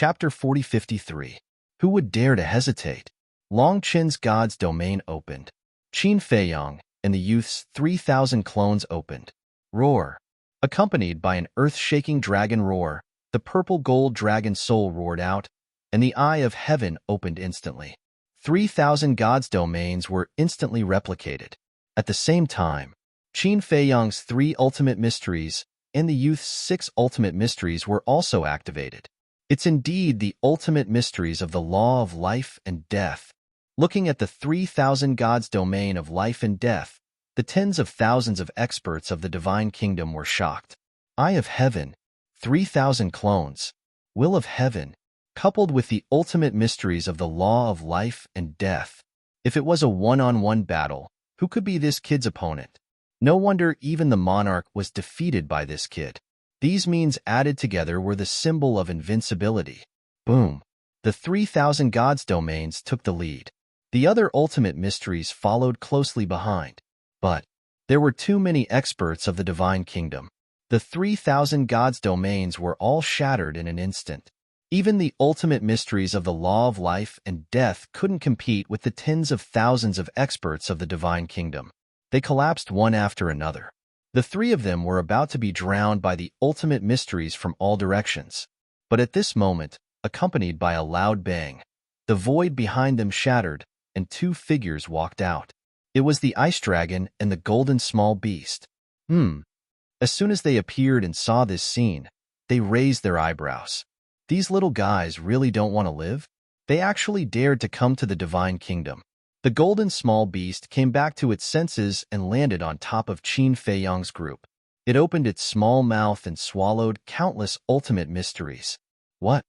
Chapter 4053. Who would dare to hesitate? Long Qin's God's domain opened. Qin Feiyong and the youth's 3,000 clones opened. Roar. Accompanied by an earth-shaking dragon roar, the purple-gold dragon soul roared out, and the eye of heaven opened instantly. 3,000 gods' domains were instantly replicated. At the same time, Qin Feiyong's 3 ultimate mysteries and the youth's 6 ultimate mysteries were also activated. It's indeed the ultimate mysteries of the law of life and death. Looking at the 3,000 gods' domain of life and death, the tens of thousands of experts of the divine kingdom were shocked. Eye of heaven, 3,000 clones, will of heaven, coupled with the ultimate mysteries of the law of life and death. If it was a one-on-one battle, who could be this kid's opponent? No wonder even the monarch was defeated by this kid. These means added together were the symbol of invincibility. Boom. The 3,000 gods' domains took the lead. The other ultimate mysteries followed closely behind. But there were too many experts of the divine kingdom. The 3,000 gods' domains were all shattered in an instant. Even the ultimate mysteries of the law of life and death couldn't compete with the tens of thousands of experts of the divine kingdom. They collapsed one after another. The 3 of them were about to be drowned by the ultimate mysteries from all directions. But at this moment, accompanied by a loud bang, the void behind them shattered, and 2 figures walked out. It was the ice dragon and the golden small beast. As soon as they appeared and saw this scene, they raised their eyebrows. These little guys really don't want to live? They actually dared to come to the divine kingdom. The golden small beast came back to its senses and landed on top of Qin Feiyong's group. It opened its small mouth and swallowed countless ultimate mysteries. What?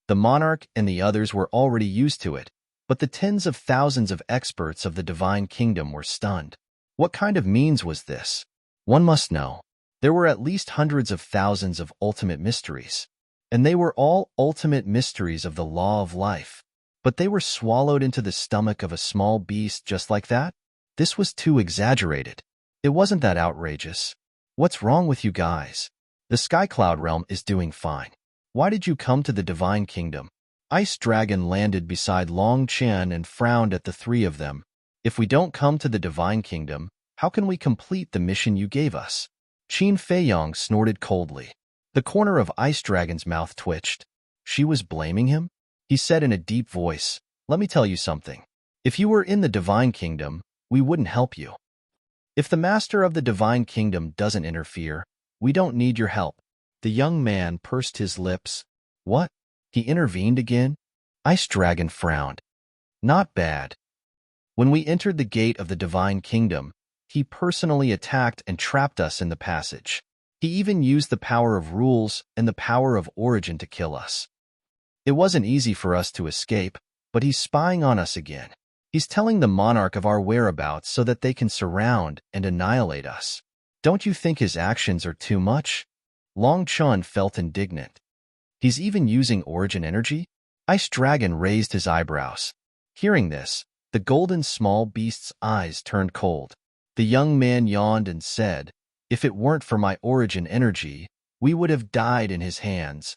The monarch and the others were already used to it, but the tens of thousands of experts of the divine kingdom were stunned. What kind of means was this? One must know. There were at least hundreds of thousands of ultimate mysteries, and they were all ultimate mysteries of the law of life. But they were swallowed into the stomach of a small beast just like that? This was too exaggerated. It wasn't that outrageous. What's wrong with you guys? The Sky Cloud realm is doing fine. Why did you come to the divine kingdom? Ice Dragon landed beside Long Chen and frowned at the 3 of them. If we don't come to the divine kingdom, how can we complete the mission you gave us? Qin Feiyong snorted coldly. The corner of Ice Dragon's mouth twitched. She was blaming him? He said in a deep voice, "Let me tell you something. If you were in the divine kingdom, we wouldn't help you. If the master of the divine kingdom doesn't interfere, we don't need your help." The young man pursed his lips. What? He intervened again? Ice Dragon frowned. Not bad. When we entered the gate of the divine kingdom, he personally attacked and trapped us in the passage. He even used the power of rules and the power of origin to kill us. It wasn't easy for us to escape, but he's spying on us again. He's telling the monarch of our whereabouts so that they can surround and annihilate us. Don't you think his actions are too much? Long Chun felt indignant. He's even using origin energy? Ice Dragon raised his eyebrows. Hearing this, the golden small beast's eyes turned cold. The young man yawned and said, "If it weren't for my origin energy, we would have died in his hands.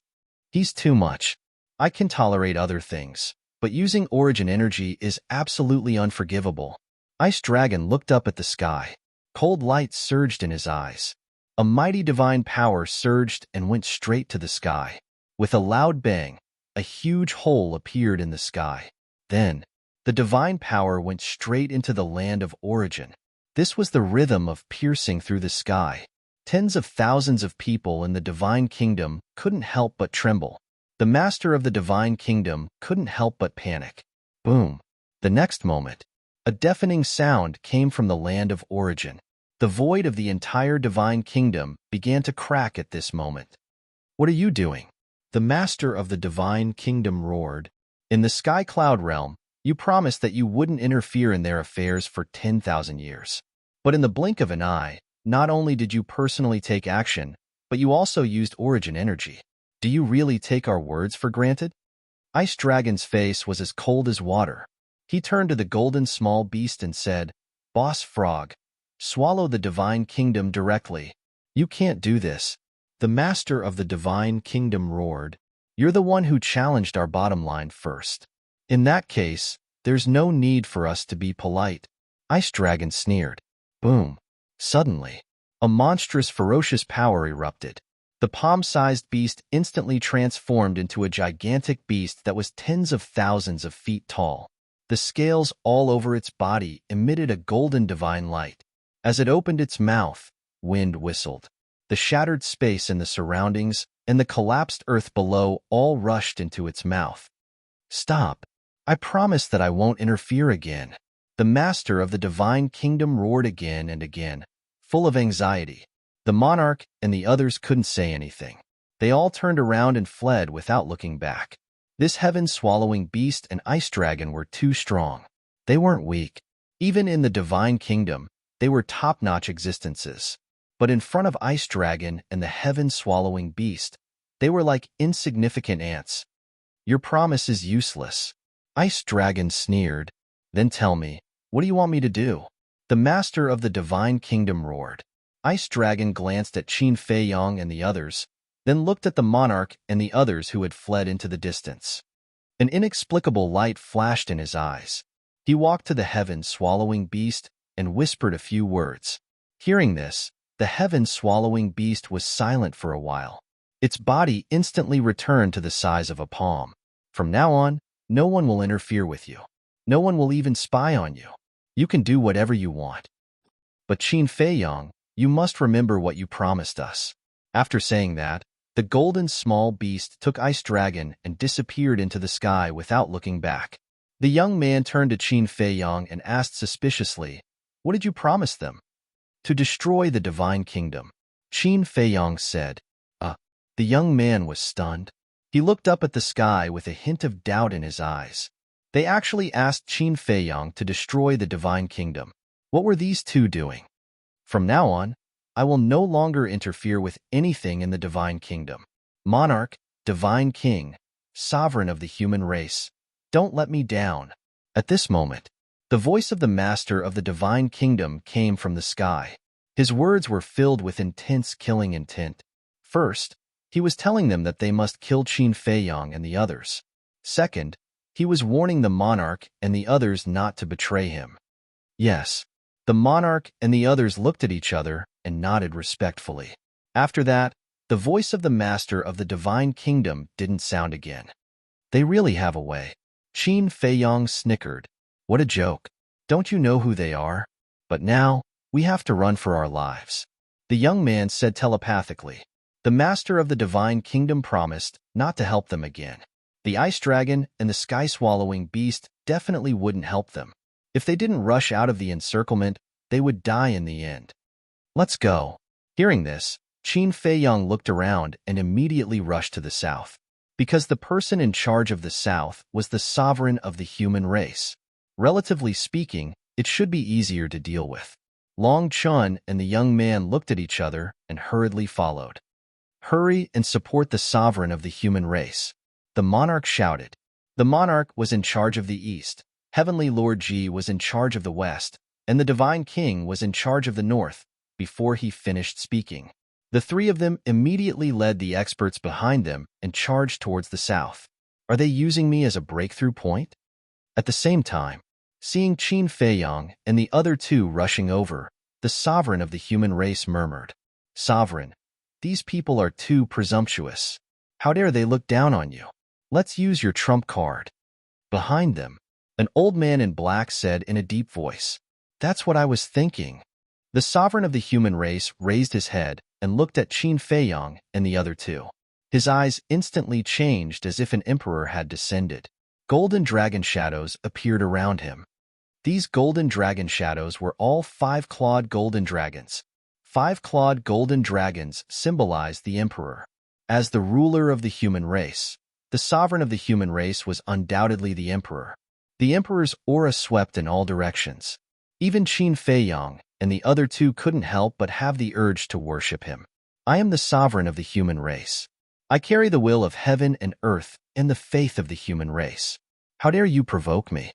He's too much. I can tolerate other things, but using origin energy is absolutely unforgivable." Ice Dragon looked up at the sky. Cold light surged in his eyes. A mighty divine power surged and went straight to the sky. With a loud bang, a huge hole appeared in the sky. Then, the divine power went straight into the land of origin. This was the rhythm of piercing through the sky. Tens of thousands of people in the divine kingdom couldn't help but tremble. The master of the divine kingdom couldn't help but panic. Boom. The next moment, a deafening sound came from the land of origin. The void of the entire divine kingdom began to crack at this moment. What are you doing? The master of the divine kingdom roared. In the Sky Cloud realm, you promised that you wouldn't interfere in their affairs for 10,000 years. But in the blink of an eye, not only did you personally take action, but you also used origin energy. Do you really take our words for granted? Ice Dragon's face was as cold as water. He turned to the golden small beast and said, "Boss Frog, swallow the divine kingdom directly. You can't do this." The master of the divine kingdom roared, You're the one who challenged our bottom line first. In that case, there's no need for us to be polite. Ice Dragon sneered. Boom. Suddenly, a monstrous, ferocious power erupted. The palm-sized beast instantly transformed into a gigantic beast that was tens of thousands of feet tall. The scales all over its body emitted a golden divine light. As it opened its mouth, wind whistled. The shattered space in the surroundings and the collapsed earth below all rushed into its mouth. Stop. I promise that I won't interfere again. The master of the divine kingdom roared again and again, full of anxiety. The monarch and the others couldn't say anything. They all turned around and fled without looking back. This heaven-swallowing beast and ice dragon were too strong. They weren't weak. Even in the divine kingdom, they were top-notch existences. But in front of ice dragon and the heaven-swallowing beast, they were like insignificant ants. Your promise is useless. Ice dragon sneered. Then tell me, what do you want me to do? The master of the divine kingdom roared. Ice Dragon glanced at Qin Fei Yong and the others, then looked at the monarch and the others who had fled into the distance. An inexplicable light flashed in his eyes. He walked to the heaven-swallowing beast and whispered a few words. Hearing this, the heaven-swallowing beast was silent for a while. Its body instantly returned to the size of a palm. From now on, no one will interfere with you. No one will even spy on you. You can do whatever you want. But Qin Fei Yong, you must remember what you promised us. After saying that, the golden small beast took Ice Dragon and disappeared into the sky without looking back. The young man turned to Qin Fei Yong and asked suspiciously, "What did you promise them?" "To destroy the divine kingdom," Qin Fei Yong said. The young man was stunned. He looked up at the sky with a hint of doubt in his eyes. They actually asked Qin Fei Yong to destroy the divine kingdom. What were these two doing? From now on, I will no longer interfere with anything in the divine kingdom. Monarch, divine king, sovereign of the human race, don't let me down. At this moment, the voice of the master of the divine kingdom came from the sky. His words were filled with intense killing intent. First, he was telling them that they must kill Qin Fei Yong and the others. Second, he was warning the monarch and the others not to betray him. Yes, the monarch and the others looked at each other and nodded respectfully. After that, the voice of the master of the divine kingdom didn't sound again. They really have a way. Qin Fei Yong snickered. What a joke. Don't you know who they are? But now, we have to run for our lives. The young man said telepathically. The master of the divine kingdom promised not to help them again. The ice dragon and the sky-swallowing beast definitely wouldn't help them. If they didn't rush out of the encirclement, they would die in the end. Let's go. Hearing this, Qin Fei Yong looked around and immediately rushed to the south. Because the person in charge of the south was the sovereign of the human race. Relatively speaking, it should be easier to deal with. Long Chun and the young man looked at each other and hurriedly followed. Hurry and support the sovereign of the human race. The monarch shouted. The monarch was in charge of the east, Heavenly Lord Ji was in charge of the west, and the divine king was in charge of the north. Before he finished speaking, the three of them immediately led the experts behind them and charged towards the south. Are they using me as a breakthrough point? At the same time, seeing Qin Fei Yong and the other two rushing over, the sovereign of the human race murmured, "Sovereign, these people are too presumptuous. How dare they look down on you? Let's use your trump card." Behind them, an old man in black said in a deep voice, "That's what I was thinking." The sovereign of the human race raised his head and looked at Qin Fei Yong and the other two. His eyes instantly changed as if an emperor had descended. Golden dragon shadows appeared around him. These golden dragon shadows were all 5-clawed golden dragons. 5-clawed golden dragons symbolized the emperor. As the ruler of the human race, the sovereign of the human race was undoubtedly the emperor. The emperor's aura swept in all directions. Even Qin Fei Yong and the other two couldn't help but have the urge to worship him. I am the sovereign of the human race. I carry the will of heaven and earth and the faith of the human race. How dare you provoke me?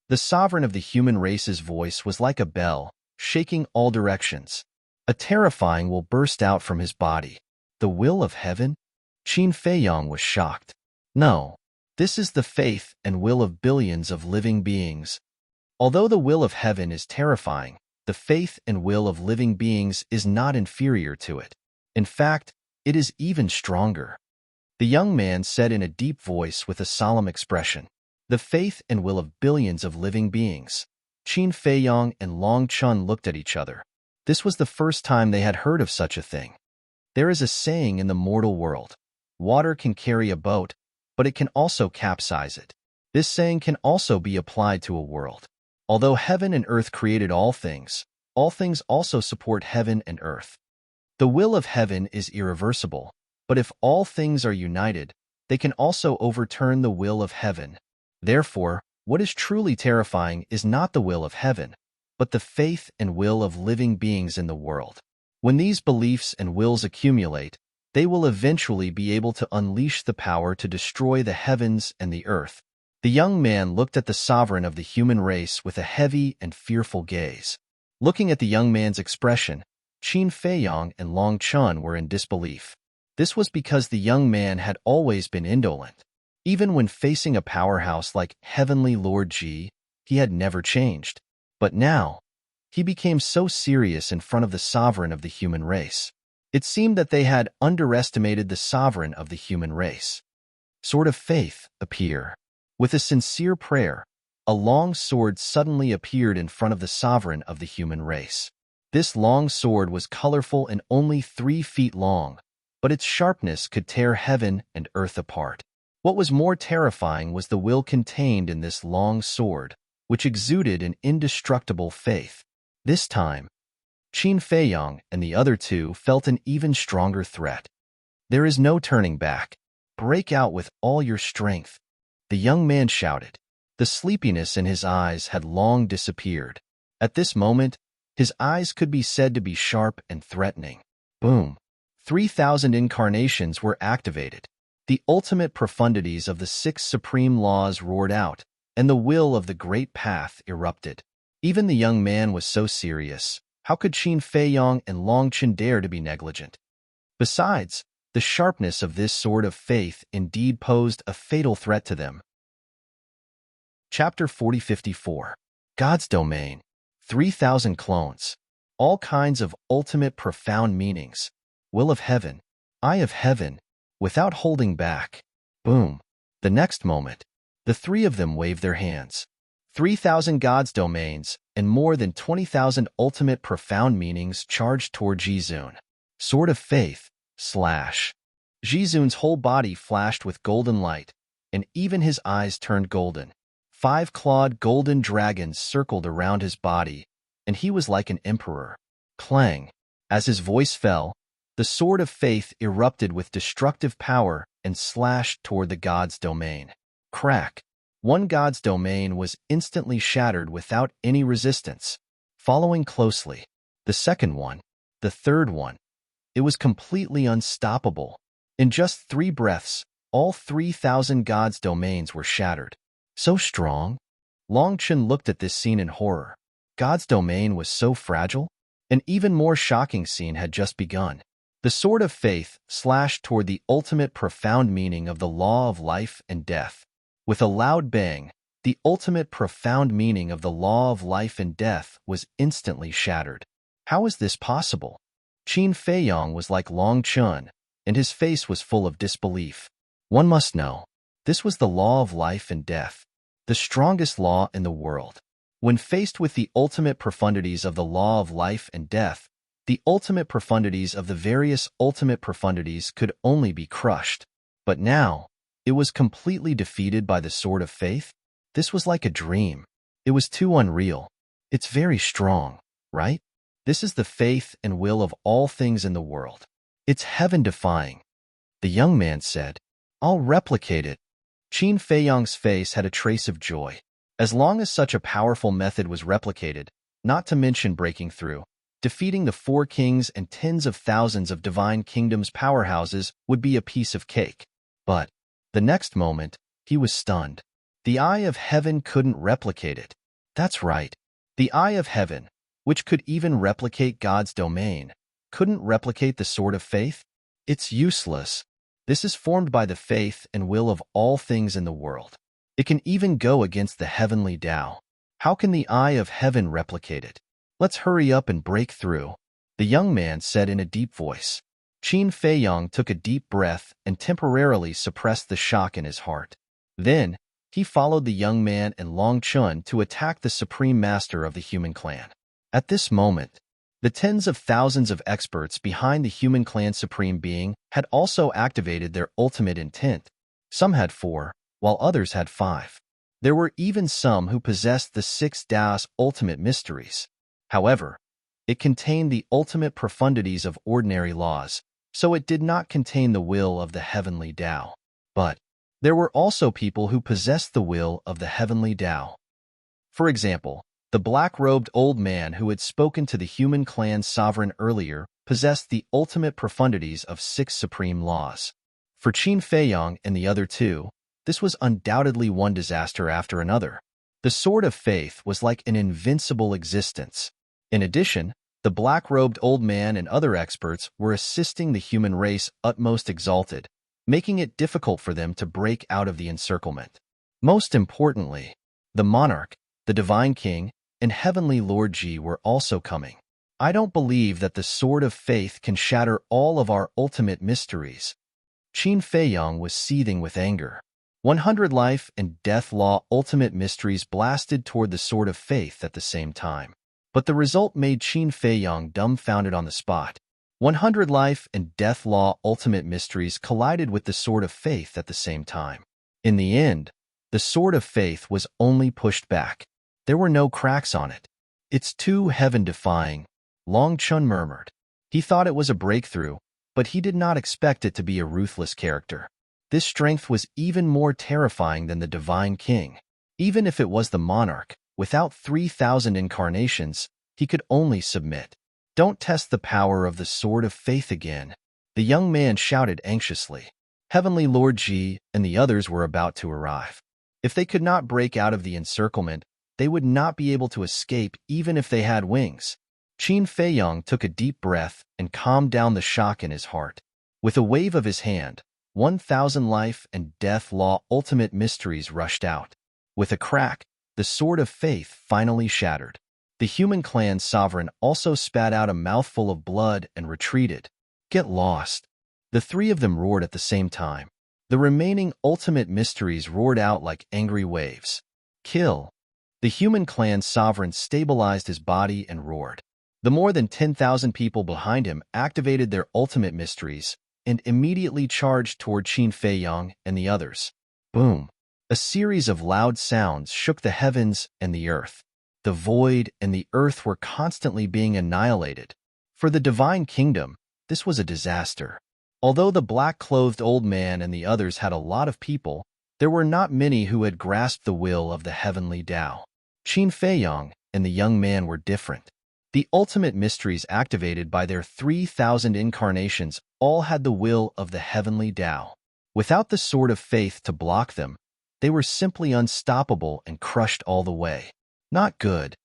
The sovereign of the human race's voice was like a bell, shaking all directions. A terrifying will burst out from his body. The will of heaven? Qin Fei Yong was shocked. No, this is the faith and will of billions of living beings. Although the will of heaven is terrifying, the faith and will of living beings is not inferior to it. In fact, it is even stronger. The young man said in a deep voice with a solemn expression, "The faith and will of billions of living beings." Qin Feiyong and Long Chun looked at each other. This was the first time they had heard of such a thing. There is a saying in the mortal world, "Water can carry a boat, but it can also capsize it." This saying can also be applied to a world. Although heaven and earth created all things also support heaven and earth. The will of heaven is irreversible, but if all things are united, they can also overturn the will of heaven. Therefore, what is truly terrifying is not the will of heaven, but the faith and will of living beings in the world. When these beliefs and wills accumulate, they will eventually be able to unleash the power to destroy the heavens and the earth. The young man looked at the sovereign of the human race with a heavy and fearful gaze. Looking at the young man's expression, Qin Feiyong and Long Chun were in disbelief. This was because the young man had always been indolent. Even when facing a powerhouse like Heavenly Lord Ji, he had never changed. But now, he became so serious in front of the sovereign of the human race. It seemed that they had underestimated the sovereign of the human race. Sword of Faith, appear. With a sincere prayer, a long sword suddenly appeared in front of the sovereign of the human race. This long sword was colorful and only 3 feet long, but its sharpness could tear heaven and earth apart. What was more terrifying was the will contained in this long sword, which exuded an indestructible faith. This time, Qin Feiyong and the other two felt an even stronger threat. "There is no turning back. Break out with all your strength," the young man shouted. The sleepiness in his eyes had long disappeared. At this moment, his eyes could be said to be sharp and threatening. Boom! 3,000 incarnations were activated. The ultimate profundities of the 6 supreme laws roared out, and the will of the great path erupted. Even the young man was so serious. How could Qin Feiyong and Long Chun dare to be negligent? Besides, the sharpness of this sword of faith indeed posed a fatal threat to them. Chapter 4054. God's Domain. 3,000 clones. All kinds of ultimate profound meanings. Will of heaven. Eye of heaven. Without holding back. Boom. The next moment, the 3 of them waved their hands. 3,000 God's domains and more than 20,000 ultimate profound meanings charged toward Jizun. Sword of Faith. Slash. Jizun's whole body flashed with golden light, and even his eyes turned golden. 5-clawed golden dragons circled around his body, and he was like an emperor. Clang. As his voice fell, the sword of faith erupted with destructive power and slashed toward the god's domain. Crack. One god's domain was instantly shattered without any resistance. Following closely, the second one, the third one. It was completely unstoppable. In just 3 breaths, all 3,000 gods' domains were shattered. So strong? Long Chun looked at this scene in horror. God's domain was so fragile? An even more shocking scene had just begun. The sword of faith slashed toward the ultimate profound meaning of the law of life and death. With a loud bang, the ultimate profound meaning of the law of life and death was instantly shattered. How is this possible? Qin Feiyong was like Long Chun, and his face was full of disbelief. One must know, this was the law of life and death, the strongest law in the world. When faced with the ultimate profundities of the law of life and death, the ultimate profundities of the various ultimate profundities could only be crushed. But now, it was completely defeated by the sword of faith? This was like a dream. It was too unreal. It's very strong, right? This is the faith and will of all things in the world. It's heaven-defying. The young man said, "I'll replicate it." Qin Feiyong's face had a trace of joy. As long as such a powerful method was replicated, not to mention breaking through, defeating the 4 kings and tens of thousands of divine kingdoms' powerhouses would be a piece of cake. But the next moment, he was stunned. The eye of heaven couldn't replicate it. That's right. The eye of heaven, which could even replicate God's domain, couldn't replicate the sword of faith? It's useless. This is formed by the faith and will of all things in the world. It can even go against the heavenly Tao. How can the eye of heaven replicate it? Let's hurry up and break through, the young man said in a deep voice. Qin Feiyong took a deep breath and temporarily suppressed the shock in his heart. Then, he followed the young man and Long Chun to attack the supreme master of the human clan. At this moment, the tens of thousands of experts behind the human clan supreme being had also activated their ultimate intent. Some had 4, while others had 5. There were even some who possessed the 6 Taoist ultimate mysteries. However, it contained the ultimate profundities of ordinary laws, so it did not contain the will of the heavenly Tao. But there were also people who possessed the will of the heavenly Tao. For example, the black-robed old man who had spoken to the human clan sovereign earlier possessed the ultimate profundities of 6 supreme laws. For Qin Feiyong and the other 2, this was undoubtedly one disaster after another. The Sword of Faith was like an invincible existence. In addition, the black-robed old man and other experts were assisting the human race utmost exalted, making it difficult for them to break out of the encirclement. Most importantly, the monarch, the divine king, and heavenly Lord Ji were also coming. I don't believe that the Sword of Faith can shatter all of our ultimate mysteries. Qin Feiyong was seething with anger. 100 life and death law ultimate mysteries blasted toward the Sword of Faith at the same time. But the result made Qin Feiyong dumbfounded on the spot. 100 life and death law ultimate mysteries collided with the Sword of Faith at the same time. In the end, the Sword of Faith was only pushed back. There were no cracks on it. It's too heaven-defying, Long Chun murmured. He thought it was a breakthrough, but he did not expect it to be a ruthless character. This strength was even more terrifying than the divine king. Even if it was the monarch, without 3,000 incarnations, he could only submit. Don't test the power of the Sword of Faith again, the young man shouted anxiously. Heavenly Lord Ji and the others were about to arrive. If they could not break out of the encirclement, they would not be able to escape even if they had wings. Qin Feiyong took a deep breath and calmed down the shock in his heart. With a wave of his hand, 1,000 life and death law ultimate mysteries rushed out. With a crack, the Sword of Faith finally shattered. The human clan sovereign also spat out a mouthful of blood and retreated. Get lost. The 3 of them roared at the same time. The remaining ultimate mysteries roared out like angry waves. Kill. The human clan sovereign stabilized his body and roared. The more than 10,000 people behind him activated their ultimate mysteries and immediately charged toward Qin Feiyong and the others. Boom! A series of loud sounds shook the heavens and the earth. The void and the earth were constantly being annihilated. For the divine kingdom, this was a disaster. Although the black-clothed old man and the others had a lot of people, there were not many who had grasped the will of the heavenly Tao. Qin Feiyong and the young man were different. The ultimate mysteries activated by their 3,000 incarnations all had the will of the heavenly Tao. Without the Sword of Faith to block them, they were simply unstoppable and crushed all the way. Not good.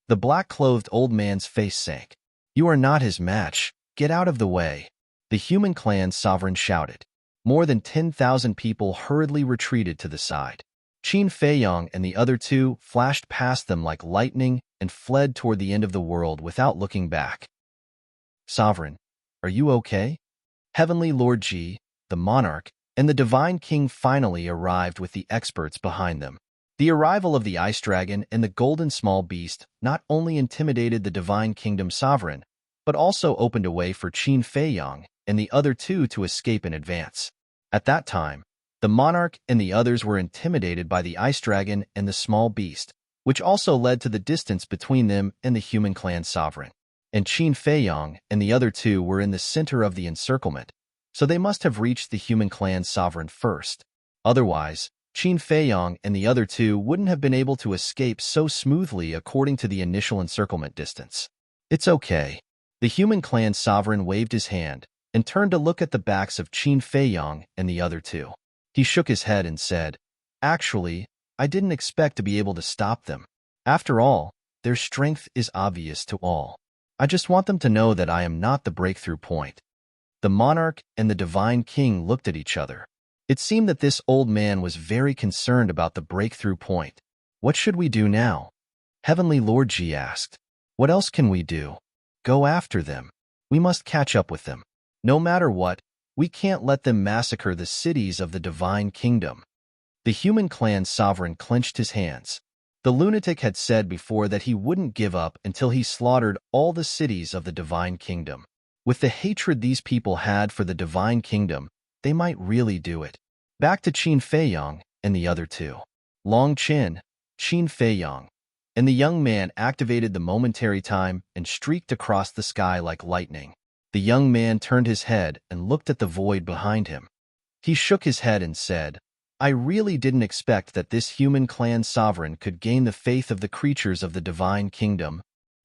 The black-clothed old man's face sank. You are not his match. Get out of the way. The human clan sovereign shouted. More than 10,000 people hurriedly retreated to the side. Qin Feiyong and the other 2 flashed past them like lightning and fled toward the end of the world without looking back. Sovereign, are you okay? Heavenly Lord Ji, the monarch, and the divine king finally arrived with the experts behind them. The arrival of the ice dragon and the golden small beast not only intimidated the divine kingdom sovereign, but also opened a way for Qin Feiyong and the other 2 to escape in advance. At that time, the monarch and the others were intimidated by the ice dragon and the small beast, which also led to the distance between them and the human clan sovereign. And Qin Feiyong and the other 2 were in the center of the encirclement, so they must have reached the human clan sovereign first. Otherwise, Qin Feiyong and the other 2 wouldn't have been able to escape so smoothly according to the initial encirclement distance. It's okay. The human clan sovereign waved his hand and turned to look at the backs of Qin Feiyong and the other 2. He shook his head and said, Actually, I didn't expect to be able to stop them. After all, their strength is obvious to all. I just want them to know that I am not the breakthrough point. The monarch and the divine king looked at each other. It seemed that this old man was very concerned about the breakthrough point. What should we do now? Heavenly Lord Ji asked. What else can we do? Go after them. We must catch up with them. No matter what, we can't let them massacre the cities of the divine kingdom. The human clan sovereign clenched his hands. The lunatic had said before that he wouldn't give up until he slaughtered all the cities of the divine kingdom. With the hatred these people had for the divine kingdom, they might really do it. Back to Qin Feiyong and the other two. Long Qin, Qin Feiyong, and the young man activated the momentary time and streaked across the sky like lightning. The young man turned his head and looked at the void behind him. He shook his head and said, I really didn't expect that this human clan sovereign could gain the faith of the creatures of the divine kingdom.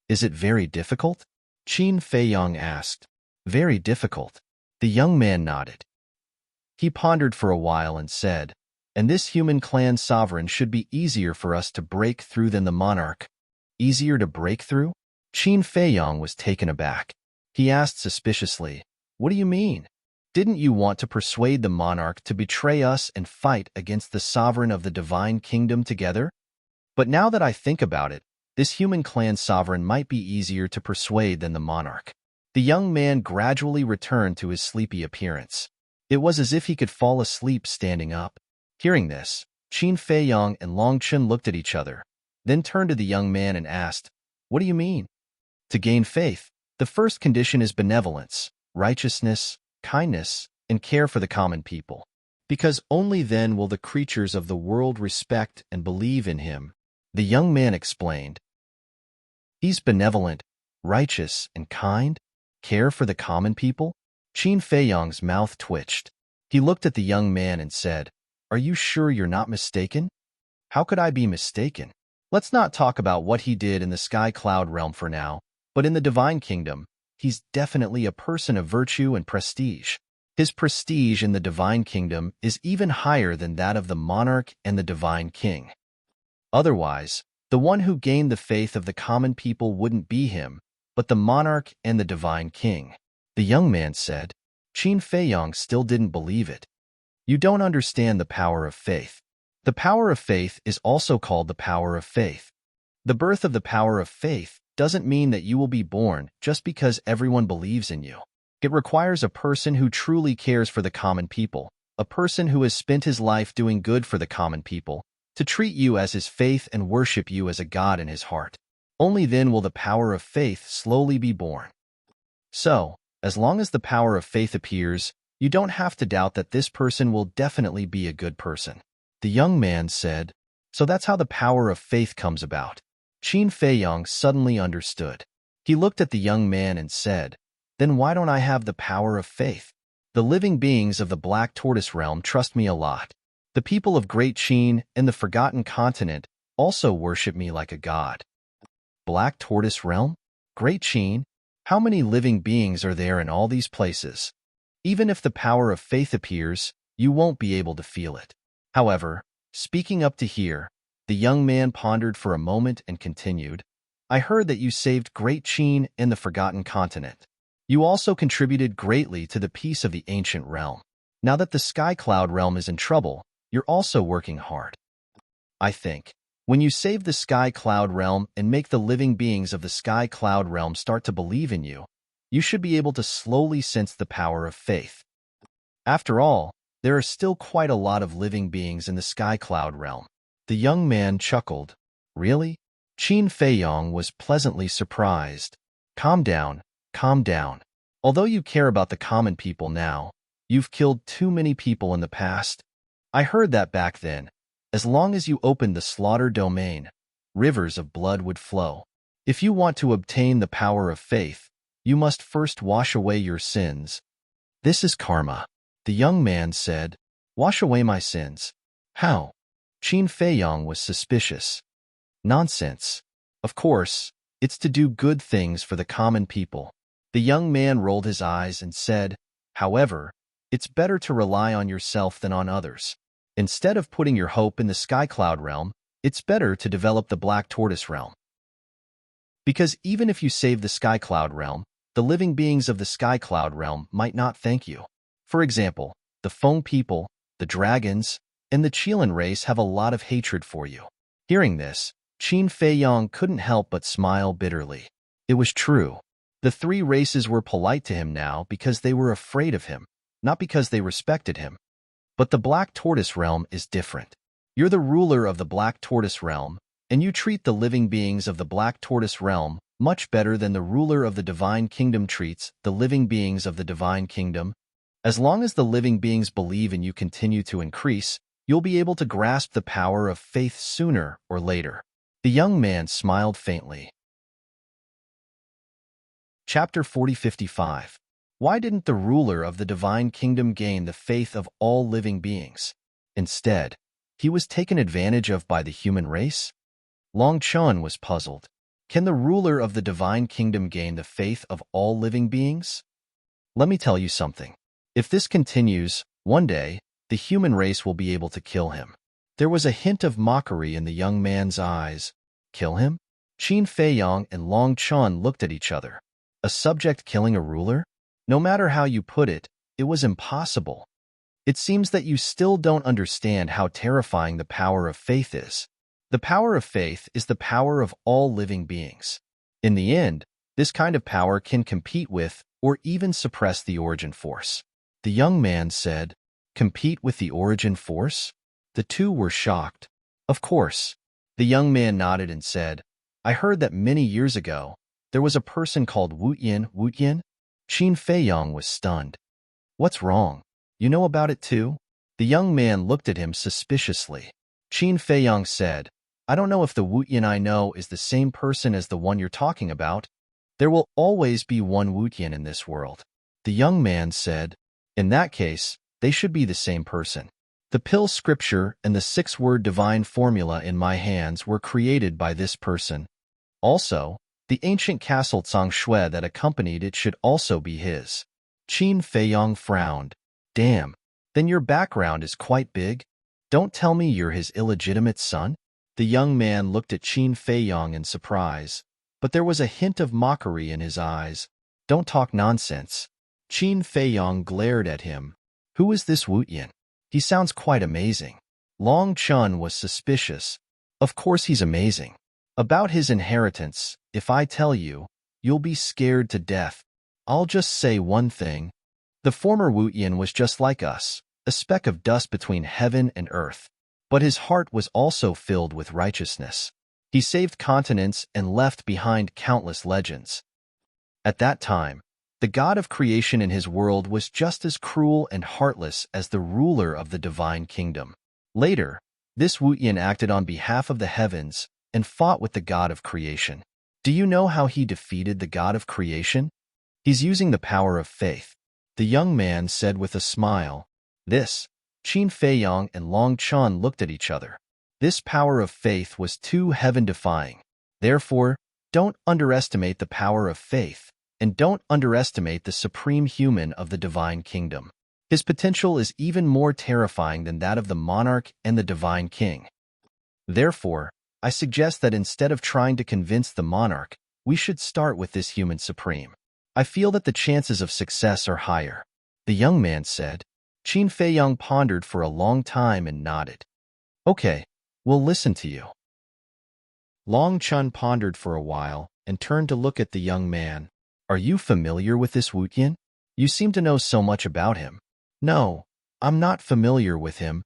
Is it very difficult? Qin Feiyong asked. Very difficult. The young man nodded. He pondered for a while and said, and this human clan sovereign should be easier for us to break through than the monarch. Easier to break through? Qin Feiyong was taken aback. He asked suspiciously, what do you mean? Didn't you want to persuade the monarch to betray us and fight against the sovereign of the divine kingdom together? But now that I think about it, this human clan sovereign might be easier to persuade than the monarch. The young man gradually returned to his sleepy appearance. It was as if he could fall asleep standing up. Hearing this, Qin Feiyong and Long Qin looked at each other, then turned to the young man and asked, what do you mean? To gain faith, the first condition is benevolence, righteousness, kindness, and care for the common people, because only then will the creatures of the world respect and believe in him. The young man explained. He's benevolent, righteous, and kind? Care for the common people? Qin Feiyong's mouth twitched. He looked at the young man and said, are you sure you're not mistaken? How could I be mistaken? Let's not talk about what he did in the sky cloud realm for now, but in the divine kingdom, he's definitely a person of virtue and prestige. His prestige in the divine kingdom is even higher than that of the monarch and the divine king. Otherwise, the one who gained the faith of the common people wouldn't be him, but the monarch and the divine king. The young man said. Qin Feiyong still didn't believe it. You don't understand the power of faith. The power of faith is also called the power of faith. The birth of the power of faith doesn't mean that you will be born just because everyone believes in you. It requires a person who truly cares for the common people, a person who has spent his life doing good for the common people, to treat you as his faith and worship you as a god in his heart. Only then will the power of faith slowly be born. So, as long as the power of faith appears, you don't have to doubt that this person will definitely be a good person. The young man said, so that's how the power of faith comes about. Qin Feiyong suddenly understood. He looked at the young man and said, then why don't I have the power of faith? The living beings of the Black Tortoise realm trust me a lot. The people of Great Qin and the Forgotten Continent also worship me like a god. Black Tortoise realm? Great Qin? How many living beings are there in all these places? Even if the power of faith appears, you won't be able to feel it. However, speaking up to here, the young man pondered for a moment and continued, I heard that you saved Great Qin and the Forgotten Continent. You also contributed greatly to the peace of the ancient realm. Now that the Sky Cloud realm is in trouble, you're also working hard. I think, when you save the Sky Cloud realm and make the living beings of the Sky Cloud realm start to believe in you, you should be able to slowly sense the power of faith. After all, there are still quite a lot of living beings in the Sky Cloud realm. The young man chuckled. Really? Qin Feiyong was pleasantly surprised. Calm down, calm down. Although you care about the common people now, you've killed too many people in the past. I heard that back then. As long as you opened the slaughter domain, rivers of blood would flow. If you want to obtain the power of faith, you must first wash away your sins. This is karma. The young man said, wash away my sins. How? Qin Feiyong was suspicious. Nonsense. Of course, it's to do good things for the common people. The young man rolled his eyes and said, however, it's better to rely on yourself than on others. Instead of putting your hope in the Sky Cloud realm, it's better to develop the Black Tortoise realm. Because even if you save the Sky Cloud realm, the living beings of the sky cloud realm might not thank you. For example, the Feng people, the dragons, and the Qilin race have a lot of hatred for you. Hearing this, Qin Feiyong couldn't help but smile bitterly. It was true. The three races were polite to him now because they were afraid of him, not because they respected him. But the Black Tortoise realm is different. You're the ruler of the Black Tortoise realm, and you treat the living beings of the Black Tortoise realm much better than the ruler of the Divine Kingdom treats the living beings of the Divine Kingdom. As long as the living beings believe and you continue to increase, you'll be able to grasp the power of faith sooner or later. The young man smiled faintly. Chapter 40-55. Why didn't the ruler of the Divine Kingdom gain the faith of all living beings? Instead, he was taken advantage of by the human race? Long Chun was puzzled. Can the ruler of the Divine Kingdom gain the faith of all living beings? Let me tell you something. If this continues, one day, the human race will be able to kill him. There was a hint of mockery in the young man's eyes. Kill him? Qin Feiyong and Long Chun looked at each other. A subject killing a ruler? No matter how you put it, it was impossible. It seems that you still don't understand how terrifying the power of faith is. The power of faith is the power of all living beings. In the end, this kind of power can compete with or even suppress the origin force. The young man said, "Compete with the origin force?" The two were shocked. Of course. The young man nodded and said, "I heard that many years ago, there was a person called Wu Yin. Qin Feiyong was stunned. "What's wrong? You know about it too?" The young man looked at him suspiciously. Qin Feiyong said, "I don't know if the Wu Yin I know is the same person as the one you're talking about. There will always be one Wu Yin in this world." The young man said, "In that case, they should be the same person. The pill scripture and the 6-word divine formula in my hands were created by this person. Also, the ancient castle Cangshui that accompanied it should also be his." Qin Feiyong frowned. "Damn, then your background is quite big? Don't tell me you're his illegitimate son?" The young man looked at Qin Feiyong in surprise, but there was a hint of mockery in his eyes. "Don't talk nonsense." Qin Feiyong glared at him. "Who is this Wu Yin? He sounds quite amazing." Long Chun was suspicious. "Of course he's amazing. About his inheritance, if I tell you, you'll be scared to death. I'll just say one thing. The former Wu Yin was just like us, a speck of dust between heaven and earth. But his heart was also filled with righteousness. He saved continents and left behind countless legends. At that time, the god of creation in his world was just as cruel and heartless as the ruler of the Divine Kingdom. Later, this Wu Yin acted on behalf of the heavens and fought with the god of creation. Do you know how he defeated the god of creation? He's using the power of faith." The young man said with a smile. This, Qin Feiyong and Long Chun looked at each other. This power of faith was too heaven-defying. Therefore, don't underestimate the power of faith, and don't underestimate the supreme human of the Divine Kingdom. His potential is even more terrifying than that of the monarch and the Divine King. Therefore, I suggest that instead of trying to convince the monarch, we should start with this human supreme. I feel that the chances of success are higher." The young man said. Qin Feiyong pondered for a long time and nodded. "Okay, we'll listen to you." Long Chun pondered for a while and turned to look at the young man. "Are you familiar with this Wu Yin? You seem to know so much about him." "No, I'm not familiar with him.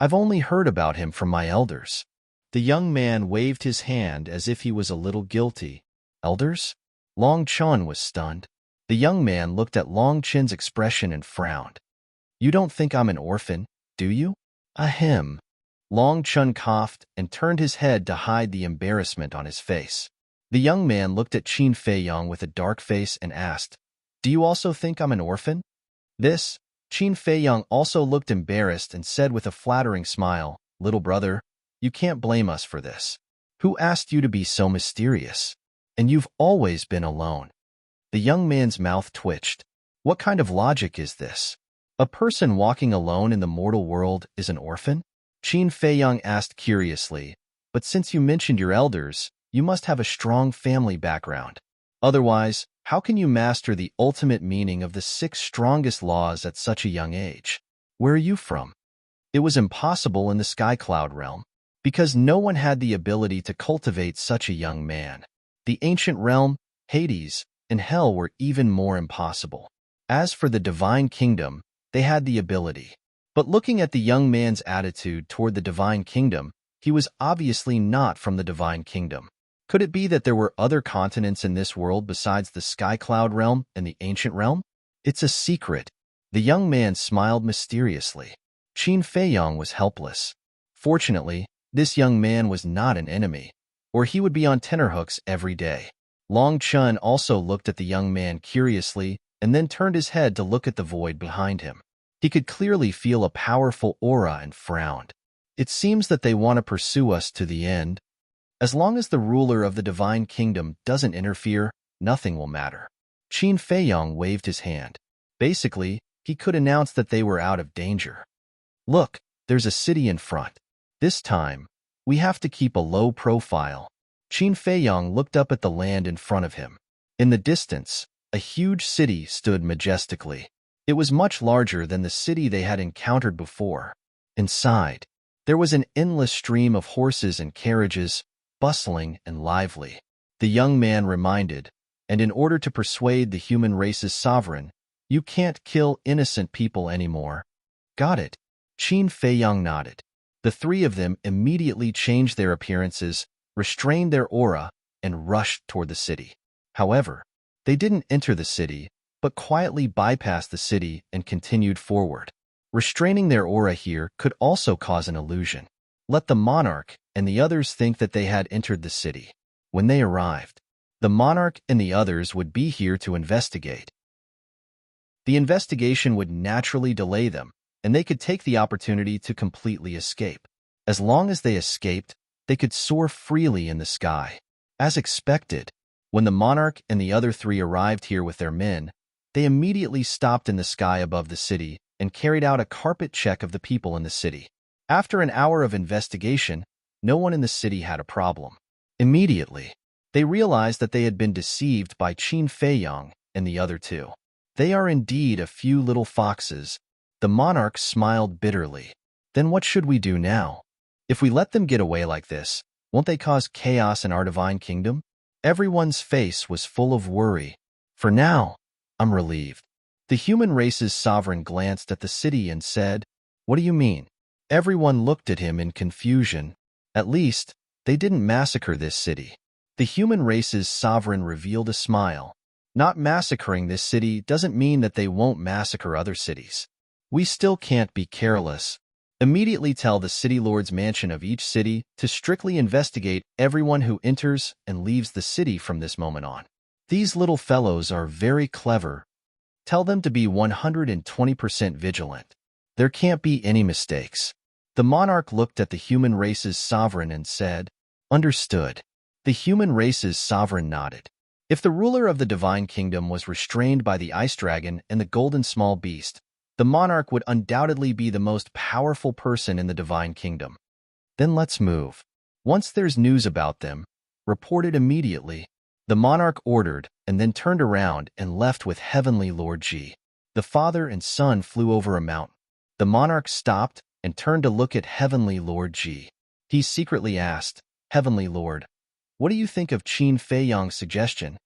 I've only heard about him from my elders." The young man waved his hand as if he was a little guilty. "Elders?" Long Chun was stunned. The young man looked at Long Chin's expression and frowned. "You don't think I'm an orphan, do you?" "Ahem." Long Chun coughed and turned his head to hide the embarrassment on his face. The young man looked at Qin Feiyong with a dark face and asked, "Do you also think I'm an orphan?" This, Qin Feiyong also looked embarrassed and said with a flattering smile, "Little brother, you can't blame us for this. Who asked you to be so mysterious? And you've always been alone." The young man's mouth twitched. What kind of logic is this? A person walking alone in the mortal world is an orphan? Qin Feiyong asked curiously, "But since you mentioned your elders, you must have a strong family background. Otherwise, How can you master the ultimate meaning of the 6 strongest laws at such a young age? Where are you from? It was impossible in the sky cloud realm, because no one had the ability to cultivate such a young man. The ancient realm, Hades, and hell were even more impossible. As for the divine kingdom, they had the ability. But looking at the young man's attitude toward the divine kingdom, he was obviously not from the divine kingdom. Could it be that there were other continents in this world besides the sky cloud realm and the ancient realm? It's a secret. The young man smiled mysteriously. Qin Feiyong was helpless. Fortunately, this young man was not an enemy, or he would be on tenterhooks every day. Long Chun also looked at the young man curiously and then turned his head to look at the void behind him. He could clearly feel a powerful aura and frowned. It seems that they want to pursue us to the end. As long as the ruler of the divine kingdom doesn't interfere, nothing will matter. Qin Feiyong waved his hand. Basically, he could announce that they were out of danger. Look, there's a city in front. This time, we have to keep a low profile. Qin Feiyong looked up at the land in front of him. In the distance, a huge city stood majestically. It was much larger than the city they had encountered before. Inside, there was an endless stream of horses and carriages, bustling and lively. The young man reminded, and in order to persuade the human race's sovereign, you can't kill innocent people anymore. Got it. Qin Feiyong nodded. The 3 of them immediately changed their appearances, restrained their aura, and rushed toward the city. However, they didn't enter the city, but quietly bypassed the city and continued forward. Restraining their aura here could also cause an illusion. Let the monarch and the others think that they had entered the city. When they arrived, the monarch and the others would be here to investigate. The investigation would naturally delay them, and they could take the opportunity to completely escape. As long as they escaped, they could soar freely in the sky. As expected, when the monarch and the other 3 arrived here with their men, they immediately stopped in the sky above the city and carried out a carpet check of the people in the city. After an hour of investigation, no one in the city had a problem. Immediately, they realized that they had been deceived by Qin Feiyong and the other 2. They are indeed a few little foxes. The monarch smiled bitterly. Then what should we do now? If we let them get away like this, won't they cause chaos in our divine kingdom? Everyone's face was full of worry. For now, I'm relieved. The human race's sovereign glanced at the city and said, "What do you mean?" Everyone looked at him in confusion. At least, they didn't massacre this city. The human race's sovereign revealed a smile. Not massacring this city doesn't mean that they won't massacre other cities. We still can't be careless. Immediately tell the city lord's mansion of each city to strictly investigate everyone who enters and leaves the city from this moment on. These little fellows are very clever. Tell them to be 120% vigilant. There can't be any mistakes. The monarch looked at the human race's sovereign and said, "Understood." The human race's sovereign nodded. If the ruler of the divine kingdom was restrained by the ice dragon and the golden small beast, the monarch would undoubtedly be the most powerful person in the divine kingdom. Then let's move. Once there's news about them, report it immediately. The monarch ordered and then turned around and left with Heavenly Lord Ji. The father and son flew over a mountain. The monarch stopped and turned to look at Heavenly Lord Ji. He secretly asked, "Heavenly Lord, what do you think of Qin Feiyong's suggestion?"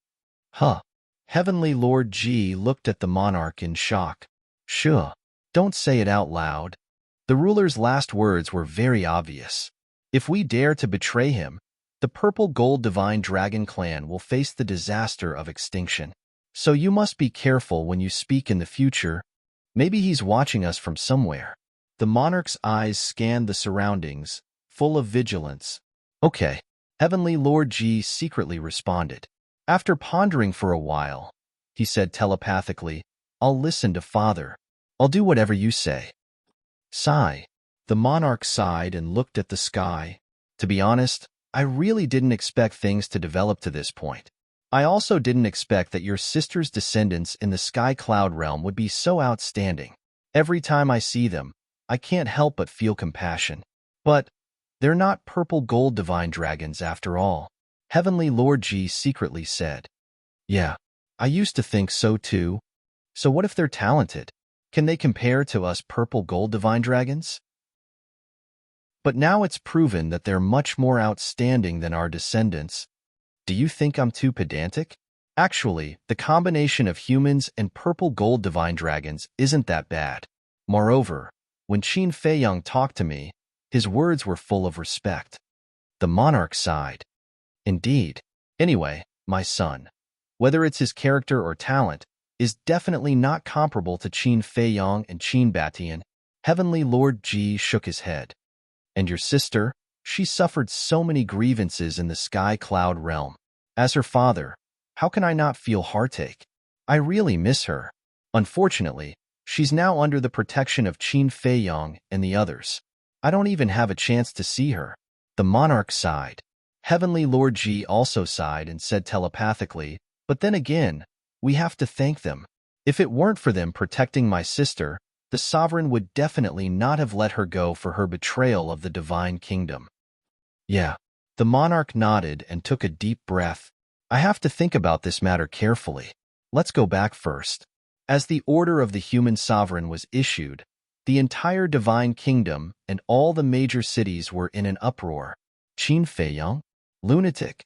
"Huh." Heavenly Lord Ji looked at the monarch in shock. "Sure. Don't say it out loud." The ruler's last words were very obvious. If we dare to betray him, the purple gold divine dragon clan will face the disaster of extinction. So you must be careful when you speak in the future. Maybe he's watching us from somewhere. The monarch's eyes scanned the surroundings, full of vigilance. "Okay." Heavenly Lord Ji secretly responded. After pondering for a while, he said telepathically, "I'll listen to Father. I'll do whatever you say." Sigh. The monarch sighed and looked at the sky. To be honest, I really didn't expect things to develop to this point. I also didn't expect that your sister's descendants in the sky cloud realm would be so outstanding. Every time I see them, I can't help but feel compassion. But they're not purple gold divine dragons after all. Heavenly Lord Ji secretly said. "Yeah, I used to think so too. So what if they're talented? Can they compare to us purple gold divine dragons? But now it's proven that they're much more outstanding than our descendants. Do you think I'm too pedantic? Actually, the combination of humans and purple gold divine dragons isn't that bad. Moreover, when Qin Feiyang talked to me, his words were full of respect. The monarch sighed. Indeed. Anyway, my son, whether it's his character or talent, is definitely not comparable to Qin Feiyang and Qin Batian. Heavenly Lord Ji shook his head. And your sister? She suffered so many grievances in the sky cloud realm. As her father, how can I not feel heartache? I really miss her. Unfortunately, she's now under the protection of Qin Feiyang and the others. I don't even have a chance to see her. The monarch sighed. Heavenly Lord Ji also sighed and said telepathically, but then again, we have to thank them. If it weren't for them protecting my sister, the sovereign would definitely not have let her go for her betrayal of the divine kingdom. Yeah. The monarch nodded and took a deep breath. I have to think about this matter carefully. Let's go back first. As the order of the human sovereign was issued, the entire divine kingdom and all the major cities were in an uproar. Qin Feiyang, lunatic.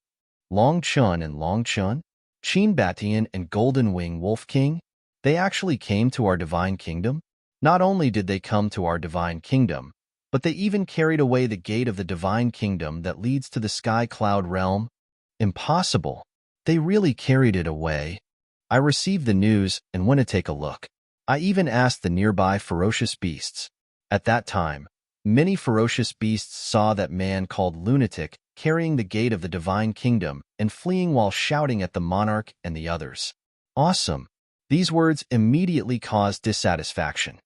Long Chun and Long Chun, Qin Batian and Golden Wing Wolf King, they actually came to our divine kingdom? Not only did they come to our divine kingdom, but they even carried away the gate of the divine kingdom that leads to the sky cloud realm. Impossible. They really carried it away. I received the news and went to take a look. I even asked the nearby ferocious beasts. At that time, many ferocious beasts saw that man called lunatic carrying the gate of the divine kingdom and fleeing while shouting at the monarch and the others. Awesome. These words immediately caused dissatisfaction.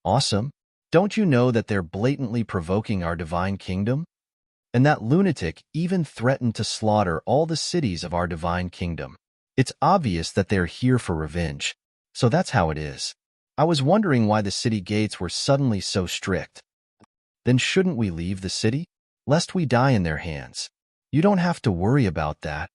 Awesome? Don't you know that they're blatantly provoking our divine kingdom? And that lunatic even threatened to slaughter all the cities of our divine kingdom. It's obvious that they're here for revenge. So that's how it is. I was wondering why the city gates were suddenly so strict. Then shouldn't we leave the city? Lest we die in their hands. You don't have to worry about that.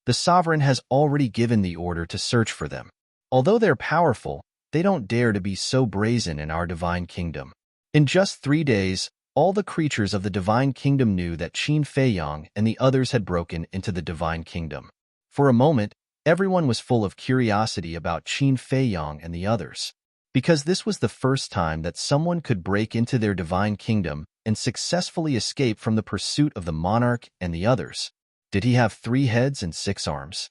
The sovereign has already given the order to search for them. Although they're powerful, they don't dare to be so brazen in our divine kingdom. In just 3 days, all the creatures of the divine kingdom knew that Qin Feiyang and the others had broken into the divine kingdom. For a moment, everyone was full of curiosity about Qin Feiyang and the others, because this was the first time that someone could break into their divine kingdom and successfully escape from the pursuit of the monarch and the others. Did he have 3 heads and 6 arms?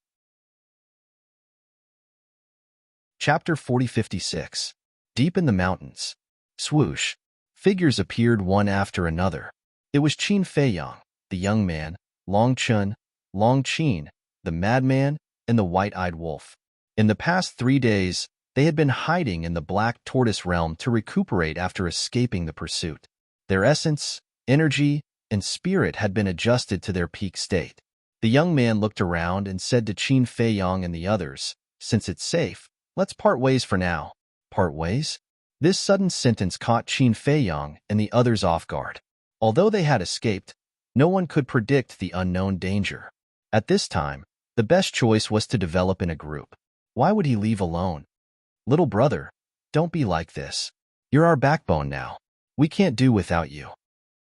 Chapter 4056. Deep in the mountains. Swoosh. Figures appeared one after another. It was Qin Feiyang, the young man, Long Chun, Long Qin, the madman, and the white-eyed wolf. In the past 3 days, they had been hiding in the Black Tortoise realm to recuperate after escaping the pursuit. Their essence, energy, and spirit had been adjusted to their peak state. The young man looked around and said to Qin Feiyang and the others, "Since it's safe, let's part ways for now." Part ways? This sudden sentence caught Qin Feiyang and the others off guard. Although they had escaped, no one could predict the unknown danger. At this time, the best choice was to develop in a group. Why would he leave alone? Little brother, don't be like this. You're our backbone now. We can't do without you.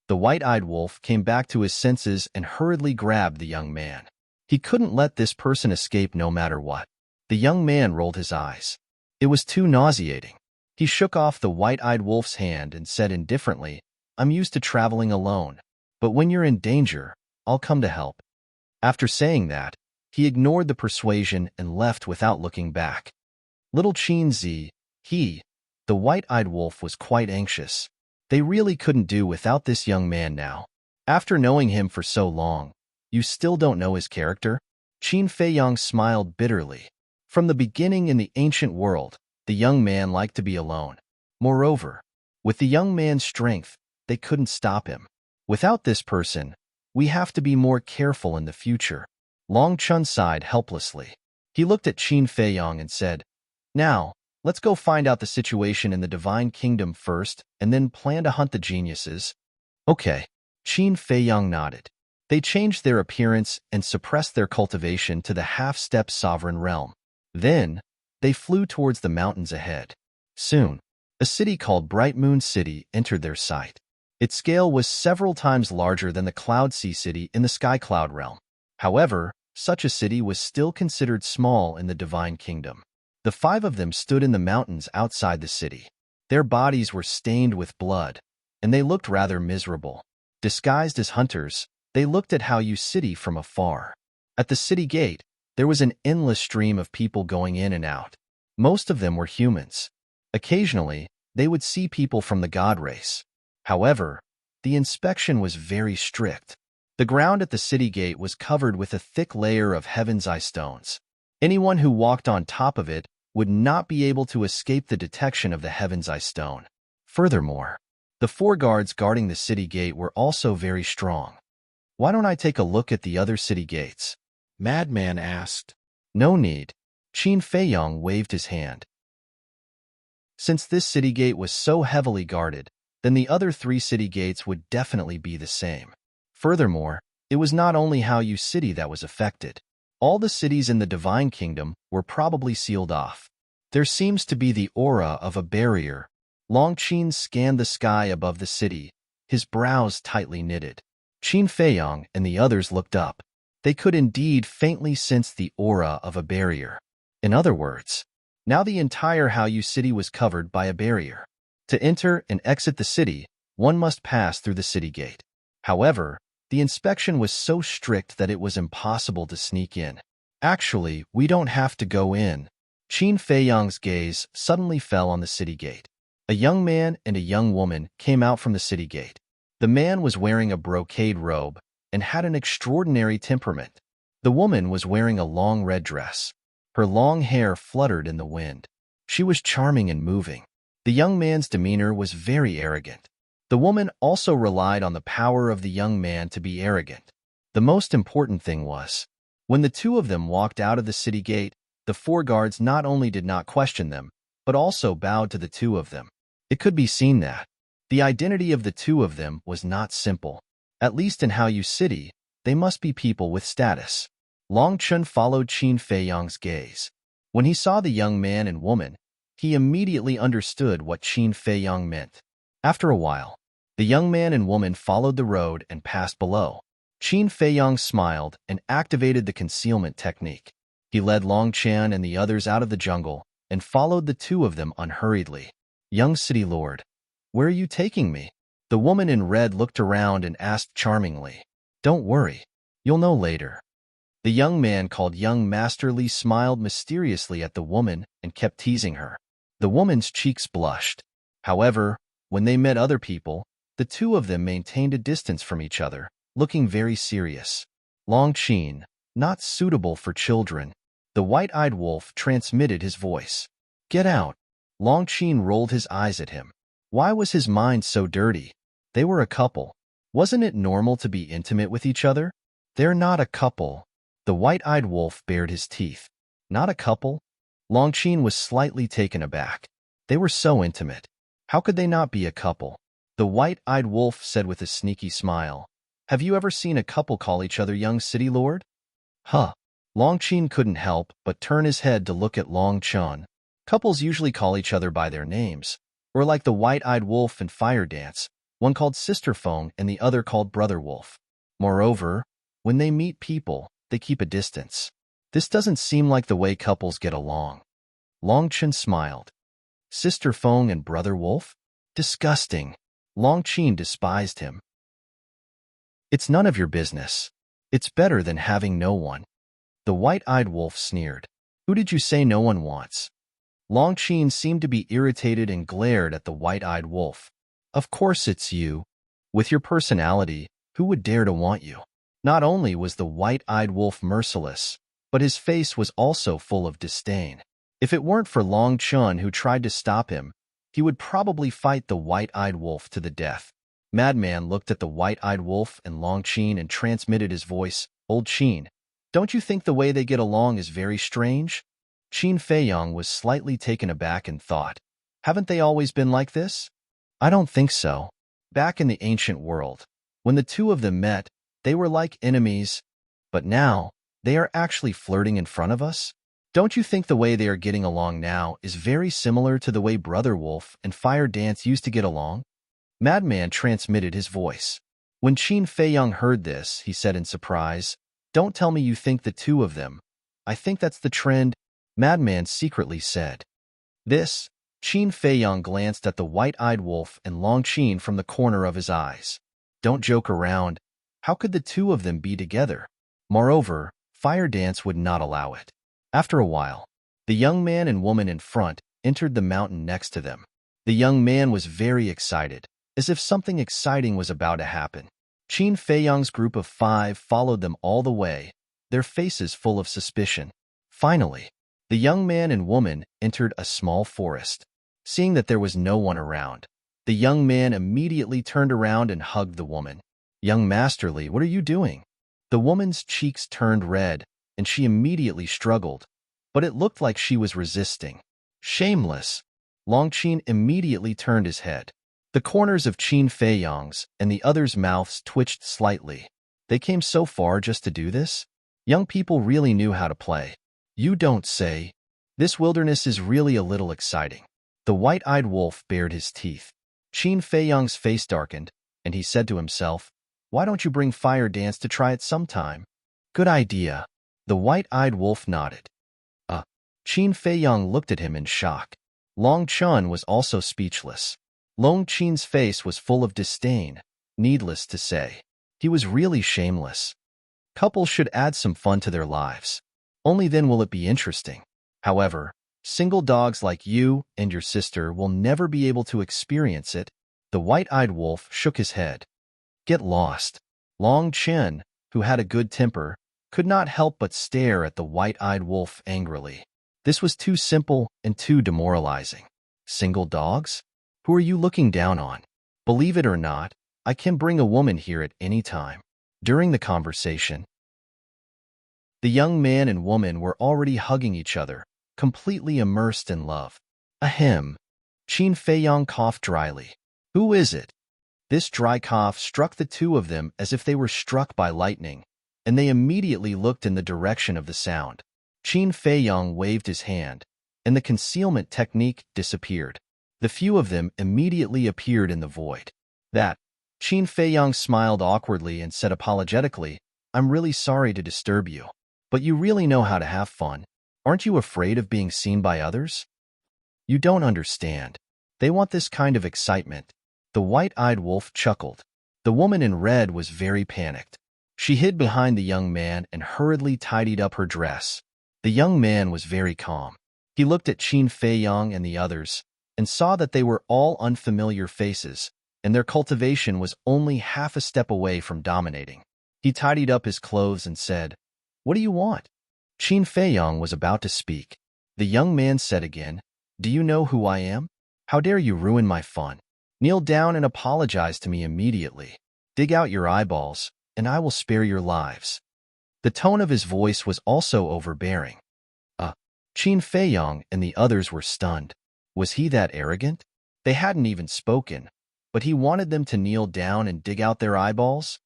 The white-eyed wolf came back to his senses and hurriedly grabbed the young man. He couldn't let this person escape no matter what. The young man rolled his eyes. It was too nauseating. He shook off the white-eyed wolf's hand and said indifferently, "I'm used to traveling alone, but when you're in danger, I'll come to help." After saying that, he ignored the persuasion and left without looking back. Little Qin Zi, the white-eyed wolf, was quite anxious. They really couldn't do without this young man now. After knowing him for so long, you still don't know his character? Qin Feiyang smiled bitterly. From the beginning in the ancient world, the young man liked to be alone. Moreover, with the young man's strength, they couldn't stop him. Without this person, we have to be more careful in the future. Long Chun sighed helplessly. He looked at Qin Feiyang and said, "Now, let's go find out the situation in the divine kingdom first and then plan to hunt the geniuses." Okay. Qin Feiyang nodded. They changed their appearance and suppressed their cultivation to the half-step sovereign realm. Then, they flew towards the mountains ahead. Soon, a city called Bright Moon City entered their sight. Its scale was several times larger than the Cloud Sea City in the Sky Cloud realm. However, such a city was still considered small in the Divine Kingdom. The five of them stood in the mountains outside the city. Their bodies were stained with blood, and they looked rather miserable. Disguised as hunters, they looked at Haoyu City from afar. At the city gate, there was an endless stream of people going in and out. Most of them were humans. Occasionally, they would see people from the god race. However, the inspection was very strict. The ground at the city gate was covered with a thick layer of heaven's eye stones. Anyone who walked on top of it would not be able to escape the detection of the heaven's eye stone. Furthermore, the four guards guarding the city gate were also very strong. "Why don't I take a look at the other city gates?" Madman asked. "No need." Qin Feiyong waved his hand. Since this city gate was so heavily guarded, then the other three city gates would definitely be the same. Furthermore, it was not only Haoyu City that was affected. All the cities in the Divine Kingdom were probably sealed off. There seems to be the aura of a barrier. Long Qin scanned the sky above the city, his brows tightly knitted. Qin Feiyong and the others looked up. They could indeed faintly sense the aura of a barrier. In other words, now the entire Haoyu City was covered by a barrier. To enter and exit the city, one must pass through the city gate. However, the inspection was so strict that it was impossible to sneak in. "Actually, we don't have to go in." Qin Feiyong's gaze suddenly fell on the city gate. A young man and a young woman came out from the city gate. The man was wearing a brocade robe and had an extraordinary temperament. The woman was wearing a long red dress. Her long hair fluttered in the wind. She was charming and moving. The young man's demeanor was very arrogant. The woman also relied on the power of the young man to be arrogant. The most important thing was, when the two of them walked out of the city gate, the four guards not only did not question them, but also bowed to the two of them. It could be seen that the identity of the two of them was not simple. At least in Haoyu City, they must be people with status. Long Chun followed Qin Feiyong's gaze. When he saw the young man and woman, he immediately understood what Qin Feiyong meant. After a while, the young man and woman followed the road and passed below. Qin Feiyong smiled and activated the concealment technique. He led Long Chan and the others out of the jungle and followed the two of them unhurriedly. "Young city lord, where are you taking me?" The woman in red looked around and asked charmingly. "Don't worry, you'll know later." The young man called Young Master Li smiled mysteriously at the woman and kept teasing her. The woman's cheeks blushed. However, when they met other people, the two of them maintained a distance from each other, looking very serious. Long Qin, not suitable for children. The white-eyed wolf transmitted his voice. "Get out." Long Qin rolled his eyes at him. Why was his mind so dirty? They were a couple. Wasn't it normal to be intimate with each other? "They're not a couple." The white-eyed wolf bared his teeth. "Not a couple?" Long Qin was slightly taken aback. They were so intimate. How could they not be a couple? The white-eyed wolf said with a sneaky smile, "Have you ever seen a couple call each other young city lord?" Huh. Long Qin couldn't help but turn his head to look at Long Chun. Couples usually call each other by their names, or like the white-eyed wolf and fire dance, one called Sister Feng and the other called Brother Wolf. Moreover, when they meet people, they keep a distance. This doesn't seem like the way couples get along. Long Chun smiled. Sister Feng and Brother Wolf? Disgusting. Long Qin despised him. "It's none of your business. It's better than having no one." The white-eyed wolf sneered. "Who did you say no one wants?" Long Qin seemed to be irritated and glared at the white-eyed wolf. "Of course it's you. With your personality, who would dare to want you?" Not only was the white-eyed wolf merciless, but his face was also full of disdain. If it weren't for Long Chun who tried to stop him, he would probably fight the white-eyed wolf to the death. Madman looked at the white-eyed wolf and Long Qin and transmitted his voice, "Old Qin, don't you think the way they get along is very strange?" Qin Feiyong was slightly taken aback and thought, "Haven't they always been like this?" "I don't think so. Back in the ancient world, when the two of them met, they were like enemies, but now they are actually flirting in front of us?" Don't you think the way they are getting along now is very similar to the way Brother Wolf and Fire Dance used to get along? Madman transmitted his voice. When Qin Feiyong heard this, he said in surprise, "Don't tell me you think the two of them. I think that's the trend," Madman secretly said. This, Qin Feiyong glanced at the white-eyed wolf and Long Qin from the corner of his eyes. Don't joke around. How could the two of them be together? Moreover, Fire Dance would not allow it. After a while, the young man and woman in front entered the mountain next to them. The young man was very excited, as if something exciting was about to happen. Qin Feiyong's group of 5 followed them all the way, their faces full of suspicion. Finally, the young man and woman entered a small forest. Seeing that there was no one around, the young man immediately turned around and hugged the woman. "Young Masterly, what are you doing?" The woman's cheeks turned red, and she immediately struggled, but it looked like she was resisting. "Shameless!" Long Qin immediately turned his head. The corners of Qin Feiyong's and the others' mouths twitched slightly. They came so far just to do this? Young people really knew how to play. You don't say. This wilderness is really a little exciting. The white-eyed wolf bared his teeth. Qin Feiyong's face darkened, and he said to himself, "Why don't you bring Fire Dance to try it sometime?" "Good idea." The white-eyed wolf nodded. Qin Feiyong looked at him in shock. Long Chun was also speechless. Long Qin's face was full of disdain. Needless to say, he was really shameless. Couples should add some fun to their lives. Only then will it be interesting. However, single dogs like you and your sister will never be able to experience it. The white-eyed wolf shook his head. Get lost. Long Chen, who had a good temper, could not help but stare at the white-eyed wolf angrily. This was too simple and too demoralizing. Single dogs? Who are you looking down on? Believe it or not, I can bring a woman here at any time. During the conversation, the young man and woman were already hugging each other, completely immersed in love. Ahem. Qin Feiyong coughed dryly. Who is it? This dry cough struck the two of them as if they were struck by lightning, and they immediately looked in the direction of the sound. Qin Feiyong waved his hand, and the concealment technique disappeared. The few of them immediately appeared in the void. Qin Feiyong smiled awkwardly and said apologetically, "I'm really sorry to disturb you, but you really know how to have fun. Aren't you afraid of being seen by others? You don't understand. They want this kind of excitement." The white-eyed wolf chuckled. The woman in red was very panicked. She hid behind the young man and hurriedly tidied up her dress. The young man was very calm. He looked at Qin Feiyong and the others and saw that they were all unfamiliar faces, and their cultivation was only half a step away from dominating. He tidied up his clothes and said, "What do you want?" Qin Feiyong was about to speak. The young man said again, "Do you know who I am? How dare you ruin my fun? Kneel down and apologize to me immediately. Dig out your eyeballs, and I will spare your lives." The tone of his voice was also overbearing. Qin Feiyong and the others were stunned. Was he that arrogant? They hadn't even spoken, but he wanted them to kneel down and dig out their eyeballs?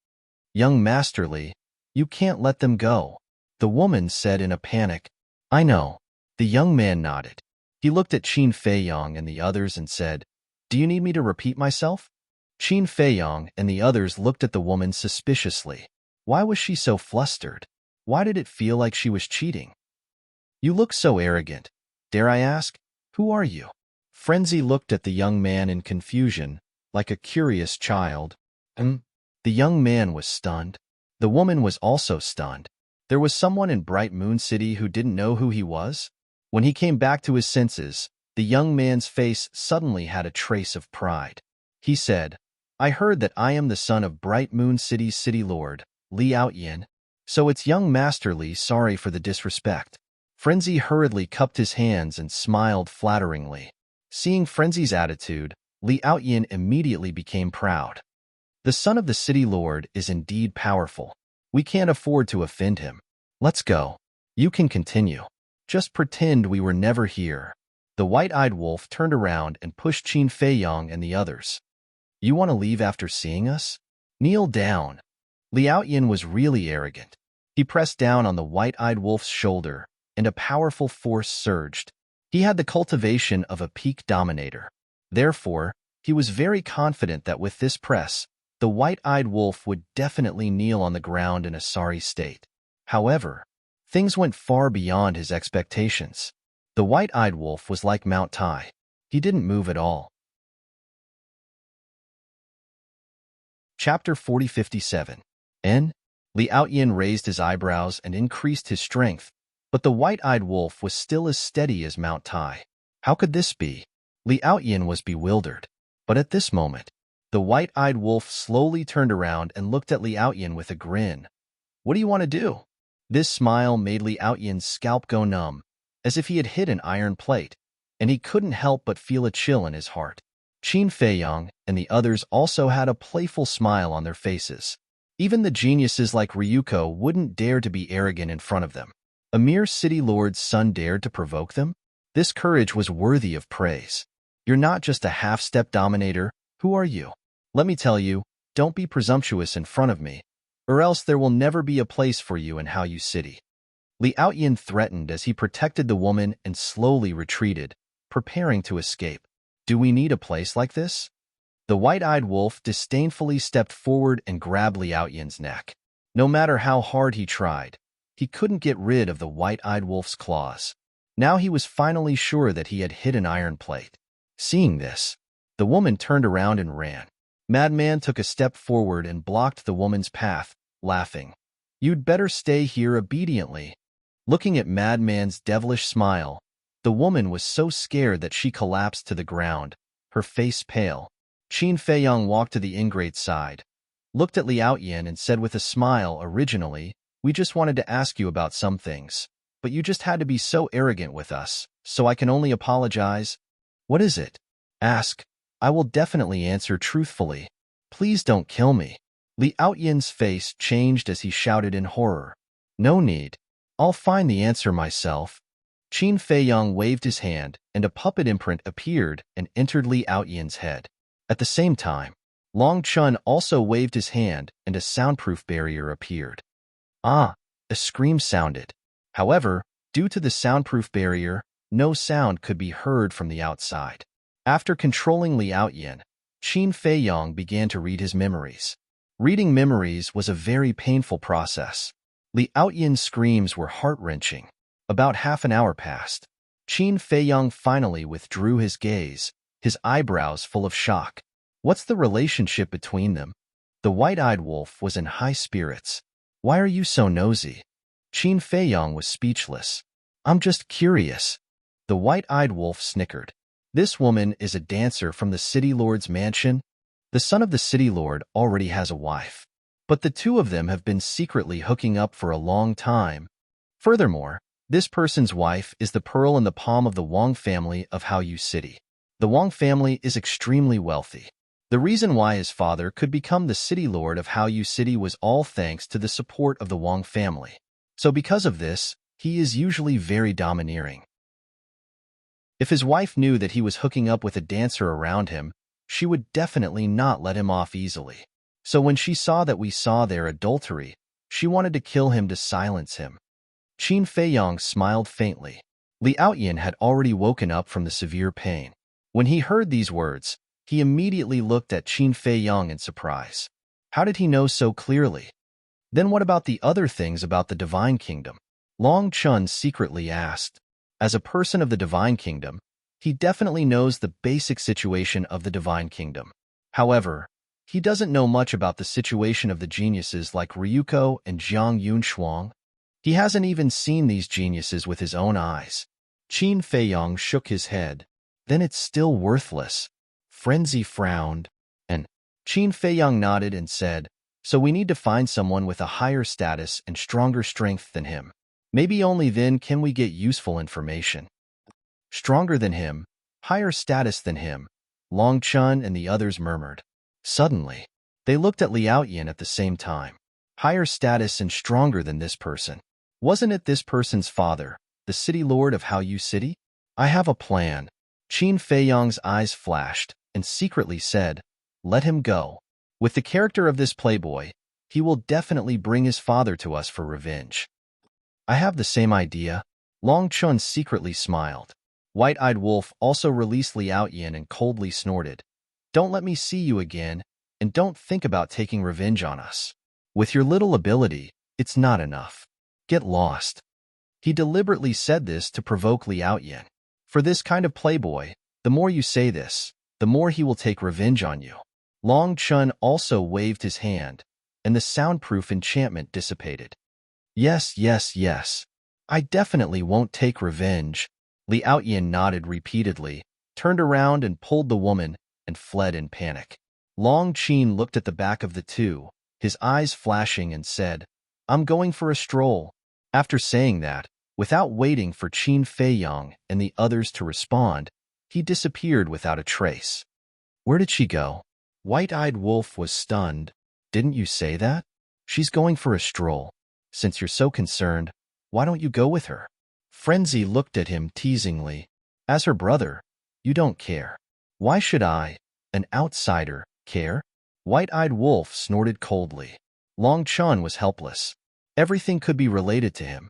"Young Masterly, you can't let them go," the woman said in a panic. "I know." The young man nodded. He looked at Qin Feiyong and the others and said, "Do you need me to repeat myself?" Qin Feiyong and the others looked at the woman suspiciously. Why was she so flustered? Why did it feel like she was cheating? "You look so arrogant. Dare I ask, who are you?" Frenzy looked at the young man in confusion, like a curious child. The young man was stunned. The woman was also stunned. There was someone in Bright Moon City who didn't know who he was? When he came back to his senses, the young man's face suddenly had a trace of pride. He said, "I heard that I am the son of Bright Moon City's city lord, Li Outyin. So it's young Master Li, sorry for the disrespect." Frenzy hurriedly cupped his hands and smiled flatteringly. Seeing Frenzy's attitude, Li Outyin immediately became proud. The son of the city lord is indeed powerful. We can't afford to offend him. Let's go. You can continue. Just pretend we were never here. The white-eyed wolf turned around and pushed Qin Feiyong and the others. You want to leave after seeing us? Kneel down. Li Outyin was really arrogant. He pressed down on the white-eyed wolf's shoulder and a powerful force surged. He had the cultivation of a peak dominator. Therefore, he was very confident that with this press, the white-eyed wolf would definitely kneel on the ground in a sorry state. However, things went far beyond his expectations. The white-eyed wolf was like Mount Tai. He didn't move at all. Chapter 4057. N. Li Outyin raised his eyebrows and increased his strength, but the white-eyed wolf was still as steady as Mount Tai. How could this be? Li Outyin was bewildered. But at this moment, the white-eyed wolf slowly turned around and looked at Li Outyin with a grin. What do you want to do? This smile made Li Outyin's scalp go numb, as if he had hit an iron plate, and he couldn't help but feel a chill in his heart. Qin Feiyong and the others also had a playful smile on their faces. Even the geniuses like Ryuko wouldn't dare to be arrogant in front of them. A mere city lord's son dared to provoke them? This courage was worthy of praise. You're not just a half-step dominator. Who are you? Let me tell you, don't be presumptuous in front of me, or else there will never be a place for you in Haoyu City. Li Outyin threatened as he protected the woman and slowly retreated, preparing to escape. Do we need a place like this? The white-eyed wolf disdainfully stepped forward and grabbed Li Outyin's neck. No matter how hard he tried, he couldn't get rid of the white-eyed wolf's claws. Now he was finally sure that he had hit an iron plate. Seeing this, the woman turned around and ran. Madman took a step forward and blocked the woman's path, laughing. You'd better stay here obediently. Looking at Madman's devilish smile, the woman was so scared that she collapsed to the ground, her face pale. Qin Feiyong walked to the ingrate's side, looked at Li Outyin and said with a smile, originally, we just wanted to ask you about some things, but you just had to be so arrogant with us, so I can only apologize. What is it? Ask. I will definitely answer truthfully. Please don't kill me. Li Outyin's face changed as he shouted in horror. No need. I'll find the answer myself. Qin Feiyong waved his hand, and a puppet imprint appeared and entered Li Outyin's head. At the same time, Long Chun also waved his hand, and a soundproof barrier appeared. Ah! A scream sounded. However, due to the soundproof barrier, no sound could be heard from the outside. After controlling Li Outyin, Qin Feiyong began to read his memories. Reading memories was a very painful process. Li Outyin's screams were heart-wrenching. About half an hour passed. Qin Feiyong finally withdrew his gaze, his eyebrows full of shock. What's the relationship between them? The white-eyed wolf was in high spirits. Why are you so nosy? Qin Feiyong was speechless. I'm just curious. The white-eyed wolf snickered. This woman is a dancer from the city lord's mansion. The son of the city lord already has a wife, but the two of them have been secretly hooking up for a long time. Furthermore, this person's wife is the pearl in the palm of the Wang family of Haoyu City. The Wang family is extremely wealthy. The reason why his father could become the city lord of Haoyu City was all thanks to the support of the Wang family. So because of this, he is usually very domineering. If his wife knew that he was hooking up with a dancer around him, she would definitely not let him off easily. So when she saw that we saw their adultery, she wanted to kill him to silence him. Qin Feiyong smiled faintly. Li Outyin had already woken up from the severe pain. When he heard these words, he immediately looked at Qin Feiyong in surprise. How did he know so clearly? Then what about the other things about the Divine Kingdom? Long Chun secretly asked. As a person of the Divine Kingdom, he definitely knows the basic situation of the Divine Kingdom. However, he doesn't know much about the situation of the geniuses like Ryuko and Jiang Yunshuang. He hasn't even seen these geniuses with his own eyes. Qin Feiyong shook his head. Then it's still worthless. Frenzy frowned, and Qin Feiyong nodded and said, so we need to find someone with a higher status and stronger strength than him. Maybe only then can we get useful information. Stronger than him, higher status than him, Long Chun and the others murmured. Suddenly, they looked at Li Outyin at the same time. Higher status and stronger than this person. Wasn't it this person's father, the city lord of Haoyu City? I have a plan. Qin Feiyong's eyes flashed and secretly said, let him go. With the character of this playboy, he will definitely bring his father to us for revenge. I have the same idea. Long Chun secretly smiled. White-eyed wolf also released Liao Yin and coldly snorted. Don't let me see you again, and don't think about taking revenge on us. With your little ability, it's not enough. Get lost. He deliberately said this to provoke Liao Yin. For this kind of playboy, the more you say this, the more he will take revenge on you. Long Chun also waved his hand, and the soundproof enchantment dissipated. Yes, yes, yes. I definitely won't take revenge. Liao Yin nodded repeatedly, turned around and pulled the woman, and fled in panic. Long Qin looked at the back of the two, his eyes flashing, and said, I'm going for a stroll. After saying that, without waiting for Qin Feiyong and the others to respond, he disappeared without a trace. Where did she go? White-eyed wolf was stunned. Didn't you say that? She's going for a stroll. Since you're so concerned, why don't you go with her? Frenzy looked at him teasingly. As her brother, you don't care. Why should I, an outsider, care? White-eyed wolf snorted coldly. Long Chun was helpless. Everything could be related to him.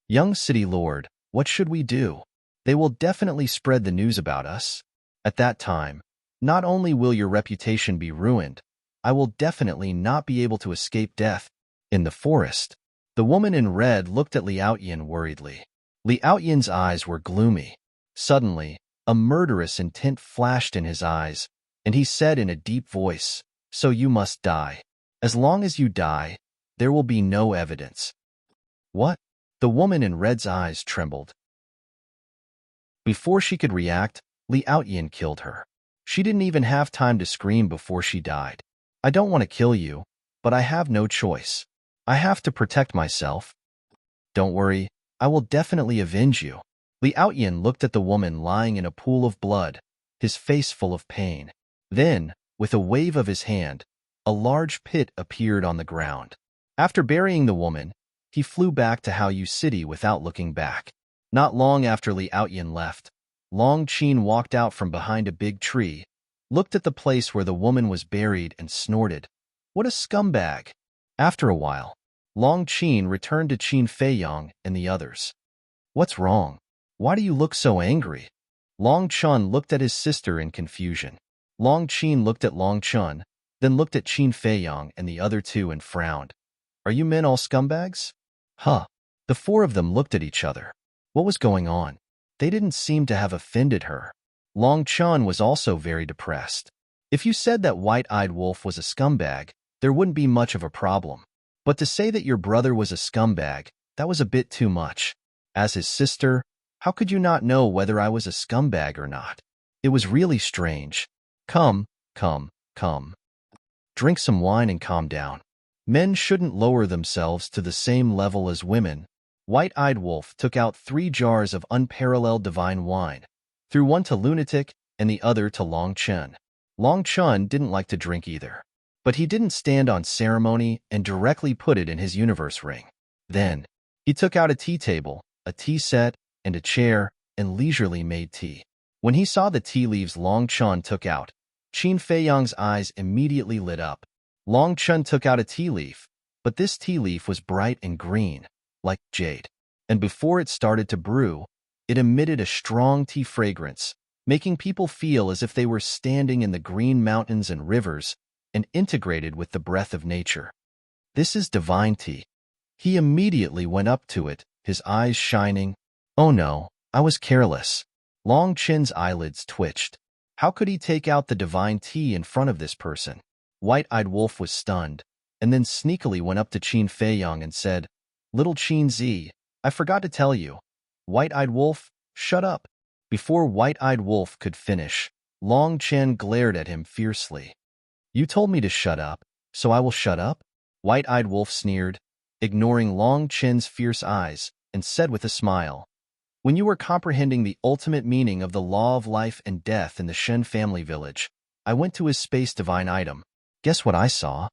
Young city lord, what should we do? They will definitely spread the news about us. At that time, not only will your reputation be ruined, I will definitely not be able to escape death. In the forest, the woman in red looked at Liao Yin worriedly. Liao Yin's eyes were gloomy. Suddenly, a murderous intent flashed in his eyes, and he said in a deep voice, So you must die. As long as you die, there will be no evidence. What? The woman in red's eyes trembled. Before she could react, Liao Yin killed her. She didn't even have time to scream before she died. I don't want to kill you, but I have no choice. I have to protect myself. Don't worry, I will definitely avenge you. Liao Yin looked at the woman lying in a pool of blood, his face full of pain. Then, with a wave of his hand, a large pit appeared on the ground. After burying the woman, he flew back to Haoyu City without looking back. Not long after Liao Yin left, Long Qin walked out from behind a big tree, looked at the place where the woman was buried, and snorted. What a scumbag! After a while, Long Qin returned to Qin Feiyong and the others. What's wrong? Why do you look so angry? Long Chun looked at his sister in confusion. Long Qin looked at Long Chun, then looked at Qin Feiyong and the other two and frowned. Are you men all scumbags? Huh. The four of them looked at each other. What was going on? They didn't seem to have offended her. Long Chun was also very depressed. If you said that White-eyed wolf was a scumbag, there wouldn't be much of a problem. But to say that your brother was a scumbag, that was a bit too much. As his sister, how could you not know whether I was a scumbag or not? It was really strange. Come. Drink some wine and calm down. Men shouldn't lower themselves to the same level as women. White-eyed wolf took out 3 jars of unparalleled divine wine, threw one to Lunatic and the other to Long Chun. Long Chun didn't like to drink either, but he didn't stand on ceremony and directly put it in his universe ring. Then, he took out a tea table, a tea set, and a chair, and leisurely made tea. When he saw the tea leaves Long Chun took out, Qin Feiyong's eyes immediately lit up. Long Chun took out a tea leaf, but this tea leaf was bright and green, like jade, and before it started to brew, it emitted a strong tea fragrance, making people feel as if they were standing in the green mountains and rivers and integrated with the breath of nature. This is divine tea. He immediately went up to it, his eyes shining. Oh no, I was careless. Long Chin's eyelids twitched. How could he take out the divine tea in front of this person? White-eyed wolf was stunned, and then sneakily went up to Qin Feiyong and said, Little Qin Zi, I forgot to tell you. White-eyed wolf, shut up. Before White-eyed wolf could finish, Long Chen glared at him fiercely. You told me to shut up, so I will shut up? White-eyed wolf sneered, ignoring Long Chen's fierce eyes, and said with a smile, When you were comprehending the ultimate meaning of the law of life and death in the Shen family village, I went to his space divine item. Guess what I saw?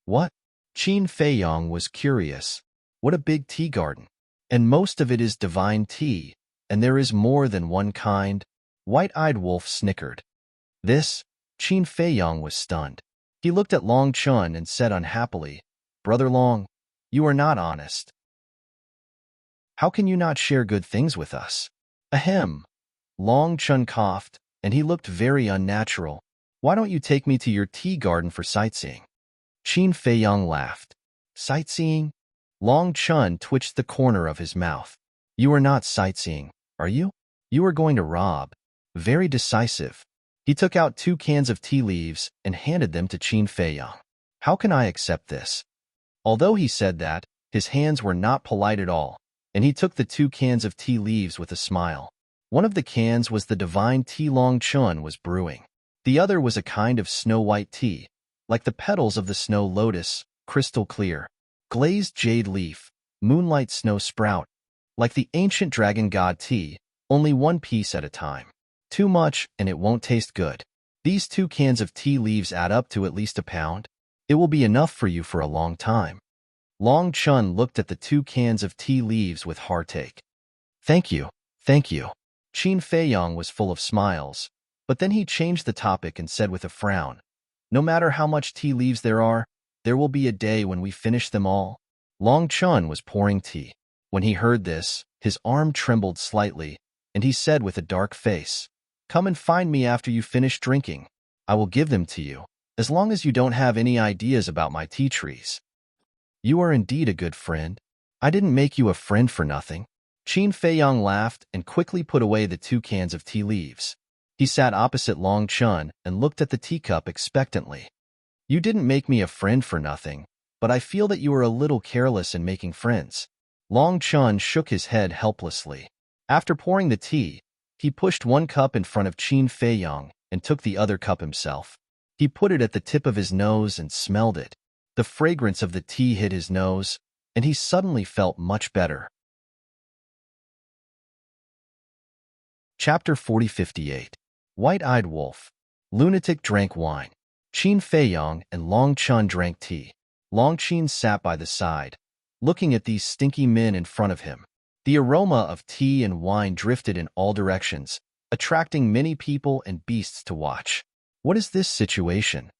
What? Qin Feiyong was curious. What a big tea garden. And most of it is divine tea, and there is more than one kind. White-eyed wolf snickered. This? Qin Feiyong was stunned. He looked at Long Chun and said unhappily, Brother Long, you are not honest. How can you not share good things with us? Ahem. Long Chun coughed, and he looked very unnatural. Why don't you take me to your tea garden for sightseeing? Qin Feiyang laughed. Sightseeing? Long Chun twitched the corner of his mouth. You are not sightseeing, are you? You are going to rob. Very decisive. He took out 2 cans of tea leaves and handed them to Qin Feiyang. How can I accept this? Although he said that, his hands were not polite at all, and he took the 2 cans of tea leaves with a smile. One of the cans was the divine tea Long Chun was brewing. The other was a kind of snow-white tea, like the petals of the snow lotus, crystal clear. Glazed jade leaf, moonlight snow sprout, like the ancient dragon god tea, only 1 piece at a time. Too much, and it won't taste good. These 2 cans of tea leaves add up to at least £1. It will be enough for you for a long time. Long Chun looked at the 2 cans of tea leaves with heartache. Thank you, thank you. Qin Feiyang was full of smiles, but then he changed the topic and said with a frown, no matter how much tea leaves there will be a day when we finish them all. Long Chun was pouring tea. When he heard this, his arm trembled slightly, and he said with a dark face, Come and find me after you finish drinking. I will give them to you, as long as you don't have any ideas about my tea trees. You are indeed a good friend. I didn't make you a friend for nothing. Qin Feiyang laughed and quickly put away the 2 cans of tea leaves. He sat opposite Long Chun and looked at the teacup expectantly. You didn't make me a friend for nothing, but I feel that you are a little careless in making friends. Long Chun shook his head helplessly. After pouring the tea, he pushed 1 cup in front of Qin Feiyang and took the other cup himself. He put it at the tip of his nose and smelled it. The fragrance of the tea hit his nose, and he suddenly felt much better. Chapter 4058. White-Eyed Wolf. Lunatic drank wine. Qin Feiyang and Long Chun drank tea. Long Qin sat by the side, looking at these stinky men in front of him. The aroma of tea and wine drifted in all directions, attracting many people and beasts to watch. What is this situation?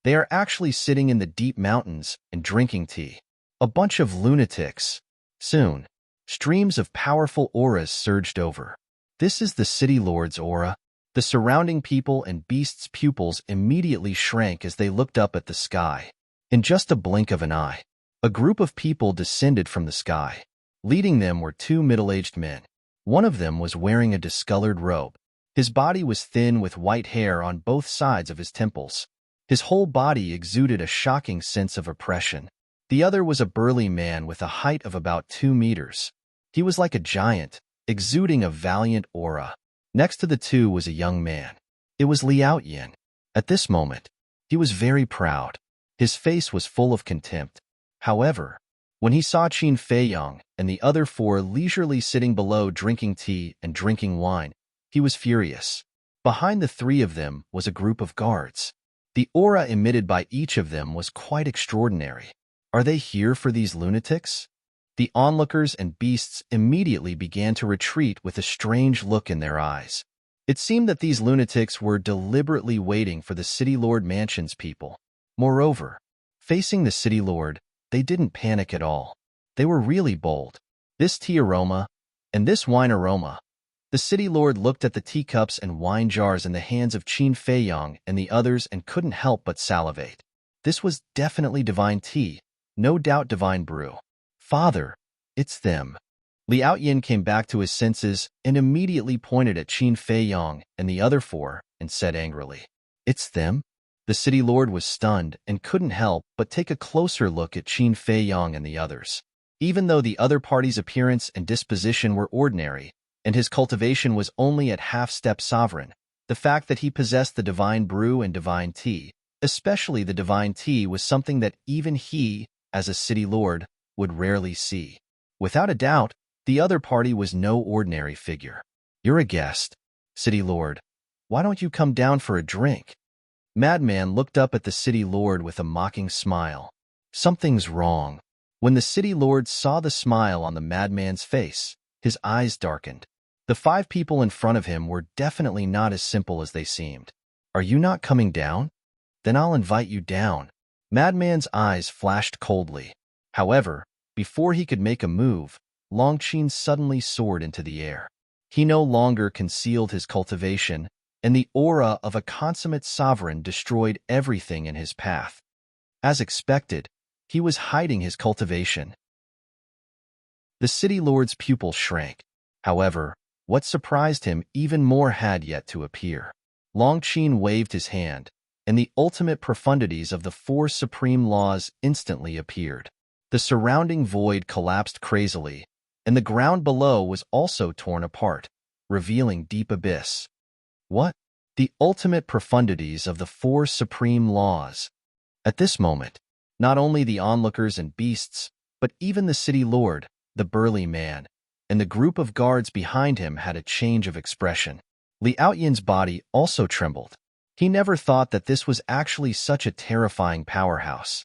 They are actually sitting in the deep mountains and drinking tea. A bunch of lunatics. Soon, streams of powerful auras surged over. This is the city lord's aura. The surrounding people and beasts' pupils immediately shrank as they looked up at the sky. In just a blink of an eye, a group of people descended from the sky. Leading them were 2 middle-aged men. One of them was wearing a discolored robe. His body was thin with white hair on both sides of his temples. His whole body exuded a shocking sense of oppression. The other was a burly man with a height of about 2 meters. He was like a giant, exuding a valiant aura. Next to the 2 was a young man. It was Liao Yin. At this moment, he was very proud. His face was full of contempt. However, when he saw Qin Feiyang and the other 4 leisurely sitting below drinking tea and drinking wine, he was furious. Behind the 3 of them was a group of guards. The aura emitted by each of them was quite extraordinary. Are they here for these lunatics? The onlookers and beasts immediately began to retreat with a strange look in their eyes. It seemed that these lunatics were deliberately waiting for the City Lord Mansion's people. Moreover, facing the City Lord, they didn't panic at all. They were really bold. This tea aroma and this wine aroma. The City Lord looked at the teacups and wine jars in the hands of Qin Feiyang and the others and couldn't help but salivate. This was definitely divine tea, no doubt divine brew. Father, it's them. Liao Yin came back to his senses and immediately pointed at Qin Feiyang and the other 4 and said angrily, It's them? The City Lord was stunned and couldn't help but take a closer look at Qin Feiyang and the others. Even though the other party's appearance and disposition were ordinary, and his cultivation was only at half-step sovereign, the fact that he possessed the divine brew and divine tea, especially the divine tea, was something that even he, as a city lord, would rarely see. Without a doubt, the other party was no ordinary figure. You're a guest, City Lord. Why don't you come down for a drink? Madman looked up at the City Lord with a mocking smile. Something's wrong. When the City Lord saw the smile on the madman's face, his eyes darkened. The 5 people in front of him were definitely not as simple as they seemed. Are you not coming down? Then I'll invite you down. Madman's eyes flashed coldly. However, before he could make a move, Long Qin suddenly soared into the air. He no longer concealed his cultivation, and the aura of a consummate sovereign destroyed everything in his path. As expected, he was hiding his cultivation. The city lord's pupil shrank. However, what surprised him even more had yet to appear. Long Qin waved his hand, and the ultimate profundities of the four supreme laws instantly appeared. The surrounding void collapsed crazily, and the ground below was also torn apart, revealing deep abyss. What? The ultimate profundities of the four supreme laws. At this moment, not only the onlookers and beasts, but even the city lord, the burly man, and the group of guards behind him had a change of expression. Liao Yin's body also trembled. He never thought that this was actually such a terrifying powerhouse.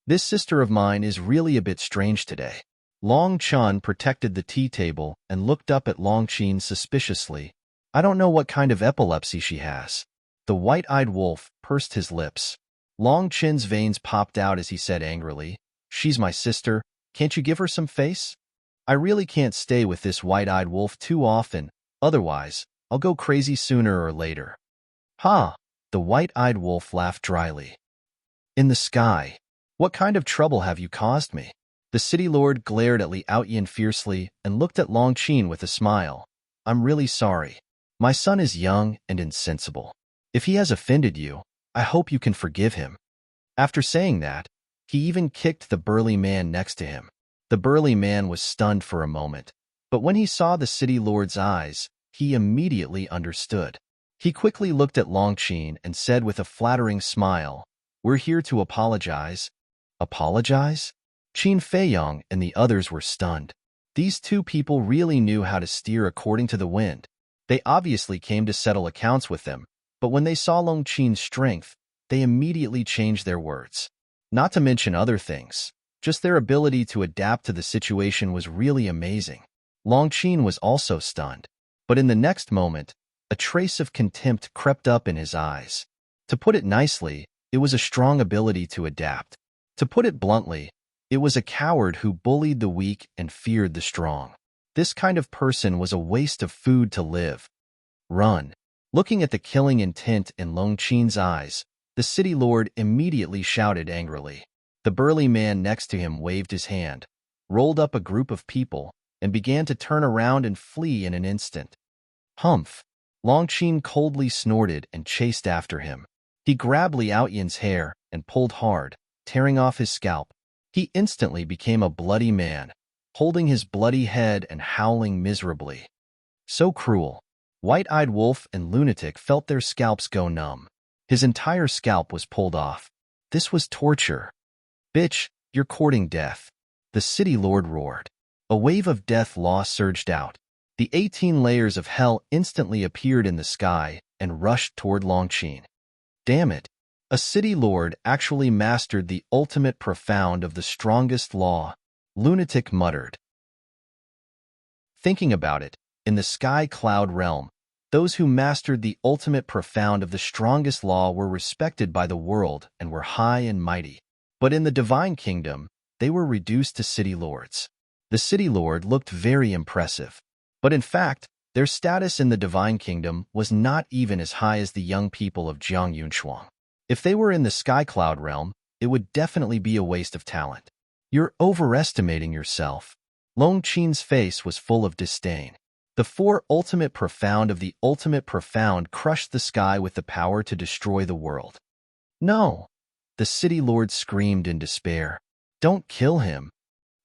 This sister of mine is really a bit strange today. Long Chun protected the tea table and looked up at Long Qin suspiciously. I don't know what kind of epilepsy she has. The white-eyed wolf pursed his lips. Long Qin's veins popped out as he said angrily, "She's my sister. Can't you give her some face? I really can't stay with this white-eyed wolf too often, otherwise I'll go crazy sooner or later." "Ha!" The white-eyed wolf laughed dryly. "In the sky. What kind of trouble have you caused me?" The city lord glared at Liao Yin fiercely and looked at Long Qin with a smile. "I'm really sorry. My son is young and insensible. If he has offended you, I hope you can forgive him." After saying that, he even kicked the burly man next to him. The burly man was stunned for a moment, but when he saw the city lord's eyes, he immediately understood. He quickly looked at Long Qin and said with a flattering smile, "We're here to apologize." Apologize? Qin Feiyong and the others were stunned. These two people really knew how to steer according to the wind. They obviously came to settle accounts with them, but when they saw Long Qin's strength, they immediately changed their words. Not to mention other things. Just their ability to adapt to the situation was really amazing. Long Qin was also stunned, but in the next moment, a trace of contempt crept up in his eyes. To put it nicely, it was a strong ability to adapt. To put it bluntly, it was a coward who bullied the weak and feared the strong. This kind of person was a waste of food to live. Run. Looking at the killing intent in Long Qin's eyes, the city lord immediately shouted angrily. The burly man next to him waved his hand, rolled up a group of people, and began to turn around and flee in an instant. Humph! Long Qin coldly snorted and chased after him. He grabbed Liao Yin's hair and pulled hard, tearing off his scalp. He instantly became a bloody man, holding his bloody head and howling miserably. So cruel. White-eyed wolf and lunatic felt their scalps go numb. His entire scalp was pulled off. This was torture. "Bitch, you're courting death." The city lord roared. A wave of death law surged out. The 18 layers of hell instantly appeared in the sky and rushed toward Long Qin. Damn it. A city lord actually mastered the ultimate profound of the strongest law, lunatic muttered. Thinking about it, in the sky cloud realm, those who mastered the ultimate profound of the strongest law were respected by the world and were high and mighty. But in the divine kingdom, they were reduced to city lords. The city lord looked very impressive. But in fact, their status in the divine kingdom was not even as high as the young people of Jiang Yunshuang. If they were in the sky cloud realm, it would definitely be a waste of talent. You're overestimating yourself. Long Qin's face was full of disdain. The four ultimate profound of the ultimate profound crushed the sky with the power to destroy the world. No! The city lord screamed in despair. Don't kill him.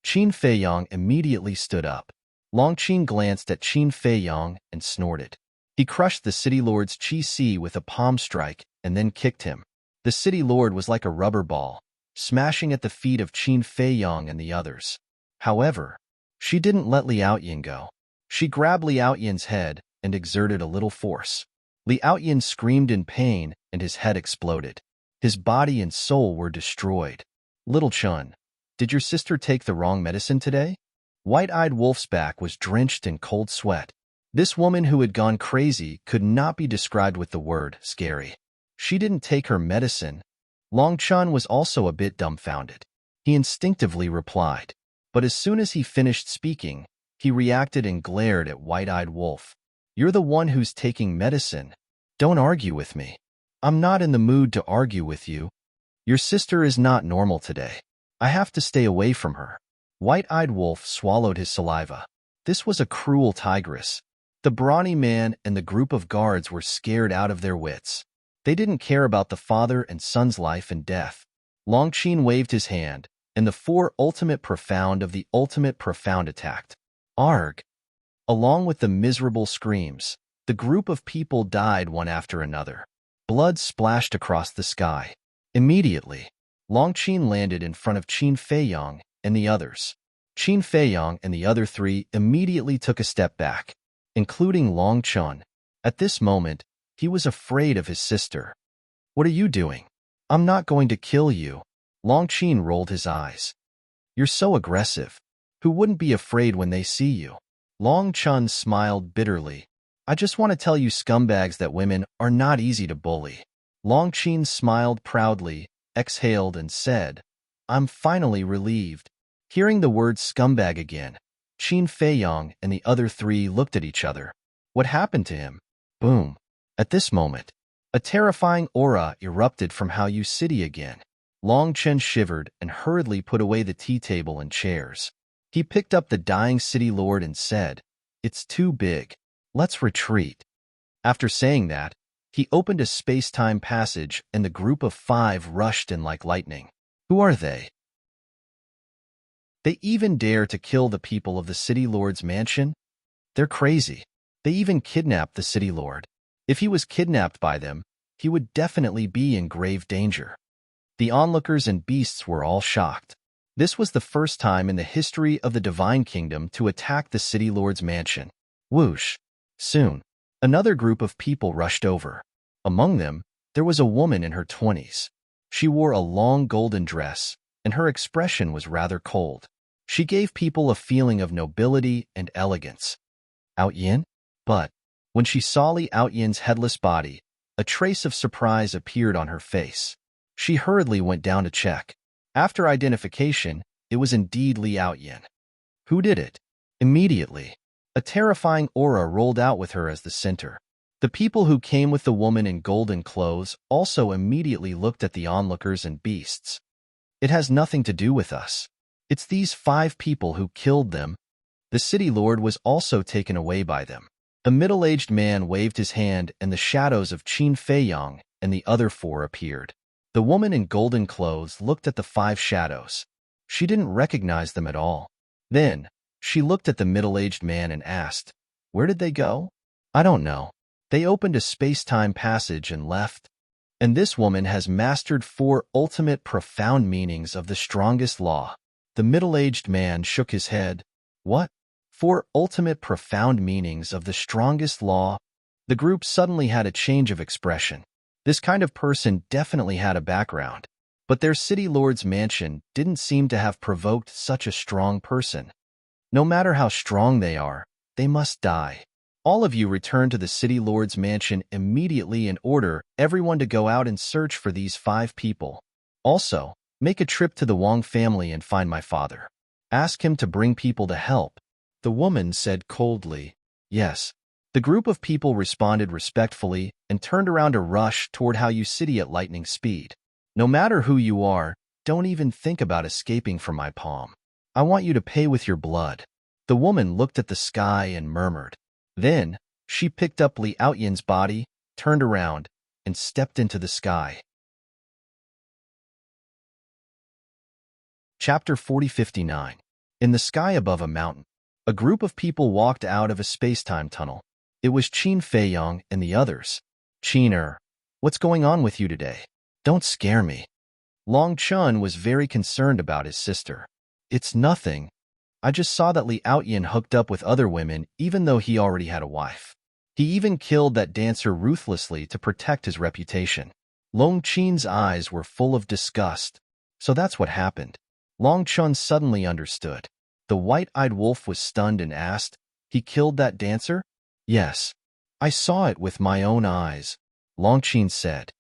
Qin Feiyong immediately stood up. Long Qin glanced at Qin Feiyong and snorted. He crushed the city lord's Qi Si with a palm strike and then kicked him. The city lord was like a rubber ball, smashing at the feet of Qin Feiyong and the others. However, she didn't let Liao Yin go. She grabbed Liao Yin's head and exerted a little force. Liao Yin screamed in pain and his head exploded. His body and soul were destroyed. Little Chun, did your sister take the wrong medicine today? White-eyed Wolf's back was drenched in cold sweat. This woman who had gone crazy could not be described with the word scary. She didn't take her medicine. Long Chun was also a bit dumbfounded. He instinctively replied. But as soon as he finished speaking, He reacted and glared at White-Eyed Wolf. You're the one who's taking medicine. Don't argue with me. I'm not in the mood to argue with you. Your sister is not normal today. I have to stay away from her. White-Eyed Wolf swallowed his saliva. This was a cruel tigress. The brawny man and the group of guards were scared out of their wits. They didn't care about the father and son's life and death. Longqin waved his hand, and the four ultimate profound of the ultimate profound attacked. Arg! Along with the miserable screams, the group of people died one after another. Blood splashed across the sky. Immediately, Longqin landed in front of Qin Feiyong and the others. Qin Feiyong and the other three immediately took a step back, including Longqin. At this moment, he was afraid of his sister. What are you doing? I'm not going to kill you. Longqin rolled his eyes. You're so aggressive. Who wouldn't be afraid when they see you? Longqin smiled bitterly. I just want to tell you scumbags that women are not easy to bully. Longqin smiled proudly, exhaled and said, I'm finally relieved. Hearing the word scumbag again, Qin Feiyong and the other three looked at each other. What happened to him? Boom. At this moment, a terrifying aura erupted from Haoyu City again. Longqin shivered and hurriedly put away the tea table and chairs. He picked up the dying city lord and said, It's too big. Let's retreat. After saying that, he opened a space-time passage and the group of 5 rushed in like lightning. Who are they? They even dare to kill the people of the city lord's mansion? They're crazy. They even kidnapped the city lord. If he was kidnapped by them, he would definitely be in grave danger. The onlookers and beasts were all shocked. This was the first time in the history of the Divine Kingdom to attack the city lord's mansion. Whoosh! Soon, another group of people rushed over. Among them, there was a woman in her 20s. She wore a long golden dress, and her expression was rather cold. She gave people a feeling of nobility and elegance. Outyin? But, when she saw Li Outyin's headless body, a trace of surprise appeared on her face. She hurriedly went down to check. After identification, it was indeed Li Outyin. Who did it? Immediately, a terrifying aura rolled out with her as the center. The people who came with the woman in golden clothes also immediately looked at the onlookers and beasts. It has nothing to do with us. It's these 5 people who killed them. The city lord was also taken away by them. A middle-aged man waved his hand and the shadows of Qin Feiyong and the other 4 appeared. The woman in golden clothes looked at the 5 shadows. She didn't recognize them at all. Then, she looked at the middle-aged man and asked, Where did they go? I don't know. They opened a space-time passage and left. And this woman has mastered 4 ultimate profound meanings of the strongest law. The middle-aged man shook his head. What? 4 ultimate profound meanings of the strongest law? The group suddenly had a change of expression. This kind of person definitely had a background, but their city lord's mansion didn't seem to have provoked such a strong person. No matter how strong they are, they must die. All of you return to the city lord's mansion immediately and order everyone to go out and search for these 5 people. Also, make a trip to the Wang family and find my father. Ask him to bring people to help. The woman said coldly, Yes. The group of people responded respectfully and turned around to rush toward Haoyu City at lightning speed. No matter who you are, don't even think about escaping from my palm. I want you to pay with your blood. The woman looked at the sky and murmured. Then, she picked up Li Outyin's body, turned around, and stepped into the sky. Chapter 4059. In the sky above a mountain, a group of people walked out of a space-time tunnel. It was Qin Feiyong and the others. Qin, what's going on with you today? Don't scare me. Longqin was very concerned about his sister. It's nothing. I just saw that Li Outyin hooked up with other women even though he already had a wife. He even killed that dancer ruthlessly to protect his reputation. Longqin's eyes were full of disgust. So that's what happened. Longqin suddenly understood. The white-eyed wolf was stunned and asked, He killed that dancer? Yes. I saw it with my own eyes, Longqin said.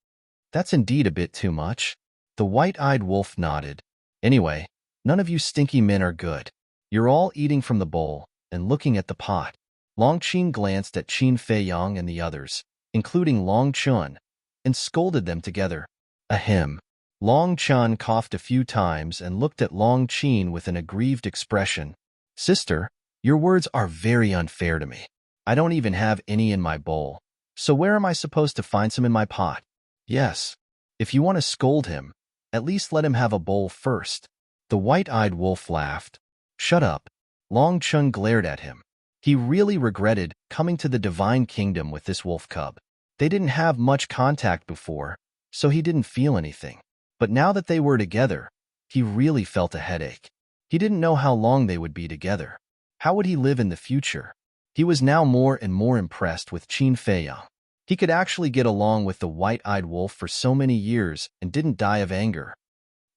That's indeed a bit too much. The white-eyed wolf nodded. Anyway, none of you stinky men are good. You're all eating from the bowl, and looking at the pot. Long Qin glanced at Qin Feiyang and the others, including Long Chun, and scolded them together. Ahem. Long Chun coughed a few times and looked at Long Qin with an aggrieved expression. Sister, your words are very unfair to me. I don't even have any in my bowl, so where am I supposed to find some in my pot? Yes. If you want to scold him, at least let him have a bowl first. The white-eyed wolf laughed. Shut up. Long Chun glared at him. He really regretted coming to the divine kingdom with this wolf cub. They didn't have much contact before, so he didn't feel anything. But now that they were together, he really felt a headache. He didn't know how long they would be together. How would he live in the future? He was now more and more impressed with Qin Feiyang. He could actually get along with the white-eyed wolf for so many years and didn't die of anger.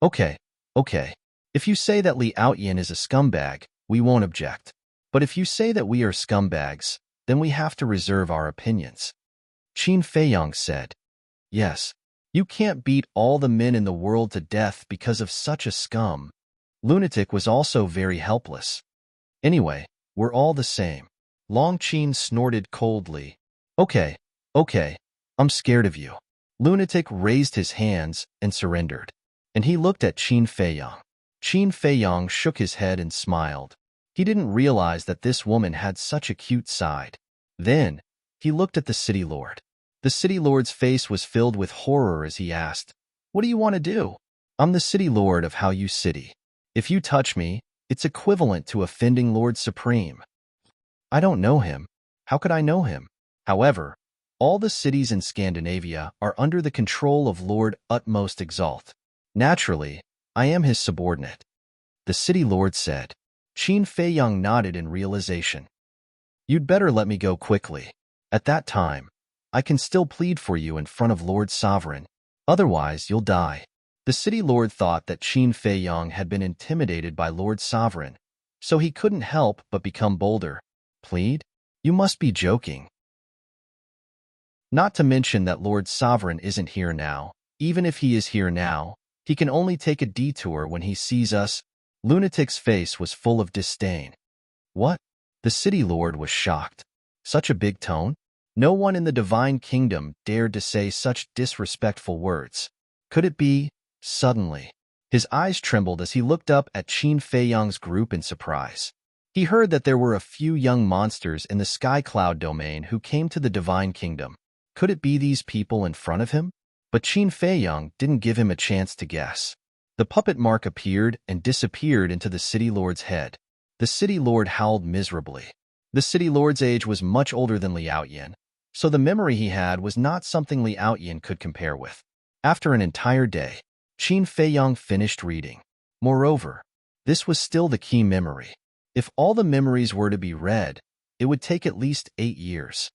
Okay. If you say that Li Outyin is a scumbag, we won't object. But if you say that we are scumbags, then we have to reserve our opinions. Qin Feiyang said. Yes. You can't beat all the men in the world to death because of such a scum. Lunatic was also very helpless. Anyway, we're all the same. Long Qin snorted coldly. Okay, I'm scared of you. Lunatic raised his hands and surrendered. And he looked at Qin Feiyang. Qin Feiyang shook his head and smiled. He didn't realize that this woman had such a cute side. Then, he looked at the city lord. The city lord's face was filled with horror as he asked, What do you want to do? I'm the city lord of How You City. If you touch me, it's equivalent to offending Lord Supreme. I don't know him. How could I know him? However, all the cities in Scandinavia are under the control of Lord Utmost Exalt. Naturally, I am his subordinate. The city lord said. Qin Feiyang nodded in realization. You'd better let me go quickly. At that time, I can still plead for you in front of Lord Sovereign. Otherwise, you'll die. The city lord thought that Qin Feiyang had been intimidated by Lord Sovereign, so he couldn't help but become bolder. Plead? You must be joking. Not to mention that Lord Sovereign isn't here now. Even if he is here now, he can only take a detour when he sees us. Lunatic's face was full of disdain. What? The city lord was shocked. Such a big tone? No one in the divine kingdom dared to say such disrespectful words. Could it be? Suddenly, his eyes trembled as he looked up at Qin Feiyang's group in surprise. He heard that there were a few young monsters in the Sky Cloud domain who came to the divine kingdom. Could it be these people in front of him? But Qin Feiyang didn't give him a chance to guess. The puppet mark appeared and disappeared into the city lord's head. The city lord howled miserably. The city lord's age was much older than Li Outyin, so the memory he had was not something Li Outyin could compare with. After an entire day, Qin Feiyang finished reading. Moreover, this was still the key memory. If all the memories were to be read, it would take at least 8 years.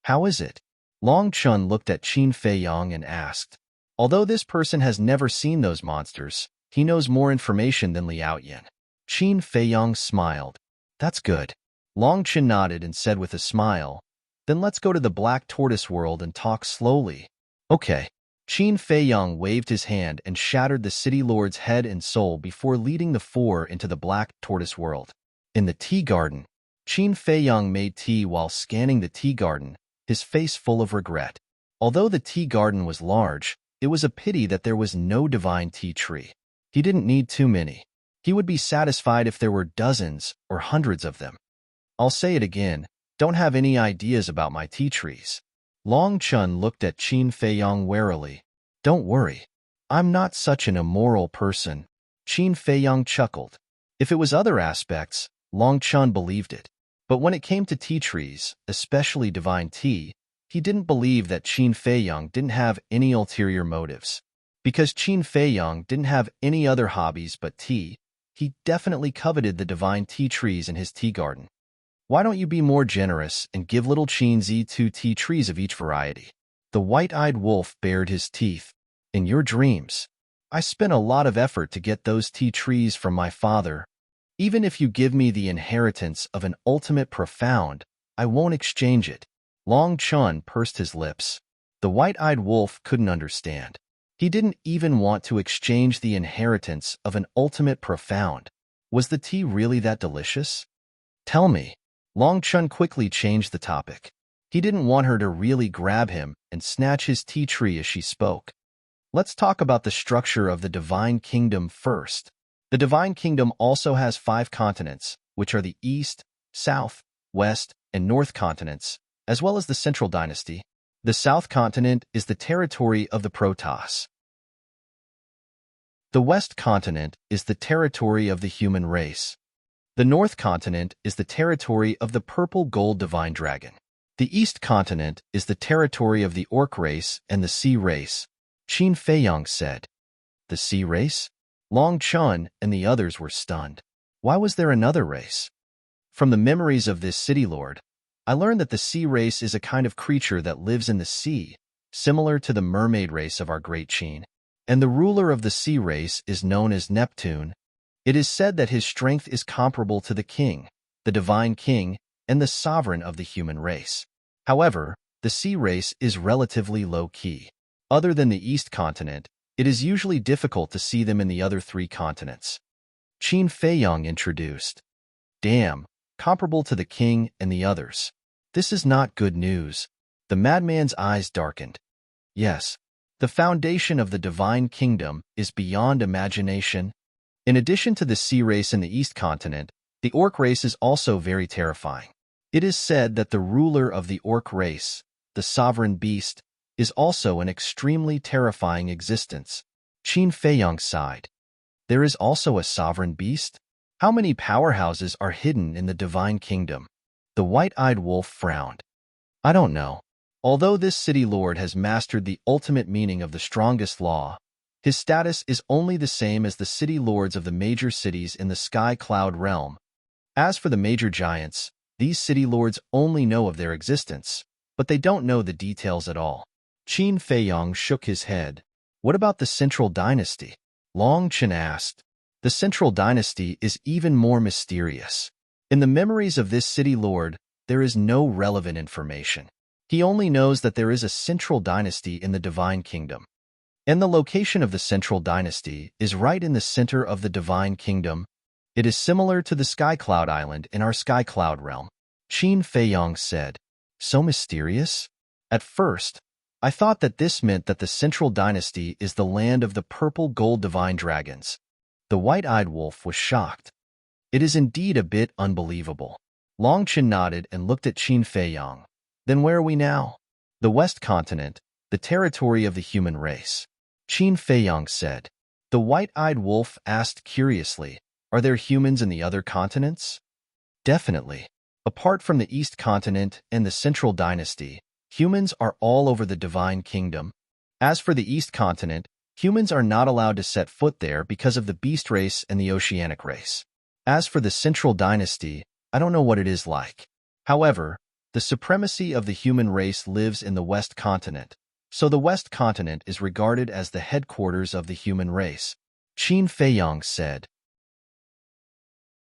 How is it? Long Chun looked at Qin Feiyang and asked. Although this person has never seen those monsters, he knows more information than Li Outyin. Qin Feiyang smiled. That's good. Long Chun nodded and said with a smile, Then let's go to the Black Tortoise world and talk slowly. Okay. Qin Feiyang waved his hand and shattered the city lord's head and soul before leading the four into the Black Tortoise world. In the tea garden, Qin Feiyang made tea while scanning the tea garden, his face full of regret. Although the tea garden was large, it was a pity that there was no divine tea tree. He didn't need too many. He would be satisfied if there were dozens or hundreds of them. I'll say it again, don't have any ideas about my tea trees. Long Chun looked at Qin Feiyang warily. Don't worry. I'm not such an immoral person. Qin Feiyang chuckled. If it was other aspects, Long Chun believed it. But when it came to tea trees, especially divine tea, he didn't believe that Qin Feiyang didn't have any ulterior motives. Because Qin Feiyang didn't have any other hobbies but tea, he definitely coveted the divine tea trees in his tea garden. Why don't you be more generous and give little Qinzi 2 tea trees of each variety? The white-eyed wolf bared his teeth. In your dreams, I spent a lot of effort to get those tea trees from my father. Even if you give me the inheritance of an ultimate profound, I won't exchange it. Long Chun pursed his lips. The white-eyed wolf couldn't understand. He didn't even want to exchange the inheritance of an ultimate profound. Was the tea really that delicious? Tell me. Long Chun quickly changed the topic. He didn't want her to really grab him and snatch his tea tree as she spoke. Let's talk about the structure of the Divine Kingdom first. The Divine Kingdom also has 5 continents, which are the East, South, West, and North continents, as well as the Central Dynasty. The South continent is the territory of the Protoss. The West continent is the territory of the human race. The North continent is the territory of the purple gold divine dragon. The East continent is the territory of the orc race and the sea race. Qin Feiyang said. The sea race? Long Chun and the others were stunned. Why was there another race? From the memories of this city lord, I learned that the sea race is a kind of creature that lives in the sea, similar to the mermaid race of our great Qin. And the ruler of the sea race is known as Neptune. It is said that his strength is comparable to the king, the divine king, and the sovereign of the human race. However, the sea race is relatively low-key. Other than the East continent, it is usually difficult to see them in the other 3 continents. Qin Feiyang introduced. Damn, comparable to the king and the others. This is not good news. The madman's eyes darkened. Yes, the foundation of the divine kingdom is beyond imagination. In addition to the sea race in the East continent, the orc race is also very terrifying. It is said that the ruler of the orc race, the sovereign beast, is also an extremely terrifying existence. Qin Feiyang sighed. There is also a sovereign beast? How many powerhouses are hidden in the divine kingdom? The white-eyed wolf frowned. I don't know. Although this city lord has mastered the ultimate meaning of the strongest law, his status is only the same as the city lords of the major cities in the Sky Cloud realm. As for the major giants, these city lords only know of their existence, but they don't know the details at all. Qin Feiyang shook his head. What about the Central Dynasty? Long Chen asked. The Central Dynasty is even more mysterious. In the memories of this city lord, there is no relevant information. He only knows that there is a Central Dynasty in the Divine Kingdom. And the location of the Central Dynasty is right in the center of the Divine Kingdom. It is similar to the Sky Cloud Island in our Sky Cloud realm. Qin Feiyang said. So mysterious? At first, I thought that this meant that the Central Dynasty is the land of the purple gold divine dragons. The white-eyed wolf was shocked. It is indeed a bit unbelievable. Long Chen nodded and looked at Qin Feiyang. Then where are we now? The West Continent, the territory of the human race. Qin Feiyang said. The white-eyed wolf asked curiously, are there humans in the other continents? Definitely. Apart from the East Continent and the Central Dynasty, humans are all over the Divine Kingdom. As for the East Continent, humans are not allowed to set foot there because of the Beast race and the Oceanic race. As for the Central Dynasty, I don't know what it is like. However, the supremacy of the human race lives in the West Continent, so the West Continent is regarded as the headquarters of the human race. Qin Feiyang said.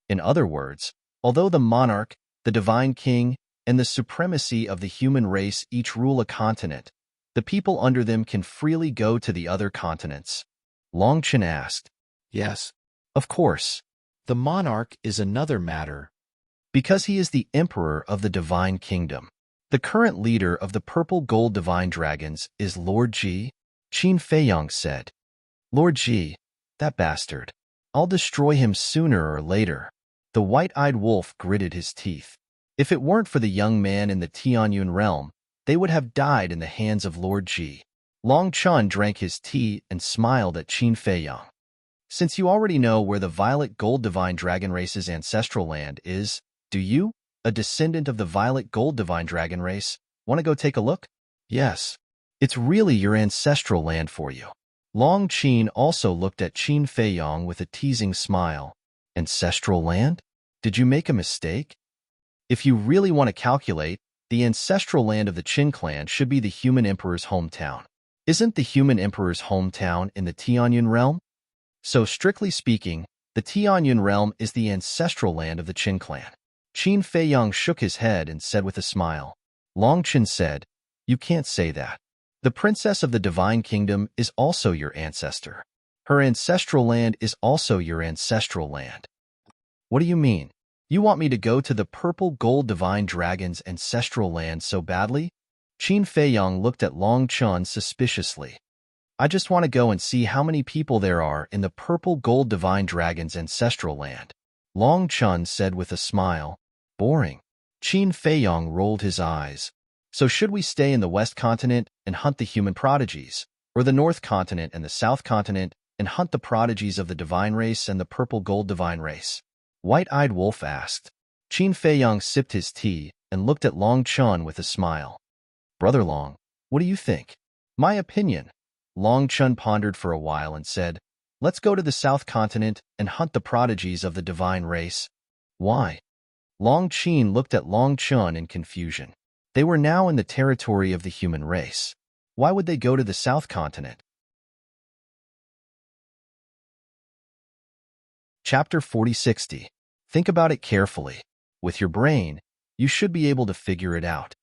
In other words, although the monarch, the divine king, and the supremacy of the human race each rule a continent, the people under them can freely go to the other continents. Long Chen asked. Yes, of course. The monarch is another matter. Because he is the emperor of the divine kingdom. The current leader of the purple gold divine dragons is Lord Ji, Qin Feiyang said. Lord Ji, that bastard. I'll destroy him sooner or later. The white-eyed wolf gritted his teeth. If it weren't for the young man in the Tianyun realm, they would have died in the hands of Lord Ji. Long Chun drank his tea and smiled at Qin Feiyang. Since you already know where the violet gold divine dragon race's ancestral land is, do you, a descendant of the violet gold divine dragon race, want to go take a look? Yes. It's really your ancestral land for you. Long Qin also looked at Qin Feiyang with a teasing smile. Ancestral land? Did you make a mistake? If you really want to calculate, the ancestral land of the Qin clan should be the human emperor's hometown. Isn't the human emperor's hometown in the Tianyun realm? So strictly speaking, the Tianyun realm is the ancestral land of the Qin clan. Qin Feiyang shook his head and said with a smile. Long Chen said, you can't say that. The princess of the divine kingdom is also your ancestor. Her ancestral land is also your ancestral land. What do you mean? You want me to go to the purple gold divine dragon's ancestral land so badly? Qin Feiyong looked at Long Chun suspiciously. I just want to go and see how many people there are in the purple gold divine dragon's ancestral land. Long Chun said with a smile. Boring. Qin Feiyong rolled his eyes. So should we stay in the West Continent and hunt the human prodigies, or the North Continent and the South Continent and hunt the prodigies of the divine race and the purple gold divine race? White-eyed Wolf asked. Qin Feiyong sipped his tea and looked at Long Chun with a smile. Brother Long, what do you think? My opinion. Long Chun pondered for a while and said, let's go to the South Continent and hunt the prodigies of the divine race. Why? Long Qin looked at Long Chun in confusion. They were now in the territory of the human race. Why would they go to the South Continent? Chapter 4060. Think about it carefully. With your brain, you should be able to figure it out.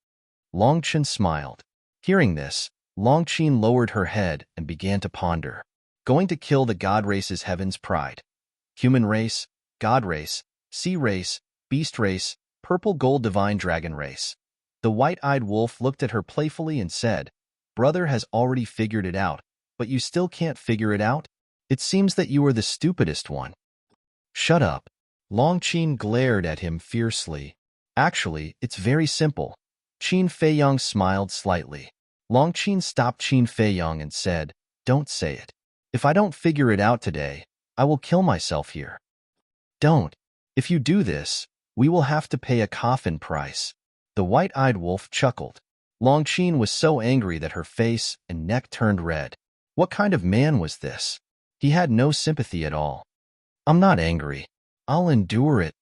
Long Chen smiled. Hearing this, Long Qin lowered her head and began to ponder. Going to kill the god race's heaven's pride. Human race, god race, sea race, beast race, purple gold divine dragon race. The white-eyed wolf looked at her playfully and said, Brother has already figured it out, but you still can't figure it out? It seems that you are the stupidest one. Shut up. Long Qin glared at him fiercely. Actually, it's very simple. Qin Feiyong smiled slightly. Long Qin stopped Qin Feiyong and said, Don't say it. If I don't figure it out today, I will kill myself here. Don't. If you do this, we will have to pay a coffin price. The white-eyed wolf chuckled. Long Qin was so angry that her face and neck turned red. What kind of man was this? He had no sympathy at all. I'm not angry. I'll endure it.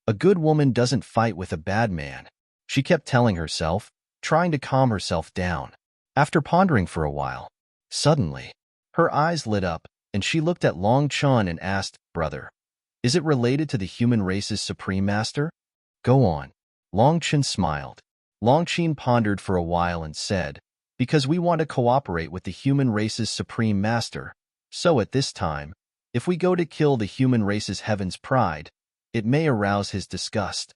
A good woman doesn't fight with a bad man, she kept telling herself, trying to calm herself down. After pondering for a while, suddenly, her eyes lit up, and she looked at Long Chun and asked, Brother, is it related to the human race's supreme master? Go on. Long Chun smiled. Long Qin pondered for a while and said, Because we want to cooperate with the human race's supreme master, so at this time, if we go to kill the human race's heaven's pride, it may arouse his disgust.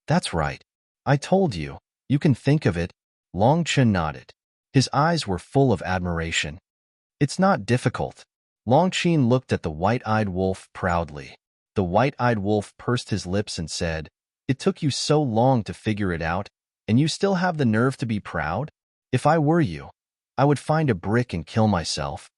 That's right. I told you. You can think of it. Long Chun nodded. His eyes were full of admiration. It's not difficult. Long Qin looked at the white-eyed wolf proudly. The white-eyed wolf pursed his lips and said, It took you so long to figure it out, and you still have the nerve to be proud? If I were you, I would find a brick and kill myself.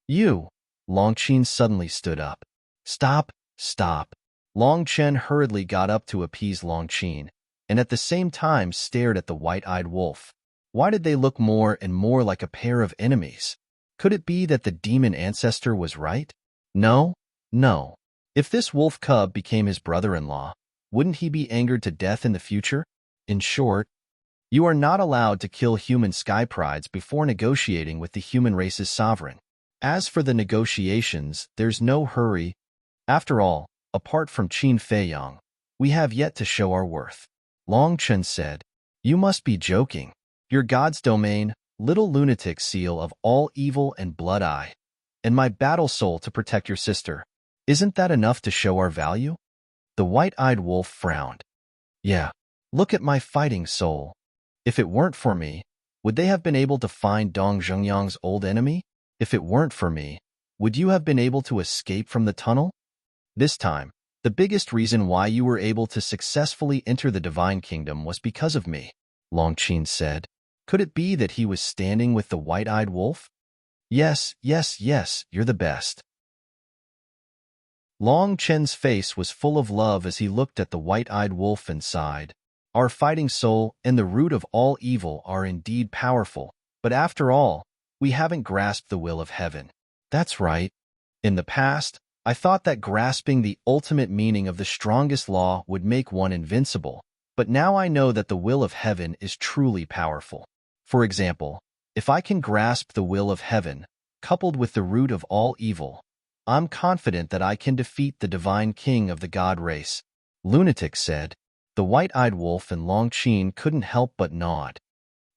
You. Long Qin suddenly stood up. Stop, stop. Long Chen hurriedly got up to appease Long Qin, and at the same time stared at the white-eyed wolf. Why did they look more and more like a pair of enemies? Could it be that the demon ancestor was right? No, no. If this wolf cub became his brother-in-law, wouldn't he be angered to death in the future? In short, you are not allowed to kill human sky prides before negotiating with the human race's sovereign. As for the negotiations, there's no hurry. After all, apart from Qin Feiyong, we have yet to show our worth. Long Chen said, You must be joking. Your god's domain, little lunatic seal of all evil and blood eye, and my battle soul to protect your sister. Isn't that enough to show our value? The white-eyed wolf frowned. Yeah, look at my fighting soul. If it weren't for me, would they have been able to find Dong Zhengyang's old enemy? If it weren't for me, would you have been able to escape from the tunnel? This time, the biggest reason why you were able to successfully enter the divine kingdom was because of me, Long Qin said. Could it be that he was standing with the white-eyed wolf? Yes, yes, yes, you're the best. Long Chen's face was full of love as he looked at the white-eyed wolf and sighed. Our fighting soul and the root of all evil are indeed powerful, but after all, we haven't grasped the will of heaven. That's right. In the past, I thought that grasping the ultimate meaning of the strongest law would make one invincible, but now I know that the will of heaven is truly powerful. For example, if I can grasp the will of heaven, coupled with the root of all evil, I'm confident that I can defeat the divine king of the god race. Lunatic said. The white-eyed wolf and Long Qin couldn't help but nod.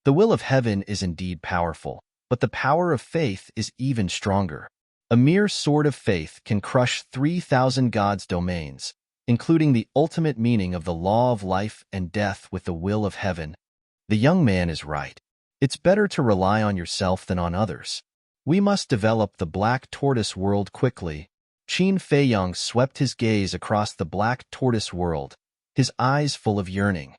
The will of heaven is indeed powerful, but the power of faith is even stronger. A mere sword of faith can crush 3,000 gods' domains, including the ultimate meaning of the law of life and death with the will of heaven. The young man is right. It's better to rely on yourself than on others. We must develop the black tortoise world quickly. Qin Feiyang swept his gaze across the black tortoise world, his eyes full of yearning.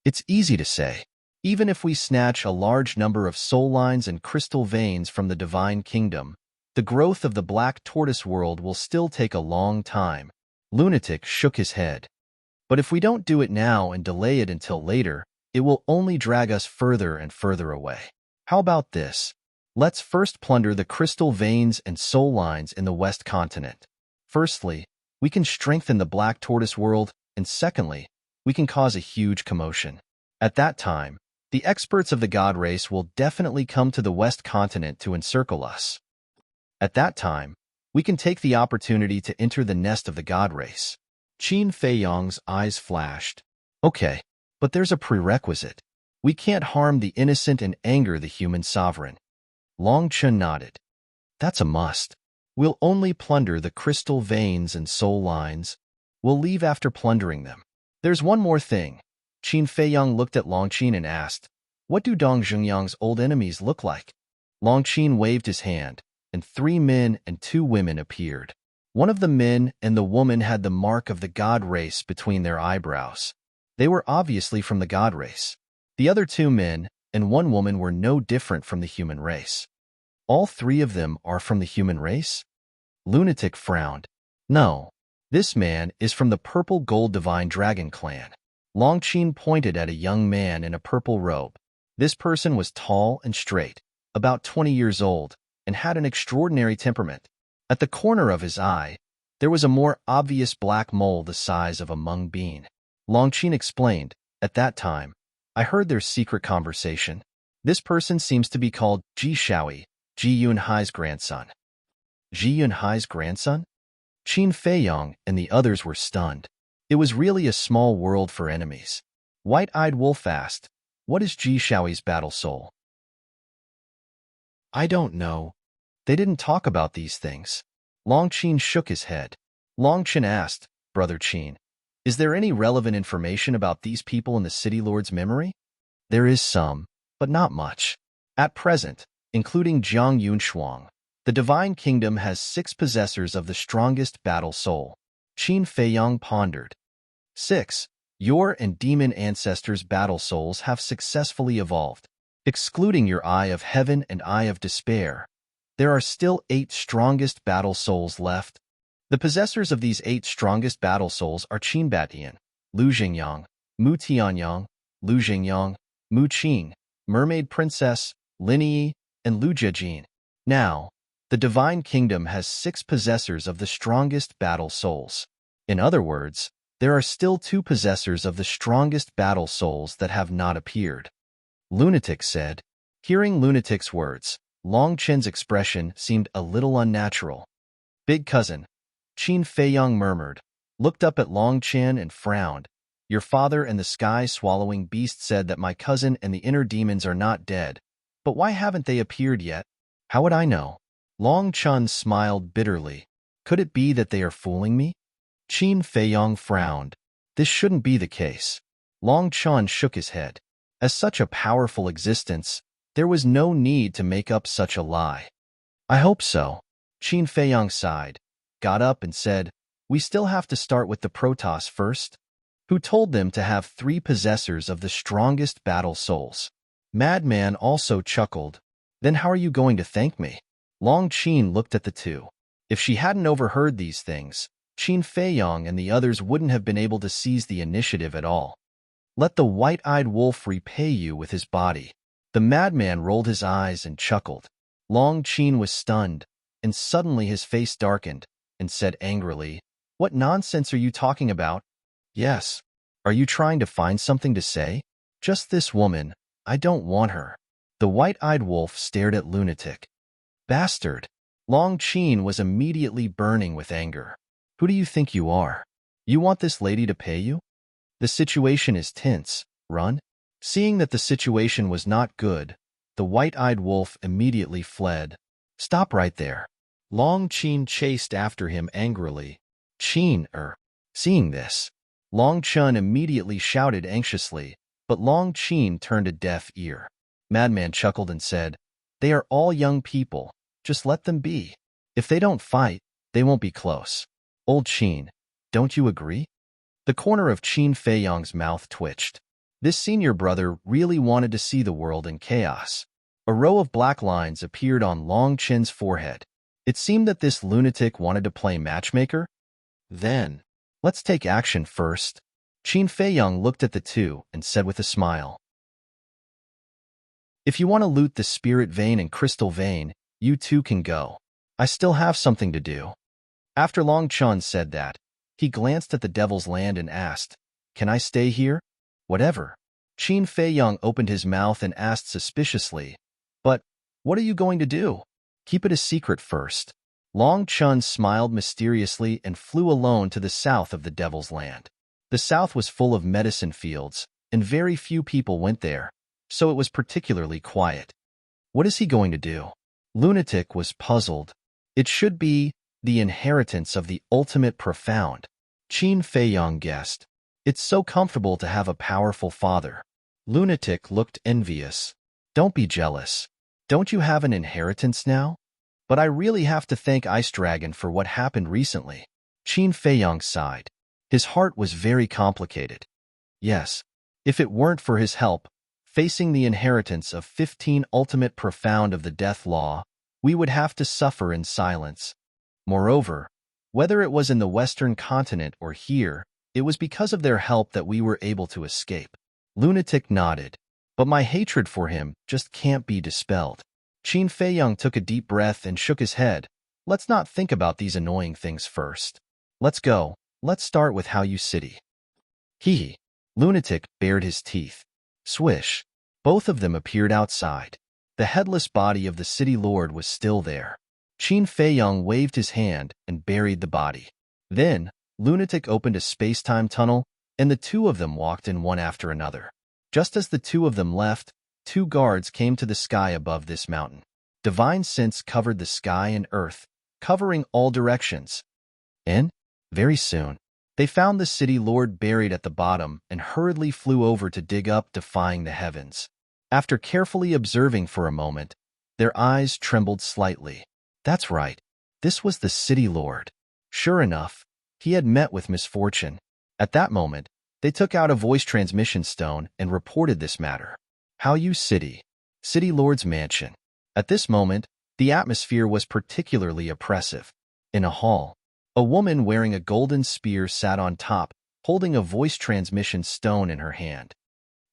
It's easy to say. Even if we snatch a large number of soul lines and crystal veins from the divine kingdom, the growth of the black tortoise world will still take a long time. Lunatic shook his head. But if we don't do it now and delay it until later, it will only drag us further and further away. How about this? Let's first plunder the crystal veins and soul lines in the West Continent. Firstly, we can strengthen the black tortoise world, and secondly, we can cause a huge commotion. At that time, the experts of the god race will definitely come to the West Continent to encircle us. At that time, we can take the opportunity to enter the nest of the god race. Qin Feiyang's eyes flashed. Okay, but there's a prerequisite. We can't harm the innocent and anger the human sovereign. Long Chen nodded. That's a must. We'll only plunder the crystal veins and soul lines. We'll leave after plundering them. There's one more thing. Qin Feiyang looked at Long Qin and asked, what do Dong Zhengyang's old enemies look like? Long Qin waved his hand, and 3 men and 2 women appeared. One of the men and the woman had the mark of the god race between their eyebrows. They were obviously from the god race. The other 2 men and 1 woman were no different from the human race. All 3 of them are from the human race? Lunatic frowned. No, this man is from the Purple Gold Divine Dragon clan. Long Qin pointed at a young man in a purple robe. This person was tall and straight, about 20 years old, and had an extraordinary temperament. At the corner of his eye, there was a more obvious black mole the size of a mung bean. Long Qin explained, at that time, I heard their secret conversation. This person seems to be called Ji Shaoi, Ji Yunhai's grandson. Ji Yunhai's grandson? Qin Feiyang and the others were stunned. It was really a small world for enemies. White-eyed Wolf asked, what is Ji Shaoi's battle soul? I don't know. They didn't talk about these things. Long Qin shook his head. Long Chen asked, Brother Qin, is there any relevant information about these people in the City Lord's memory? There is some, but not much. At present, including Jiang Yunshuang, the Divine Kingdom has 6 possessors of the strongest battle soul. Qin Feiyang pondered. 6. Your and demon ancestors' battle souls have successfully evolved. Excluding your Eye of Heaven and Eye of Despair, there are still 8 strongest battle souls left. The possessors of these 8 strongest battle souls are Qin Batian, Lu Jingyang, Mu Tianyang, Lu Jingyang, Mu Qing, Mermaid Princess, Lin Yi, and Lu Jiejin. Now, the Divine Kingdom has 6 possessors of the strongest battle souls. In other words, there are still 2 possessors of the strongest battle souls that have not appeared. Lunatic said. Hearing Lunatic's words, Long Chen's expression seemed a little unnatural. Big cousin, Qin Feiyang murmured, looked up at Long Chen and frowned. Your father and the sky-swallowing beast said that my cousin and the inner demons are not dead. But why haven't they appeared yet? How would I know? Long Chen smiled bitterly. Could it be that they are fooling me? Qin Feiyang frowned. This shouldn't be the case. Long Chen shook his head. As such a powerful existence, there was no need to make up such a lie. I hope so. Qin Feiyang sighed, got up and said, we still have to start with the Protoss first. Who told them to have 3 possessors of the strongest battle souls? Madman also chuckled. Then how are you going to thank me? Long Qin looked at the 2. If she hadn't overheard these things, Qin Feiyang and the others wouldn't have been able to seize the initiative at all. Let the white-eyed wolf repay you with his body. The madman rolled his eyes and chuckled. Long Qin was stunned, and suddenly his face darkened, and said angrily, what nonsense are you talking about? Yes. Are you trying to find something to say? Just this woman. I don't want her. The white-eyed wolf stared at Lunatic. Bastard. Long Qin was immediately burning with anger. Who do you think you are? You want this lady to pay you? The situation is tense. Run. Seeing that the situation was not good, the white-eyed wolf immediately fled. Stop right there. Long Qin chased after him angrily. Qin, Seeing this, Long Chun immediately shouted anxiously, but Long Qin turned a deaf ear. Madman chuckled and said, "They are all young people. Just let them be. If they don't fight, they won't be close." Old Qin, don't you agree? The corner of Qin Feiyong's mouth twitched. This senior brother really wanted to see the world in chaos. A row of black lines appeared on Long Qin's forehead. It seemed that this lunatic wanted to play matchmaker. Then, let's take action first. Qin Feiyong looked at the two and said with a smile, "If you want to loot the spirit vein and crystal vein, you two can go. I still have something to do." After Long Chun said that, he glanced at the Devil's Land and asked, "Can I stay here?" "Whatever." Qin Feiyong opened his mouth and asked suspiciously, "But what are you going to do?" "Keep it a secret first." Long Chun smiled mysteriously and flew alone to the south of the Devil's Land. The south was full of medicine fields, and very few people went there, so it was particularly quiet. What is he going to do? Lunatic was puzzled. It should be the inheritance of the ultimate profound. Qin Feiyong guessed. It's so comfortable to have a powerful father. Lunatic looked envious. Don't be jealous. Don't you have an inheritance now? But I really have to thank Ice Dragon for what happened recently. Qin Feiyong sighed. His heart was very complicated. Yes, if it weren't for his help, facing the inheritance of 15 ultimate profound of the death law, we would have to suffer in silence. Moreover, whether it was in the Western continent or here, it was because of their help that we were able to escape. Lunatic nodded. But my hatred for him just can't be dispelled. Qin Feiyong took a deep breath and shook his head. Let's not think about these annoying things first. Let's go. Let's start with how you city. Hee. Lunatic bared his teeth. Swish. Both of them appeared outside. The headless body of the city lord was still there. Qin Feiyong waved his hand and buried the body. Then, Lunatic opened a space-time tunnel, and the two of them walked in one after another. Just as the two of them left, two guards came to the sky above this mountain. Divine sense covered the sky and earth, covering all directions. And, very soon, they found the city lord buried at the bottom and hurriedly flew over to dig up, defying the heavens. After carefully observing for a moment, their eyes trembled slightly. That's right. This was the city lord. Sure enough, he had met with misfortune. At that moment, they took out a voice transmission stone and reported this matter. How you city? City lord's mansion. At this moment, the atmosphere was particularly oppressive. In a hall, a woman wearing a golden spear sat on top, holding a voice transmission stone in her hand.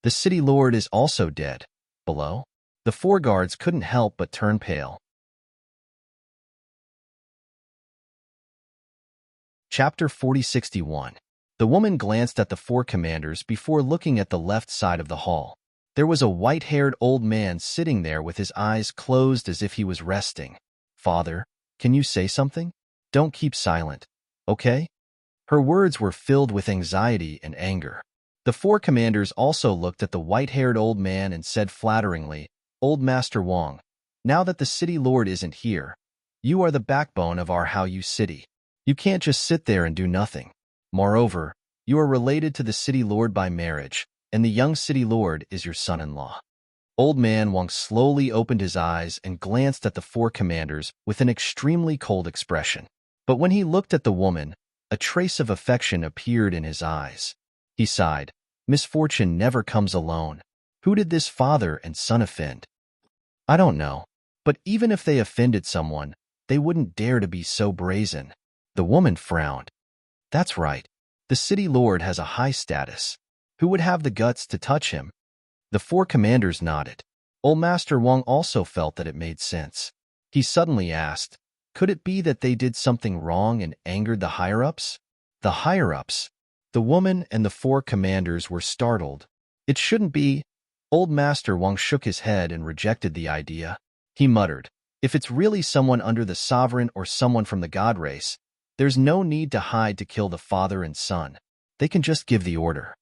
The city lord is also dead. Below, the four guards couldn't help but turn pale. Chapter 4061. The woman glanced at the four commanders before looking at the left side of the hall. There was a white-haired old man sitting there with his eyes closed as if he was resting. "Father, can you say something? Don't keep silent, okay?" Her words were filled with anxiety and anger. The four commanders also looked at the white-haired old man and said flatteringly, "Old Master Wong, now that the city lord isn't here, you are the backbone of our Haoyu city. You can't just sit there and do nothing. Moreover, you are related to the city lord by marriage, and the young city lord is your son-in-law." Old man Wong slowly opened his eyes and glanced at the four commanders with an extremely cold expression. But when he looked at the woman, a trace of affection appeared in his eyes. He sighed. Misfortune never comes alone. Who did this father and son offend? I don't know. But even if they offended someone, they wouldn't dare to be so brazen. The woman frowned. That's right. The city lord has a high status. Who would have the guts to touch him? The four commanders nodded. Old Master Wong also felt that it made sense. He suddenly asked, could it be that they did something wrong and angered the higher-ups? The higher-ups? The woman and the four commanders were startled. It shouldn't be. Old Master Wong shook his head and rejected the idea. He muttered, if it's really someone under the sovereign or someone from the god race, there's no need to hide to kill the father and son. They can just give the order.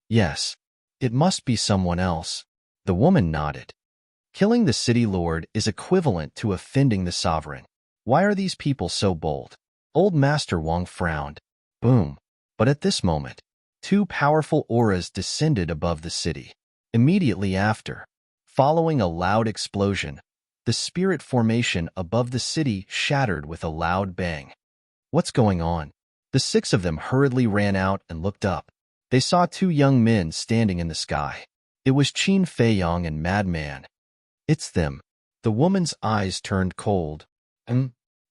Yes, it must be someone else. The woman nodded. Killing the city lord is equivalent to offending the sovereign. Why are these people so bold? Old Master Wong frowned. Boom. But at this moment, two powerful auras descended above the city. Immediately after, following a loud explosion, the spirit formation above the city shattered with a loud bang. What's going on? The six of them hurriedly ran out and looked up. They saw two young men standing in the sky. It was Qin Feiyong and Madman. It's them. The woman's eyes turned cold.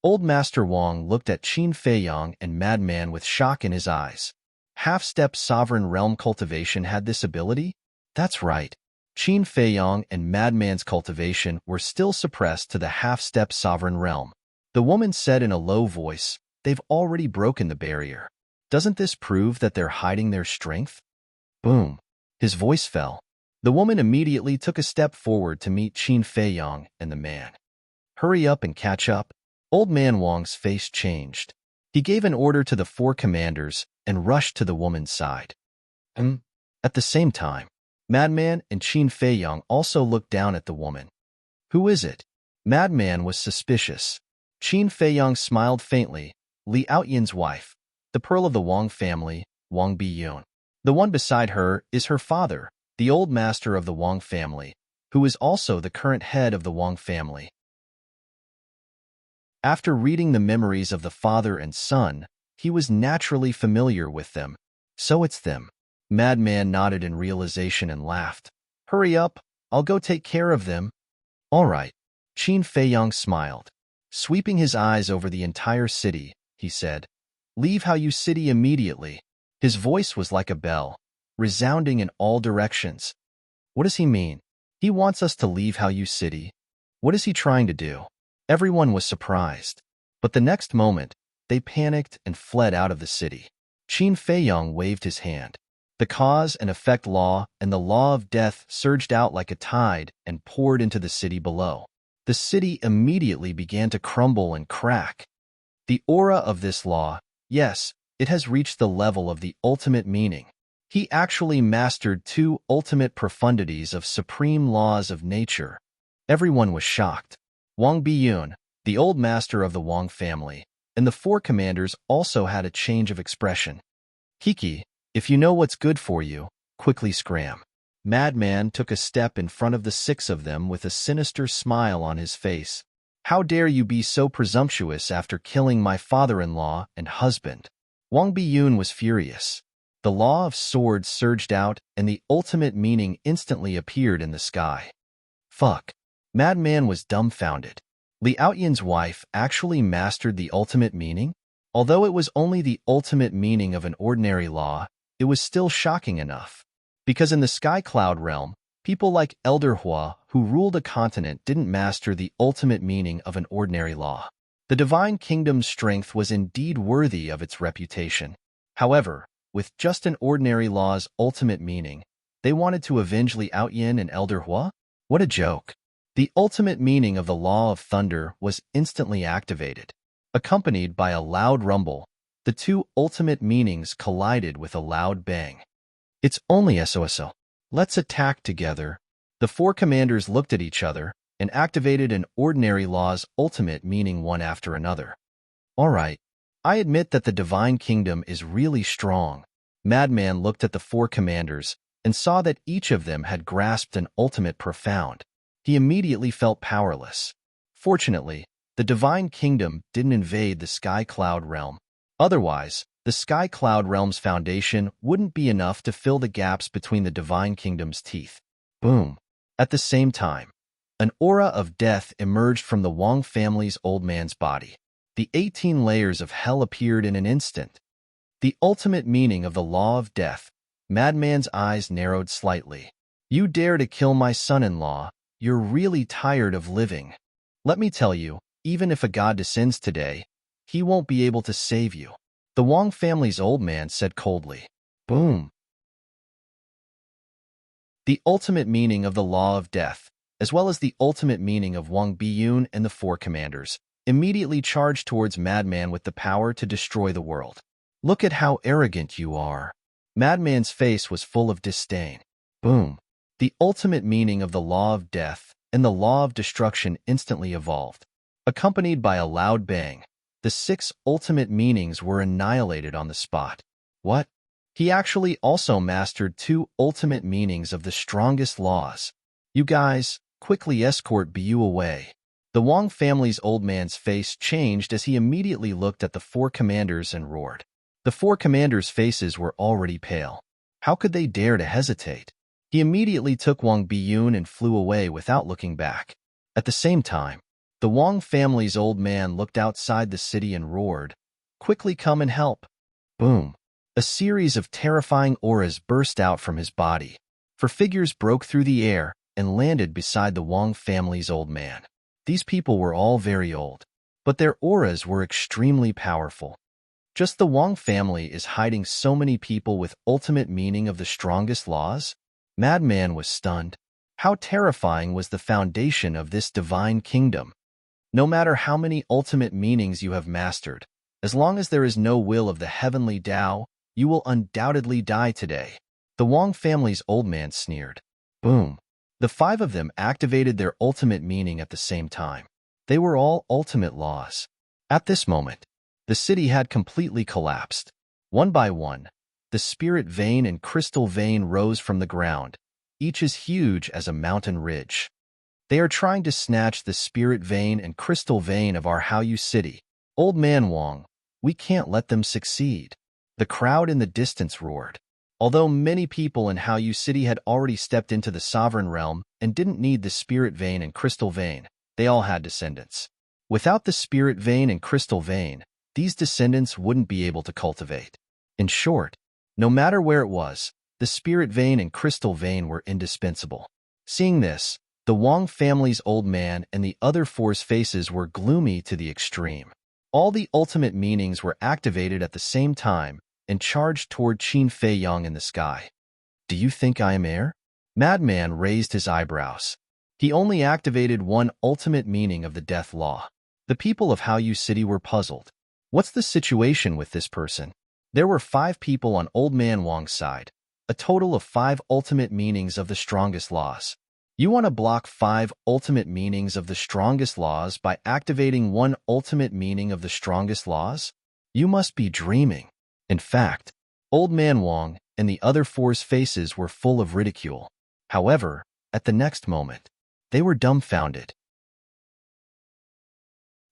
Old Master Wang looked at Qin Feiyong and Madman with shock in his eyes. Half-step sovereign realm cultivation had this ability? That's right. Qin Feiyong and Madman's cultivation were still suppressed to the half-step sovereign realm. The woman said in a low voice, "They've already broken the barrier. Doesn't this prove that they're hiding their strength?" Boom. His voice fell. The woman immediately took a step forward to meet Qin Feiyong and the man. "Hurry up and catch up." Old Man Wang's face changed. He gave an order to the four commanders and rushed to the woman's side. At the same time, Madman and Qin Feiyong also looked down at the woman. "Who is it?" Madman was suspicious. Qin Feiyong smiled faintly. "Li Aoyin's wife, the pearl of the Wang family, Wang Biyun. The one beside her is her father, the old master of the Wang family, who is also the current head of the Wang family." After reading the memories of the father and son, he was naturally familiar with them. So it's them. Madman nodded in realization and laughed. "Hurry up, I'll go take care of them." "All right." Qin Feiyong smiled. Sweeping his eyes over the entire city, he said, "Leave Haoyu City immediately." His voice was like a bell, resounding in all directions. What does he mean? He wants us to leave Haoyu City? What is he trying to do? Everyone was surprised. But the next moment, they panicked and fled out of the city. Qin Feiyong waved his hand. The cause and effect law and the law of death surged out like a tide and poured into the city below. The city immediately began to crumble and crack. The aura of this law, yes, it has reached the level of the ultimate meaning. He actually mastered two ultimate profundities of supreme laws of nature. Everyone was shocked. Wang Biyun, the old master of the Wang family, and the four commanders also had a change of expression. "Kiki, if you know what's good for you, quickly scram." Madman took a step in front of the six of them with a sinister smile on his face. "How dare you be so presumptuous after killing my father-in-law and husband?" Wang Biyun was furious. The law of swords surged out and the ultimate meaning instantly appeared in the sky. Fuck. Madman was dumbfounded. Li Aoyin's wife actually mastered the ultimate meaning? Although it was only the ultimate meaning of an ordinary law, it was still shocking enough. Because in the Sky Cloud realm, people like Elder Hua, who ruled a continent, didn't master the ultimate meaning of an ordinary law. The Divine Kingdom's strength was indeed worthy of its reputation. However, with just an ordinary law's ultimate meaning, they wanted to avenge Li Aoyin and Elder Hua? What a joke. The ultimate meaning of the Law of Thunder was instantly activated. Accompanied by a loud rumble, the two ultimate meanings collided with a loud bang. "It's only SOSO. Let's attack together." The four commanders looked at each other and activated an ordinary law's ultimate meaning one after another. "All right. I admit that the Divine Kingdom is really strong." Madman looked at the four commanders and saw that each of them had grasped an ultimate profound. He immediately felt powerless. Fortunately, the Divine Kingdom didn't invade the Sky Cloud realm. Otherwise, the Sky Cloud realm's foundation wouldn't be enough to fill the gaps between the Divine Kingdom's teeth. Boom. At the same time, an aura of death emerged from the Wang family's old man's body. The 18 layers of hell appeared in an instant. The ultimate meaning of the law of death. Madman's eyes narrowed slightly. "You dare to kill my son-in-law? You're really tired of living. Let me tell you, even if a god descends today, he won't be able to save you." The Wang family's old man said coldly. Boom. The ultimate meaning of the law of death, as well as the ultimate meaning of Wang Biyun and the four commanders, immediately charged towards Madman with the power to destroy the world. "Look at how arrogant you are." Madman's face was full of disdain. Boom. The ultimate meaning of the law of death and the law of destruction instantly evolved. Accompanied by a loud bang, the 6 ultimate meanings were annihilated on the spot. What? He actually also mastered 2 ultimate meanings of the strongest laws. You guys, quickly escort Bu away. The Wang family's old man's face changed as he immediately looked at the 4 commanders and roared. The 4 commanders' faces were already pale. How could they dare to hesitate? He immediately took Wang Biyun and flew away without looking back. At the same time, the Wang family's old man looked outside the city and roared, "Quickly come and help!" Boom! A series of terrifying auras burst out from his body. 4 figures broke through the air and landed beside the Wang family's old man. These people were all very old, but their auras were extremely powerful. Just the Wang family is hiding so many people with ultimate meaning of the strongest laws? Madman was stunned. How terrifying was the foundation of this divine kingdom? No matter how many ultimate meanings you have mastered, as long as there is no will of the heavenly Tao, you will undoubtedly die today. The Wang family's old man sneered. Boom. The 5 of them activated their ultimate meaning at the same time. They were all ultimate laws. At this moment, the city had completely collapsed. One by one, the spirit vein and crystal vein rose from the ground, each as huge as a mountain ridge. They are trying to snatch the spirit vein and crystal vein of our Haoyu city. Old man Wang, we can't let them succeed. The crowd in the distance roared. Although many people in Haoyu city had already stepped into the sovereign realm and didn't need the spirit vein and crystal vein, they all had descendants. Without the spirit vein and crystal vein, these descendants wouldn't be able to cultivate. In short, no matter where it was, the spirit vein and crystal vein were indispensable. Seeing this, the Wang family's old man and the other 4's faces were gloomy to the extreme. All the ultimate meanings were activated at the same time and charged toward Qin Feiyang in the sky. Do you think I am air? Madman raised his eyebrows. He only activated 1 ultimate meaning of the death law. The people of Haoyu City were puzzled. What's the situation with this person? There were 5 people on Old Man Wang's side, a total of 5 ultimate meanings of the strongest laws. You want to block 5 ultimate meanings of the strongest laws by activating 1 ultimate meaning of the strongest laws? You must be dreaming. In fact, Old Man Wang and the other 4's faces were full of ridicule. However, at the next moment, they were dumbfounded.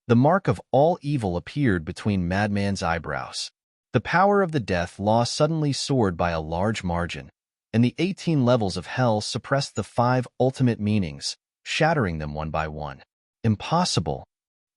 The mark of all evil appeared between Madman's eyebrows. The power of the death law suddenly soared by a large margin, and the 18 levels of hell suppressed the 5 ultimate meanings, shattering them one by one. Impossible.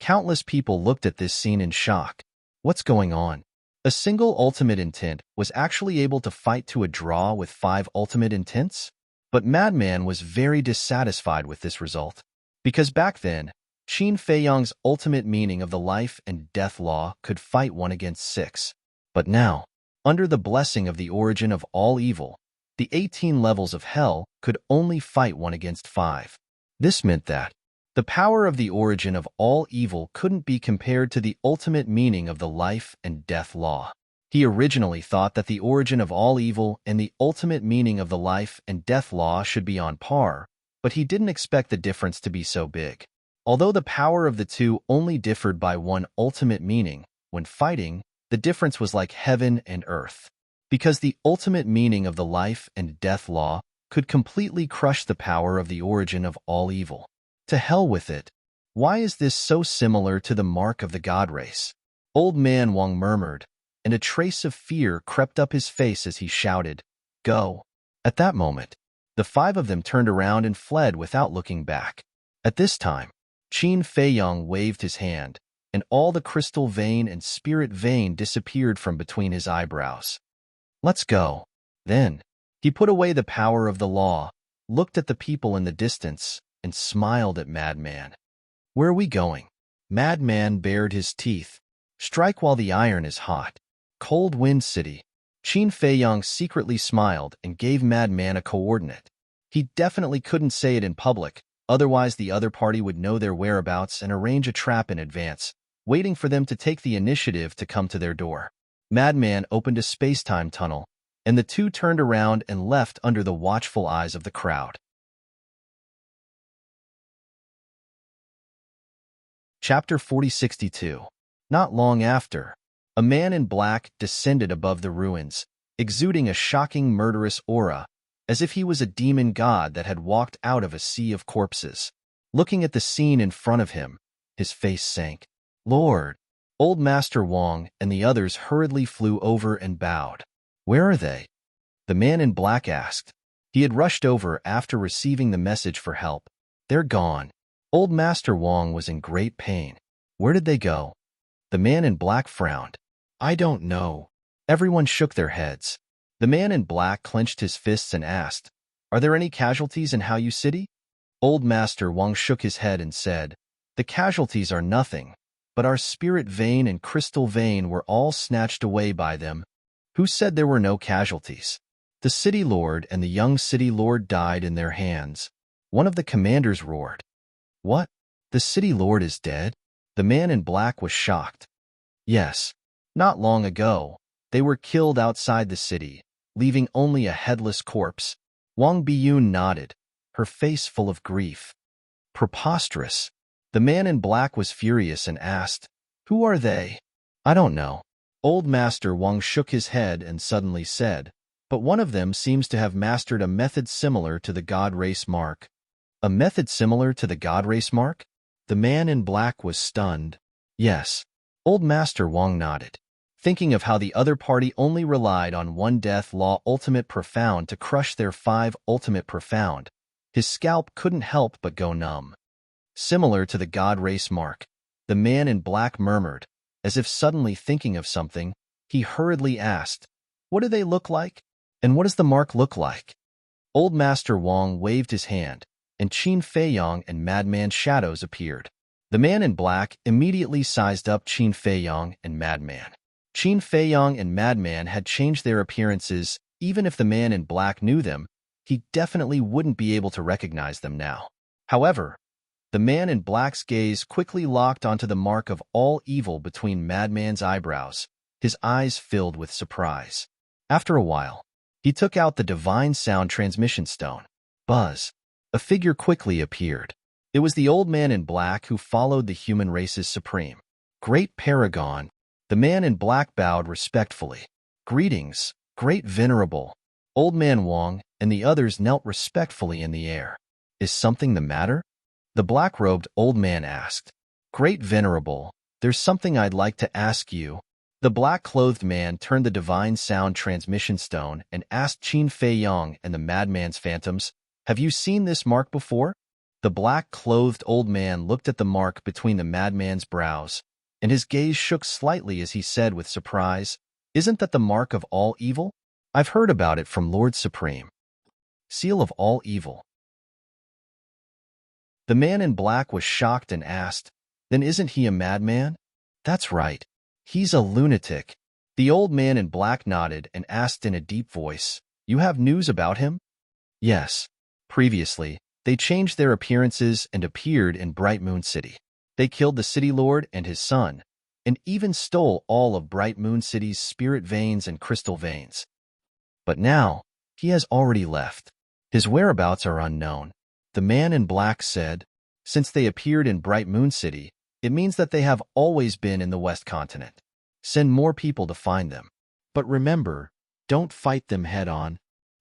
Countless people looked at this scene in shock. What's going on? A single ultimate intent was actually able to fight to a draw with 5 ultimate intents? But Madman was very dissatisfied with this result. Because back then, Qin Feiyang's ultimate meaning of the life and death law could fight 1 against 6. But now, under the blessing of the origin of all evil, the 18 levels of hell could only fight 1 against 5. This meant that the power of the origin of all evil couldn't be compared to the ultimate meaning of the life and death law. He originally thought that the origin of all evil and the ultimate meaning of the life and death law should be on par, but he didn't expect the difference to be so big. Although the power of the 2 only differed by 1 ultimate meaning, when fighting, the difference was like heaven and earth. Because the ultimate meaning of the life and death law could completely crush the power of the origin of all evil. To hell with it. Why is this so similar to the mark of the god race? Old Man Wang murmured, and a trace of fear crept up his face as he shouted, "Go!" At that moment, the 5 of them turned around and fled without looking back. At this time, Qin Feiyang waved his hand, and all the crystal vein and spirit vein disappeared from between his eyebrows. Let's go. Then, he put away the power of the law, looked at the people in the distance, and smiled at Madman. Where are we going? Madman bared his teeth. Strike while the iron is hot. Cold Wind City. Qin Feiyang secretly smiled and gave Madman a coordinate. He definitely couldn't say it in public, otherwise the other party would know their whereabouts and arrange a trap in advance, waiting for them to take the initiative to come to their door. Madman opened a space-time tunnel, and the 2 turned around and left under the watchful eyes of the crowd. Chapter 4062. Not long after, A man in black descended above the ruins, exuding a shocking murderous aura, as if he was a demon god that had walked out of a sea of corpses. Looking at the scene in front of him, his face sank. Lord! Old Master Wong and the others hurriedly flew over and bowed. Where are they? The man in black asked. He had rushed over after receiving the message for help. They're gone. Old Master Wong was in great pain. Where did they go? The man in black frowned. I don't know. Everyone shook their heads. The man in black clenched his fists and asked, Are there any casualties in Haoyu City? Old Master Wong shook his head and said, The casualties are nothing, but our spirit vein and crystal vein were all snatched away by them. Who said there were no casualties? The city lord and the young city lord died in their hands. One of the commanders roared. What? The city lord is dead? The man in black was shocked. Yes. Not long ago, they were killed outside the city, leaving only a headless corpse. Wang Biyun nodded, her face full of grief. Preposterous. The man in black was furious and asked, Who are they? I don't know. Old Master Wang shook his head and suddenly said, But one of them seems to have mastered a method similar to the God Race Mark. A method similar to the God Race Mark? The man in black was stunned. Yes. Old Master Wang nodded, thinking of how the other party only relied on one death law ultimate profound to crush their 5 ultimate profound. His scalp couldn't help but go numb. Similar to the God Race Mark, the man in black murmured, as if suddenly thinking of something. He hurriedly asked, What do they look like? And what does the mark look like? Old Master Wang waved his hand, and Qin Feiyong and Madman shadows appeared. The man in black immediately sized up Qin Feiyong and Madman. Qin Feiyong and Madman had changed their appearances. Even if the man in black knew them, he definitely wouldn't be able to recognize them now. However, the man in black's gaze quickly locked onto the mark of all evil between Madman's eyebrows, his eyes filled with surprise. After a while, he took out the divine sound transmission stone. Buzz. A figure quickly appeared. It was the old man in black who followed the human race's supreme. Great Paragon. The man in black bowed respectfully. Greetings, great venerable. Old man Wong and the others knelt respectfully in the air. Is something the matter? The black-robed old man asked. Great venerable, there's something I'd like to ask you. The black-clothed man turned the divine sound transmission stone and asked Qin Feiyong and the madman's phantoms, Have you seen this mark before? The black-clothed old man looked at the mark between the madman's brows, and his gaze shook slightly as he said with surprise, Isn't that the mark of all evil? I've heard about it from Lord Supreme. Seal of all evil. The man in black was shocked and asked, Then isn't he a madman? That's right. He's a lunatic. The old man in black nodded and asked in a deep voice, You have news about him? Yes. Previously, they changed their appearances and appeared in Bright Moon City. They killed the city lord and his son, and even stole all of Bright Moon City's spirit veins and crystal veins. But now, he has already left. His whereabouts are unknown. The man in black said, Since they appeared in Bright Moon City, it means that they have always been in the West Continent. Send more people to find them. But remember, don't fight them head-on.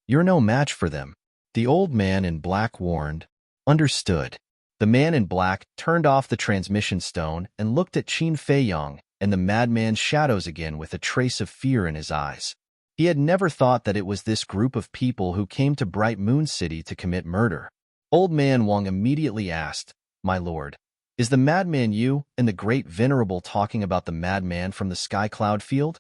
You're no match for them. The old man in black warned. Understood. The man in black turned off the transmission stone and looked at Qin Feiyong and the madman's shadows again with a trace of fear in his eyes. He had never thought that it was this group of people who came to Bright Moon City to commit murder. Old man Wang immediately asked, My lord, is the madman you and the great venerable talking about the madman from the Sky Cloud Field?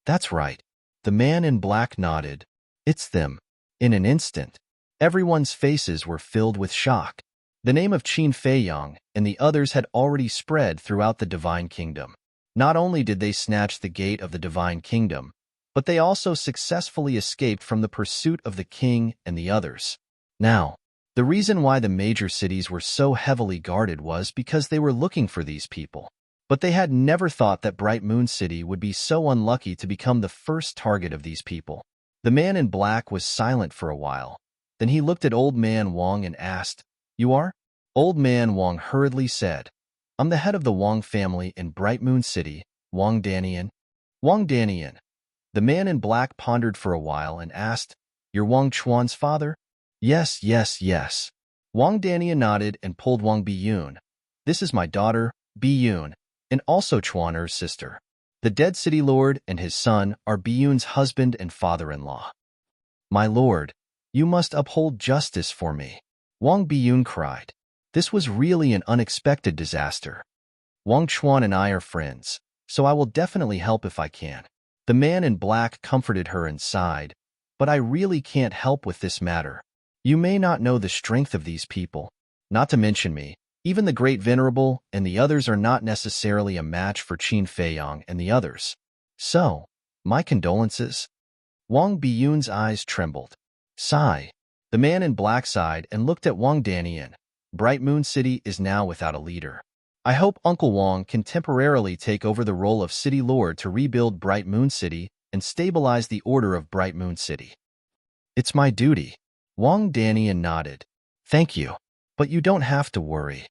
That's right. The man in black nodded. It's them. In an instant, everyone's faces were filled with shock. The name of Qin Feiyong and the others had already spread throughout the Divine Kingdom. Not only did they snatch the gate of the Divine Kingdom, but they also successfully escaped from the pursuit of the king and the others. Now, the reason why the major cities were so heavily guarded was because they were looking for these people. But they had never thought that Bright Moon City would be so unlucky to become the first target of these people. The man in black was silent for a while. Then he looked at Old Man Wong and asked, You are? Old Man Wong hurriedly said, I'm the head of the Wong family in Bright Moon City, Wong Danian. Wang Danian. The man in black pondered for a while and asked, "You're Wang Chuan's father?" "Yes, yes, yes." Wang Danian nodded and pulled Wang Biyun. "This is my daughter, Biyun, and also Chuaner's sister. The dead city lord and his son are Biyun's husband and father-in-law." "My lord, you must uphold justice for me," Wang Biyun cried. This was really an unexpected disaster. "Wang Chuan and I are friends, so I will definitely help if I can." The man in black comforted her and sighed, "But I really can't help with this matter. You may not know the strength of these people, not to mention me. Even the Great Venerable and the others are not necessarily a match for Qin Feiyong and the others. So, my condolences." Wang Biyun's eyes trembled. Sigh. The man in black sighed and looked at Wang Danian. "Bright Moon City is now without a leader. I hope Uncle Wang can temporarily take over the role of City Lord to rebuild Bright Moon City and stabilize the order of Bright Moon City." "It's my duty." Wang Danian nodded. "Thank you. But you don't have to worry.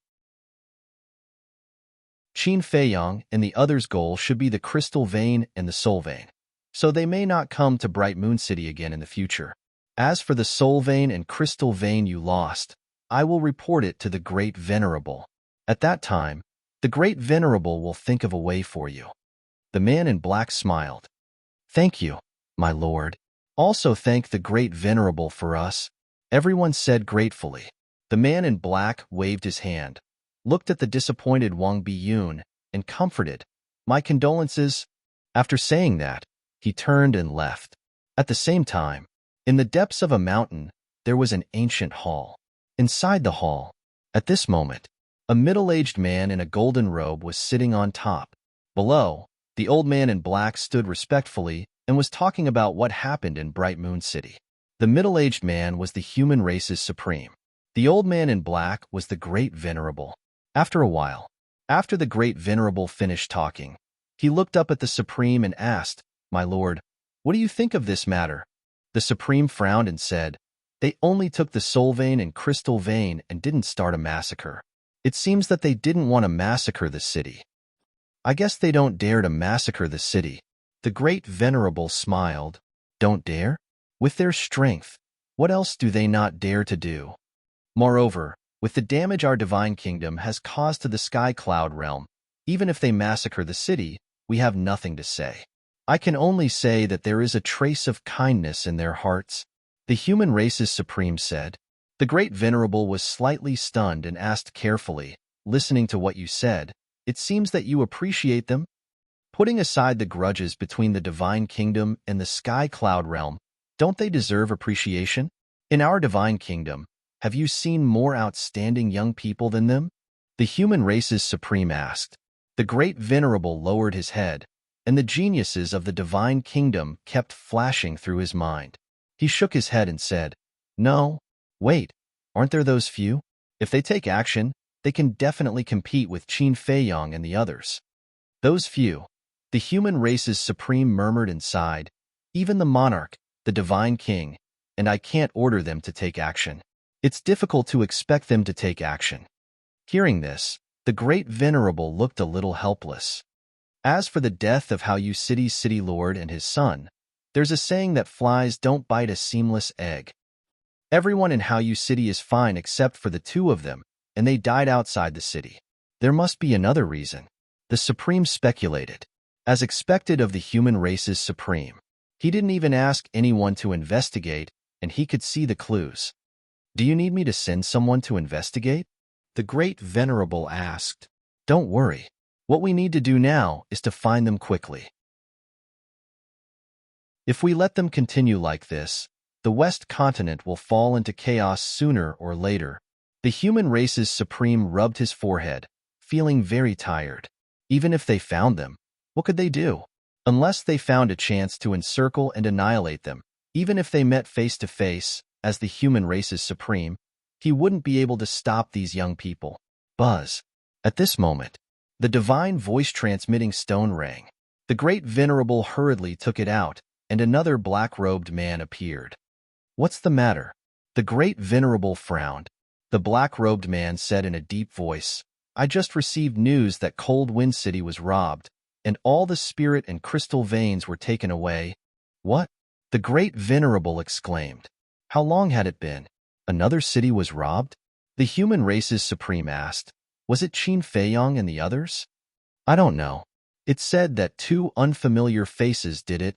Qin Feiyong and the others' goal should be the Crystal Vein and the Soul Vein, so they may not come to Bright Moon City again in the future. As for the Soul Vein and Crystal Vein you lost, I will report it to the Great Venerable. At that time, the Great Venerable will think of a way for you." The man in black smiled. "Thank you, my lord. Also thank the Great Venerable for us," everyone said gratefully. The man in black waved his hand, looked at the disappointed Wang Biyun, and comforted, "My condolences." After saying that, he turned and left. At the same time, in the depths of a mountain, there was an ancient hall. Inside the hall, at this moment, a middle-aged man in a golden robe was sitting on top. Below, the old man in black stood respectfully and was talking about what happened in Bright Moon City. The middle-aged man was the human race's supreme. The old man in black was the Great Venerable. After a while, after the Great Venerable finished talking, he looked up at the Supreme and asked, "My lord, what do you think of this matter?" The Supreme frowned and said, "They only took the Soul Vein and Crystal Vein and didn't start a massacre. It seems that they didn't want to massacre the city. I guess they don't dare to massacre the city." The Great Venerable smiled. "Don't dare? With their strength, what else do they not dare to do? Moreover, with the damage our divine kingdom has caused to the Sky Cloud realm, even if they massacre the city, we have nothing to say. I can only say that there is a trace of kindness in their hearts," the human race's supreme said. The Great Venerable was slightly stunned and asked carefully, "Listening to what you said, it seems that you appreciate them? Putting aside the grudges between the divine kingdom and the Sky Cloud realm, don't they deserve appreciation? In our divine kingdom, have you seen more outstanding young people than them?" the human race's supreme asked. The Great Venerable lowered his head, and the geniuses of the divine kingdom kept flashing through his mind. He shook his head and said, "No, wait, aren't there those few? If they take action, they can definitely compete with Qin Feiyong and the others." "Those few," the human race's supreme murmured and sighed, "even the monarch, the divine king, and I can't order them to take action. It's difficult to expect them to take action." Hearing this, the Great Venerable looked a little helpless. "As for the death of Hao Yu City's city lord and his son, there's a saying that flies don't bite a seamless egg. Everyone in Hao Yu City is fine except for the two of them, and they died outside the city. There must be another reason," the Supreme speculated. As expected of the human race's Supreme, he didn't even ask anyone to investigate, and he could see the clues. "Do you need me to send someone to investigate?" the Great Venerable asked. "Don't worry. What we need to do now is to find them quickly. If we let them continue like this, the West Continent will fall into chaos sooner or later." The human race's Supreme rubbed his forehead, feeling very tired. Even if they found them, what could they do? Unless they found a chance to encircle and annihilate them, even if they met face to face, as the human race's Supreme, he wouldn't be able to stop these young people. Buzz. At this moment, the divine voice-transmitting stone rang. The Great Venerable hurriedly took it out, and another black-robed man appeared. "What's the matter?" The Great Venerable frowned. The black-robed man said in a deep voice, "I just received news that Cold Wind City was robbed, and all the spirit and crystal veins were taken away. What? The great venerable exclaimed. How long had it been? Another city was robbed? The human race's supreme asked. Was it Qin Feiyong and the others? I don't know. It said that two unfamiliar faces did it,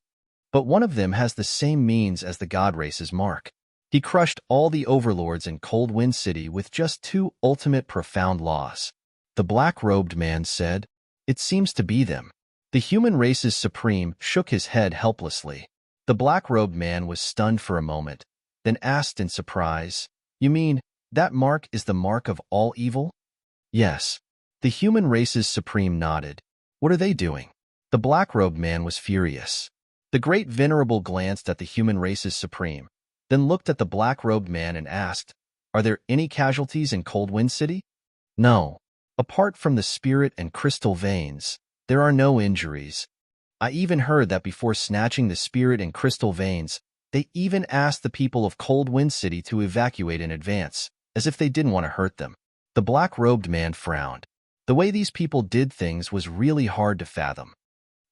but one of them has the same means as the god race's mark. He crushed all the overlords in Cold Wind City with just two ultimate profound laws. The black-robed man said, It seems to be them. The human race's supreme shook his head helplessly. The black-robed man was stunned for a moment, then asked in surprise, You mean, that mark is the mark of all evil? Yes. The human race's supreme nodded. What are they doing? The black-robed man was furious. The great venerable glanced at the human race's supreme, then looked at the black-robed man and asked, Are there any casualties in Cold Wind City? No. Apart from the spirit and crystal veins, there are no injuries. I even heard that before snatching the spirit and crystal veins, they even asked the people of Cold Wind City to evacuate in advance, as if they didn't want to hurt them. The black-robed man frowned. The way these people did things was really hard to fathom.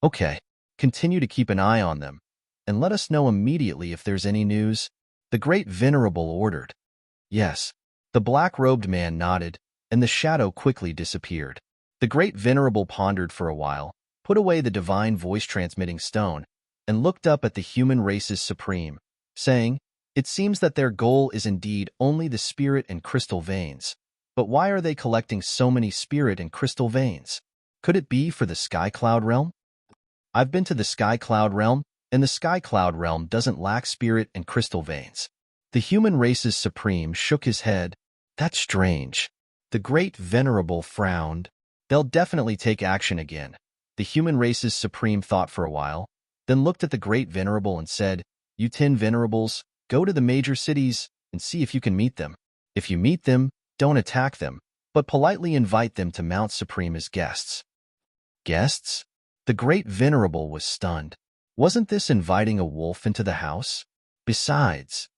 Okay, continue to keep an eye on them, and let us know immediately if there's any news, the great venerable ordered. Yes. The black-robed man nodded, and the shadow quickly disappeared. The great venerable pondered for a while, put away the divine voice-transmitting stone, and looked up at the human race's supreme, saying, It seems that their goal is indeed only the spirit and crystal veins. But why are they collecting so many spirit and crystal veins? Could it be for the Sky Cloud Realm? I've been to the Sky Cloud Realm, and the Sky Cloud Realm doesn't lack spirit and crystal veins. The human race's supreme shook his head. That's strange. The great venerable frowned. They'll definitely take action again. The human race's supreme thought for a while, then looked at the great venerable and said, You 10 venerables, go to the major cities and see if you can meet them. If you meet them, don't attack them, but politely invite them to Mount Supreme as guests. Guests? The great venerable was stunned. Wasn't this inviting a wolf into the house? Besides,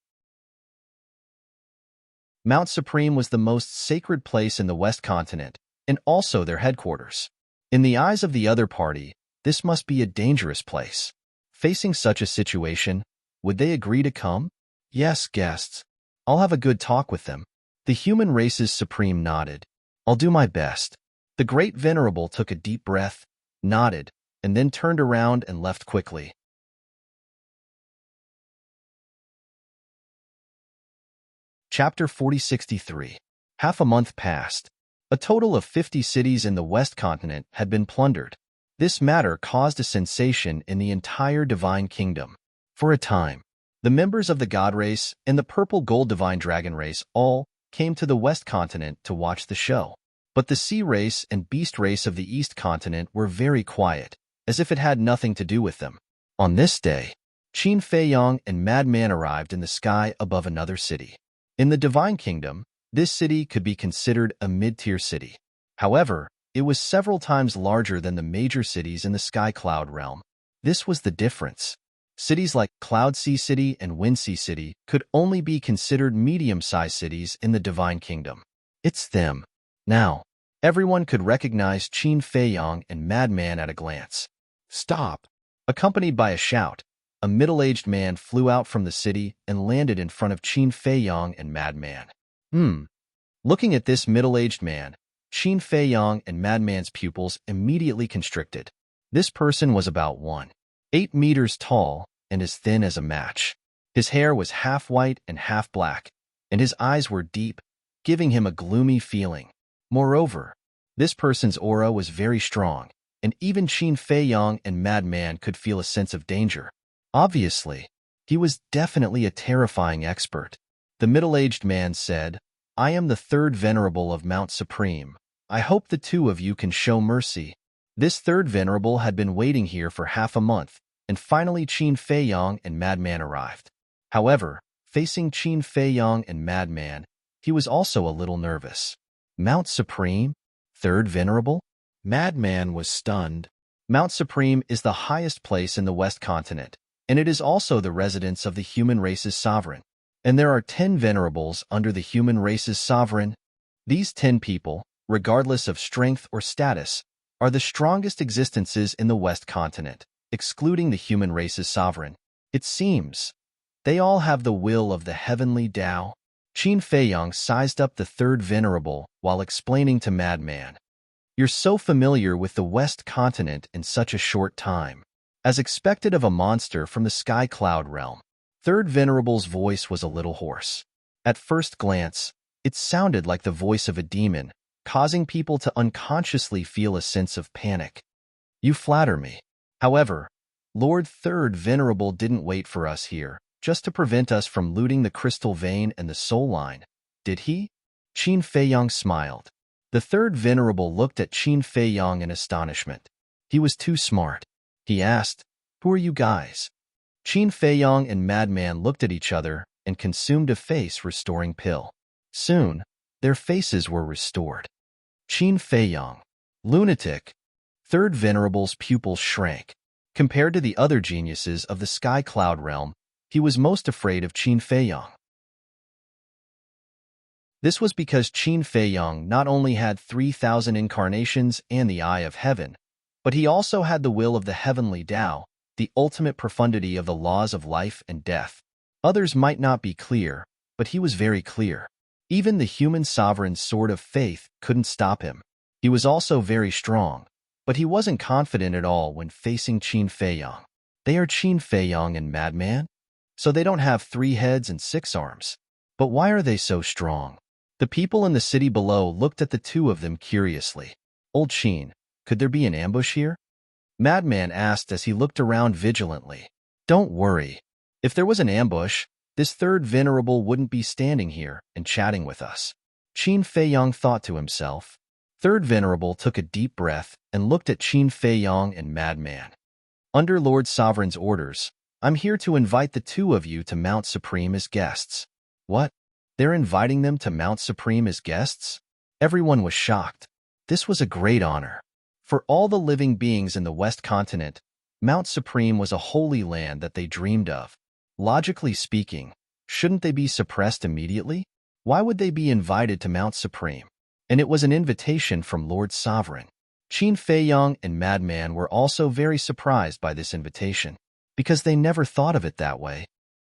Mount Supreme was the most sacred place in the West Continent, and also their headquarters. In the eyes of the other party, this must be a dangerous place. Facing such a situation, would they agree to come? Yes, guests. I'll have a good talk with them. The human race's supreme nodded. I'll do my best. The great venerable took a deep breath, nodded, and then turned around and left quickly. Chapter 4063. Half a month passed. A total of 50 cities in the West Continent had been plundered. This matter caused a sensation in the entire Divine Kingdom. For a time, the members of the God Race and the Purple Gold Divine Dragon Race all came to the West Continent to watch the show. But the Sea Race and Beast Race of the East Continent were very quiet, as if it had nothing to do with them. On this day, Qin Feiyong and Madman arrived in the sky above another city. In the Divine Kingdom, this city could be considered a mid-tier city. However, it was several times larger than the major cities in the Sky Cloud realm. This was the difference. Cities like Cloud Sea City and Wind Sea City could only be considered medium-sized cities in the Divine Kingdom. It's them. Now, everyone could recognize Qin Feiyong and Madman at a glance. Stop! Accompanied by a shout, a middle-aged man flew out from the city and landed in front of Qin Feiyong and Madman. Looking at this middle-aged man, Qin Feiyong and Madman's pupils immediately constricted. This person was about 1.8 meters tall and as thin as a match. His hair was half white and half black, and his eyes were deep, giving him a gloomy feeling. Moreover, this person's aura was very strong, and even Qin Feiyong and Madman could feel a sense of danger. Obviously, he was definitely a terrifying expert. The middle-aged man said, I am the third venerable of Mount Supreme. I hope the two of you can show mercy. This third venerable had been waiting here for half a month, and finally Qin Feiyong and Madman arrived. However, facing Qin Feiyong and Madman, he was also a little nervous. Mount Supreme? Third venerable? Madman was stunned. Mount Supreme is the highest place in the West Continent, and it is also the residence of the human race's sovereign. And there are 10 venerables under the human race's sovereign. These 10 people, regardless of strength or status, are the strongest existences in the West continent, excluding the human race's sovereign. It seems they all have the will of the heavenly Tao. Qin Feiyang sized up the third venerable while explaining to Madman. You're so familiar with the West continent in such a short time. As expected of a monster from the sky cloud realm, third venerable's voice was a little hoarse. At first glance, it sounded like the voice of a demon, causing people to unconsciously feel a sense of panic. You flatter me. However, Lord Third Venerable didn't wait for us here, just to prevent us from looting the crystal vein and the soul line, did he? Qin Feiyang smiled. The third venerable looked at Qin Feiyang in astonishment. He was too smart. He asked, "Who are you guys?" Qin Feiyang and Madman looked at each other and consumed a face-restoring pill. Soon, their faces were restored. Qin Feiyang. Lunatic. Third Venerable's pupils shrank. Compared to the other geniuses of the Sky Cloud realm, he was most afraid of Qin Feiyang. This was because Qin Feiyang not only had 3,000 incarnations and the Eye of Heaven, but he also had the will of the heavenly Tao, the ultimate profundity of the laws of life and death. Others might not be clear, but he was very clear. Even the human sovereign's sword of faith couldn't stop him. He was also very strong, but he wasn't confident at all when facing Qin Feiyang. They are Qin Feiyang and Madman? So they don't have 3 heads and 6 arms. But why are they so strong? The people in the city below looked at the two of them curiously. Old Qin, could there be an ambush here? Madman asked as he looked around vigilantly. Don't worry. If there was an ambush, this third venerable wouldn't be standing here and chatting with us. Qin Feiyang thought to himself. Third venerable took a deep breath and looked at Qin Feiyang and Madman. Under Lord Sovereign's orders, I'm here to invite the two of you to Mount Supreme as guests. What? They're inviting them to Mount Supreme as guests? Everyone was shocked. This was a great honor. For all the living beings in the West Continent, Mount Supreme was a holy land that they dreamed of. Logically speaking, shouldn't they be suppressed immediately? Why would they be invited to Mount Supreme? And it was an invitation from Lord Sovereign. Qin Feiyang and Madman were also very surprised by this invitation, because they never thought of it that way.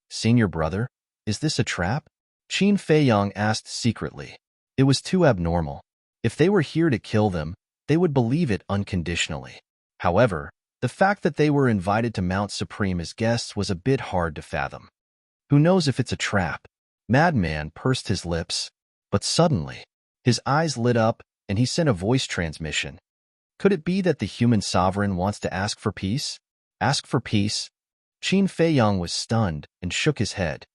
Senior brother, is this a trap? Qin Feiyang asked secretly. It was too abnormal. If they were here to kill them, they would believe it unconditionally. However, the fact that they were invited to Mount Supreme as guests was a bit hard to fathom. Who knows if it's a trap? Madman pursed his lips, but suddenly, his eyes lit up and he sent a voice transmission. Could it be that the human sovereign wants to ask for peace? Ask for peace? Qin Feiyang was stunned and shook his head.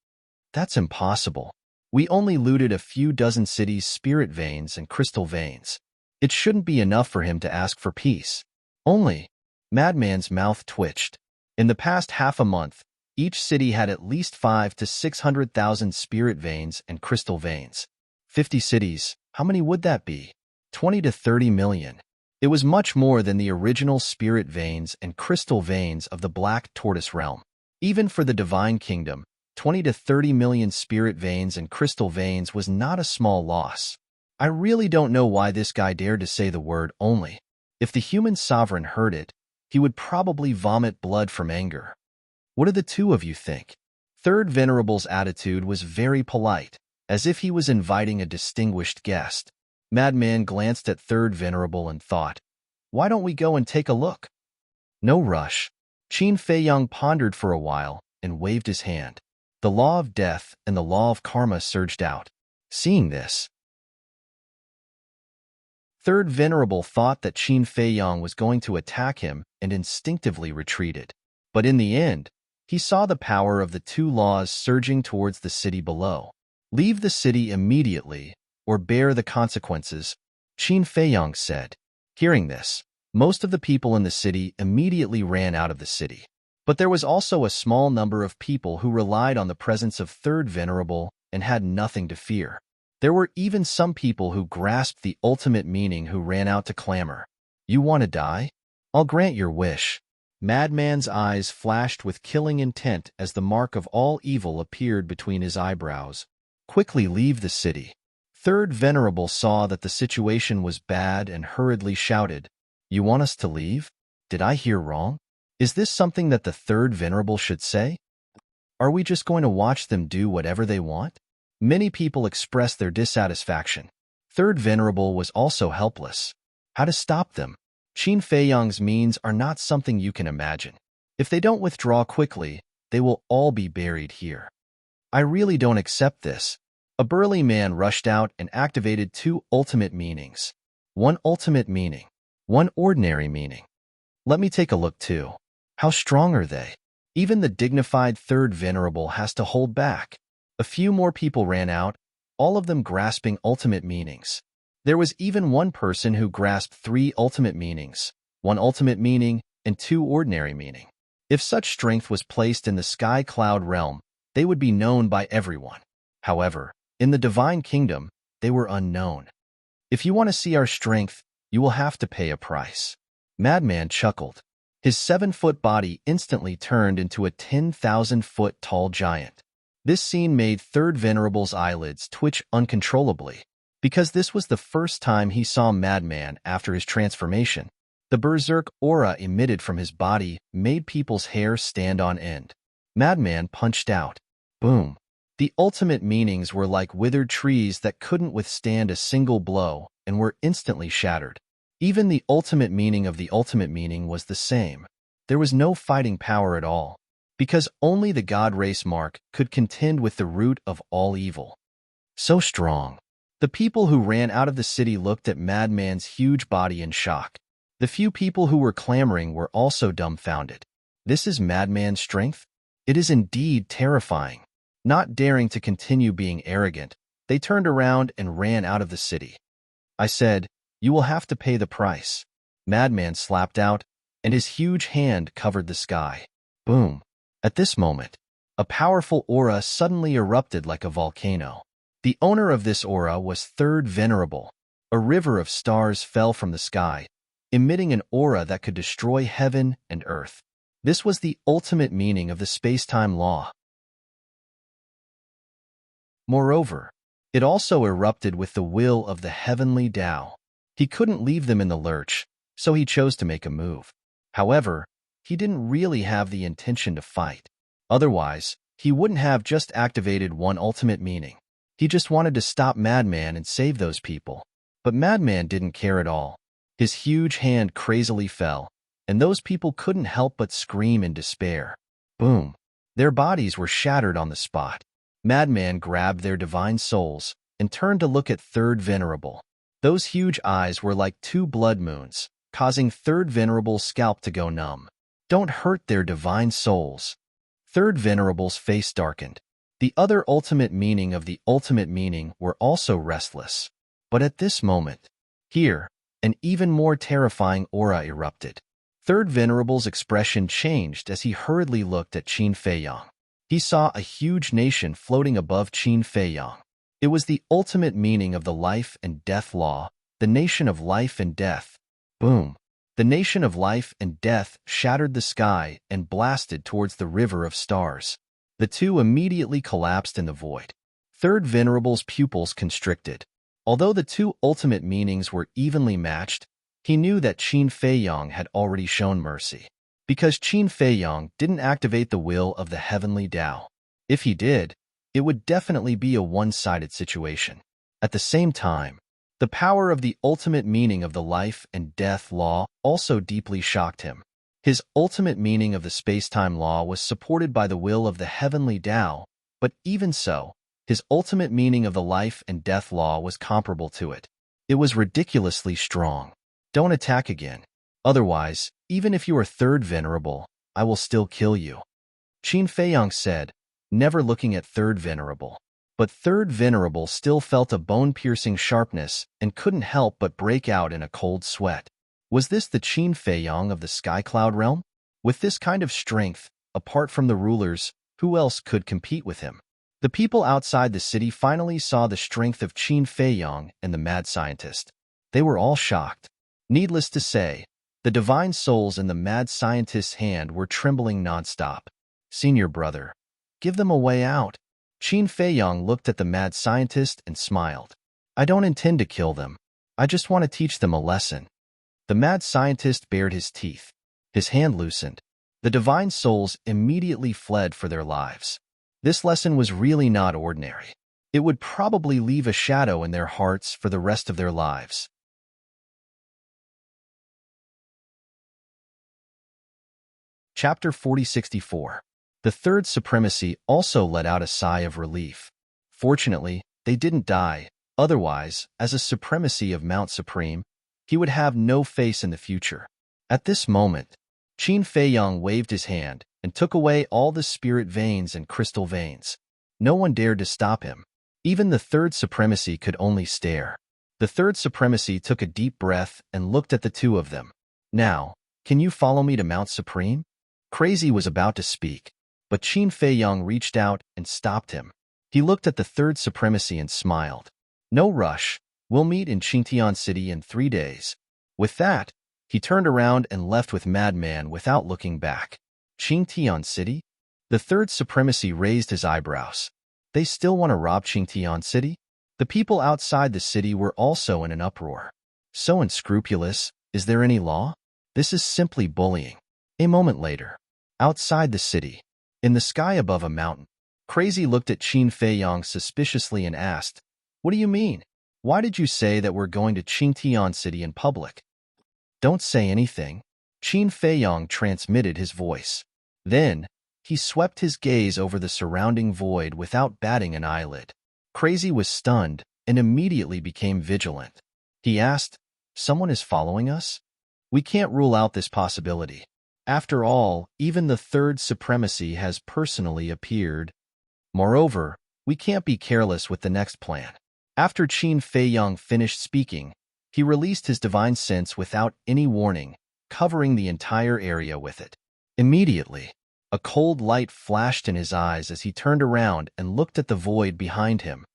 That's impossible. We only looted a few dozen cities' spirit veins and crystal veins. It shouldn't be enough for him to ask for peace. Only, Madman's mouth twitched. In the past half a month, each city had at least 500,000 to 600,000 spirit veins and crystal veins. 50 cities, how many would that be? 20 to 30 million. It was much more than the original spirit veins and crystal veins of the Black Tortoise realm. Even for the Divine Kingdom, 20 to 30 million spirit veins and crystal veins was not a small loss. I really don't know why this guy dared to say the word only. If the human sovereign heard it, he would probably vomit blood from anger. What do the two of you think? Third Venerable's attitude was very polite, as if he was inviting a distinguished guest. Madman glanced at Third Venerable and thought, why don't we go and take a look? No rush. Qin Feiyang pondered for a while and waved his hand. The law of death and the law of karma surged out. Seeing this, Third Venerable thought that Qin Feiyang was going to attack him and instinctively retreated. But in the end, he saw the power of the two laws surging towards the city below. Leave the city immediately, or bear the consequences, Qin Feiyang said. Hearing this, most of the people in the city immediately ran out of the city. But there was also a small number of people who relied on the presence of Third Venerable and had nothing to fear. There were even some people who grasped the ultimate meaning who ran out to clamor. You want to die? I'll grant your wish. Madman's eyes flashed with killing intent as the mark of all evil appeared between his eyebrows. Quickly leave the city. Third Venerable saw that the situation was bad and hurriedly shouted, You want us to leave? Did I hear wrong? Is this something that the third venerable should say? Are we just going to watch them do whatever they want? Many people expressed their dissatisfaction. Third venerable was also helpless. How to stop them? Qin Feiyang's means are not something you can imagine. If they don't withdraw quickly, they will all be buried here. I really don't accept this. A burly man rushed out and activated 2 ultimate meanings. 1 ultimate meaning. 1 ordinary meaning. Let me take a look too. How strong are they? Even the dignified third venerable has to hold back. A few more people ran out, all of them grasping ultimate meanings. There was even one person who grasped 3 ultimate meanings, 1 ultimate meaning and 2 ordinary meaning. If such strength was placed in the sky cloud realm, they would be known by everyone. However, in the divine kingdom, they were unknown. If you want to see our strength, you will have to pay a price. Madman chuckled. His 7-foot body instantly turned into a 10,000-foot tall giant. This scene made Third Venerable's eyelids twitch uncontrollably, because this was the first time he saw Madman after his transformation. The berserk aura emitted from his body made people's hair stand on end. Madman punched out. Boom. The ultimate meanings were like withered trees that couldn't withstand a single blow and were instantly shattered. Even the ultimate meaning of the ultimate meaning was the same. There was no fighting power at all, because only the God race mark could contend with the root of all evil. So strong. The people who ran out of the city looked at Madman's huge body in shock. The few people who were clamoring were also dumbfounded. This is Madman's strength? It is indeed terrifying. Not daring to continue being arrogant, they turned around and ran out of the city. I said, "You will have to pay the price." Madman slapped out, and his huge hand covered the sky. Boom. At this moment, a powerful aura suddenly erupted like a volcano. The owner of this aura was Third Venerable. A river of stars fell from the sky, emitting an aura that could destroy heaven and earth. This was the ultimate meaning of the space-time law. Moreover, it also erupted with the will of the heavenly Tao. He couldn't leave them in the lurch, so he chose to make a move. However, he didn't really have the intention to fight. Otherwise, he wouldn't have just activated 1 ultimate meaning. He just wanted to stop Madman and save those people. But Madman didn't care at all. His huge hand crazily fell, and those people couldn't help but scream in despair. Boom. Their bodies were shattered on the spot. Madman grabbed their divine souls and turned to look at Third Venerable. Those huge eyes were like 2 blood moons, causing Third Venerable's scalp to go numb. Don't hurt their divine souls. Third Venerable's face darkened. The other ultimate meaning of the ultimate meaning were also restless. But at this moment, here, an even more terrifying aura erupted. Third Venerable's expression changed as he hurriedly looked at Qin Feiyang. He saw a huge nation floating above Qin Feiyang. It was the ultimate meaning of the life and death law, the nation of life and death. Boom. The nation of life and death shattered the sky and blasted towards the river of stars. The two immediately collapsed in the void. Third Venerable's pupils constricted. Although the 2 ultimate meanings were evenly matched, he knew that Qin Feiyang had already shown mercy. Because Qin Feiyang didn't activate the will of the heavenly Tao. If he did, it would definitely be a one-sided situation. At the same time, the power of the ultimate meaning of the life and death law also deeply shocked him. His ultimate meaning of the space-time law was supported by the will of the heavenly Tao, but even so, his ultimate meaning of the life and death law was comparable to it. It was ridiculously strong. Don't attack again. Otherwise, even if you are Third Venerable, I will still kill you. Qin Feiyang said, never looking at Third Venerable. But Third Venerable still felt a bone-piercing sharpness and couldn't help but break out in a cold sweat. Was this the Qin Feiyang of the Sky Cloud realm? With this kind of strength, apart from the rulers, who else could compete with him? The people outside the city finally saw the strength of Qin Feiyang and the mad scientist. They were all shocked. Needless to say, the divine souls in the mad scientist's hand were trembling nonstop. Senior brother, give them a way out. Qin Feiyang looked at the mad scientist and smiled. I don't intend to kill them. I just want to teach them a lesson. The mad scientist bared his teeth. His hand loosened. The divine souls immediately fled for their lives. This lesson was really not ordinary. It would probably leave a shadow in their hearts for the rest of their lives. Chapter 4064. The third supremacy also let out a sigh of relief. Fortunately, they didn't die. Otherwise, as a supremacy of Mount Supreme, he would have no face in the future. At this moment, Qin Feiyang waved his hand and took away all the spirit veins and crystal veins. No one dared to stop him. Even the third supremacy could only stare. The third supremacy took a deep breath and looked at the two of them. Now, can you follow me to Mount Supreme? Crazy was about to speak, but Qin Feiyang reached out and stopped him. He looked at the third supremacy and smiled. No rush. We'll meet in Qingtian City in 3 days. With that, he turned around and left with Madman without looking back. Qingtian City? The third supremacy raised his eyebrows. They still want to rob Qingtian City? The people outside the city were also in an uproar. So unscrupulous, is there any law? This is simply bullying. A moment later, outside the city, in the sky above a mountain, Crazy looked at Qin Feiyang suspiciously and asked, "What do you mean? Why did you say that we're going to Qingtian City in public?" "Don't say anything." Qin Feiyang transmitted his voice. Then, he swept his gaze over the surrounding void without batting an eyelid. Crazy was stunned and immediately became vigilant. He asked, "Someone is following us? We can't rule out this possibility. After all, even the third supremacy has personally appeared. Moreover, we can't be careless with the next plan." After Qin Feiyang finished speaking, he released his divine sense without any warning, covering the entire area with it. Immediately, a cold light flashed in his eyes as he turned around and looked at the void behind him.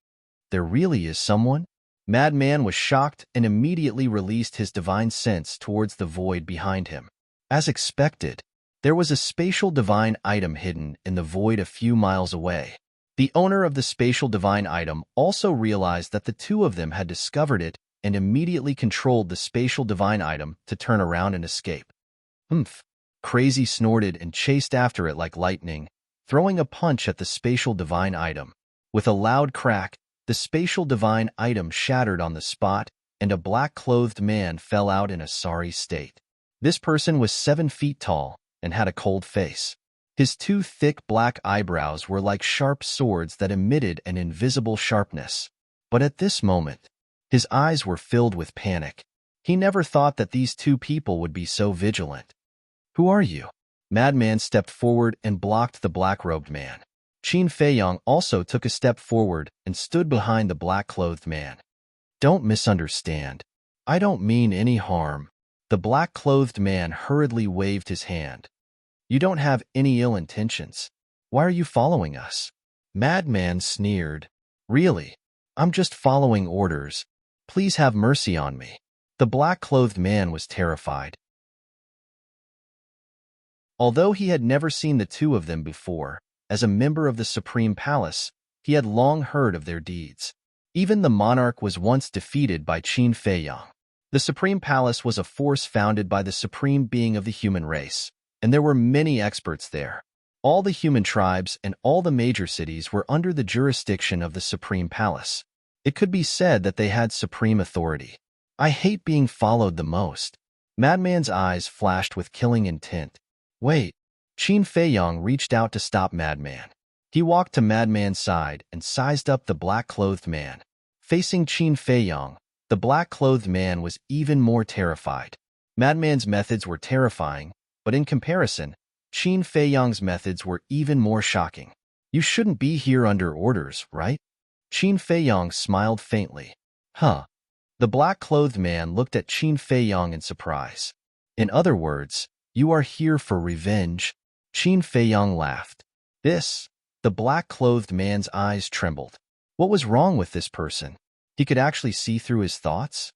There really is someone? Madman was shocked and immediately released his divine sense towards the void behind him. As expected, there was a spatial divine item hidden in the void a few miles away. The owner of the spatial divine item also realized that the two of them had discovered it and immediately controlled the spatial divine item to turn around and escape. "Humph!" Crazy snorted and chased after it like lightning, throwing a punch at the spatial divine item. With a loud crack, the spatial divine item shattered on the spot, and a black-clothed man fell out in a sorry state. This person was 7 feet tall and had a cold face. His 2 thick black eyebrows were like sharp swords that emitted an invisible sharpness. But at this moment, his eyes were filled with panic. He never thought that these two people would be so vigilant. "Who are you?" Madman stepped forward and blocked the black-robed man. Qin Feiyang also took a step forward and stood behind the black-clothed man. "Don't misunderstand. I don't mean any harm." The black-clothed man hurriedly waved his hand. "You don't have any ill intentions. Why are you following us?" Madman sneered. "Really? I'm just following orders. Please have mercy on me." The black-clothed man was terrified. Although he had never seen the two of them before, as a member of the Supreme Palace, he had long heard of their deeds. Even the monarch was once defeated by Qin Feiyang. The Supreme Palace was a force founded by the supreme being of the human race, and there were many experts there. All the human tribes and all the major cities were under the jurisdiction of the Supreme Palace. It could be said that they had supreme authority. "I hate being followed the most." Madman's eyes flashed with killing intent. "Wait." Qin Feiyang reached out to stop Madman. He walked to Madman's side and sized up the black-clothed man. Facing Qin Feiyang, the black-clothed man was even more terrified. Madman's methods were terrifying, but in comparison, Qin Feiyang's methods were even more shocking. "You shouldn't be here under orders, right?" Qin Feiyang smiled faintly. "Huh." The black-clothed man looked at Qin Feiyang in surprise. "In other words, you are here for revenge?" Qin Feiyang laughed. The black-clothed man's eyes trembled. What was wrong with this person? He could actually see through his thoughts?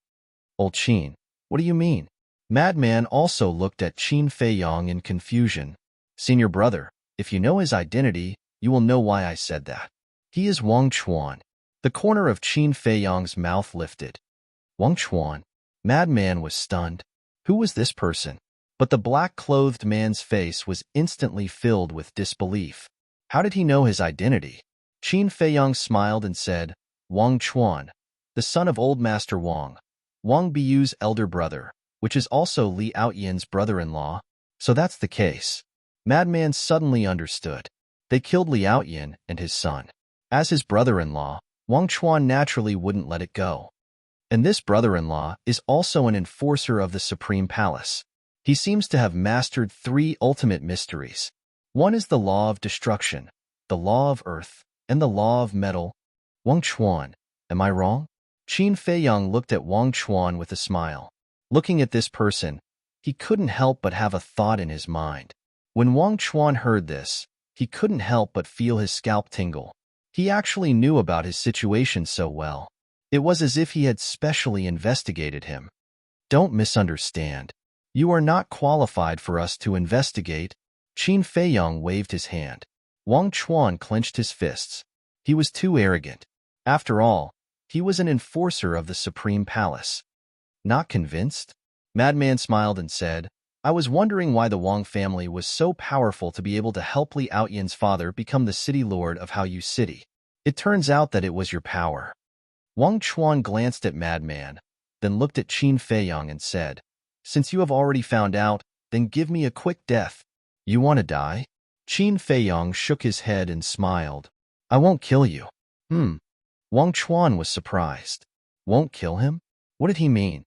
"Old Qin, what do you mean?" Madman also looked at Qin Feiyang in confusion. "Senior brother, if you know his identity, you will know why I said that. He is Wang Chuan." The corner of Qin Feiyang's mouth lifted. "Wang Chuan?" Madman was stunned. Who was this person? But the black-clothed man's face was instantly filled with disbelief. How did he know his identity? Qin Feiyong smiled and said, Wang Chuan, the son of Old Master Wang, Wang Biyu's elder brother, which is also Li Outyan's brother-in-law. So that's the case. Madman suddenly understood. They killed Li Outyan and his son. As his brother-in-law, Wang Chuan naturally wouldn't let it go. And this brother-in-law is also an enforcer of the Supreme Palace. He seems to have mastered 3 ultimate mysteries. One is the law of destruction, the law of earth, and the law of metal. Wang Chuan, am I wrong? Qin Feiyong looked at Wang Chuan with a smile. Looking at this person, he couldn't help but have a thought in his mind. When Wang Chuan heard this, he couldn't help but feel his scalp tingle. He actually knew about his situation so well. It was as if he had specially investigated him. Don't misunderstand. You are not qualified for us to investigate. Qin Feiyong waved his hand. Wang Chuan clenched his fists. He was too arrogant. After all, he was an enforcer of the Supreme Palace. Not convinced? Madman smiled and said, I was wondering why the Wang family was so powerful to be able to help Li Outyan's father become the city lord of Haoyu City. It turns out that it was your power. Wang Chuan glanced at Madman, then looked at Qin Feiyong and said, Since you have already found out, then give me a quick death. You want to die? Qin Feiyong shook his head and smiled. I won't kill you. Wang Chuan was surprised. Won't kill him? What did he mean?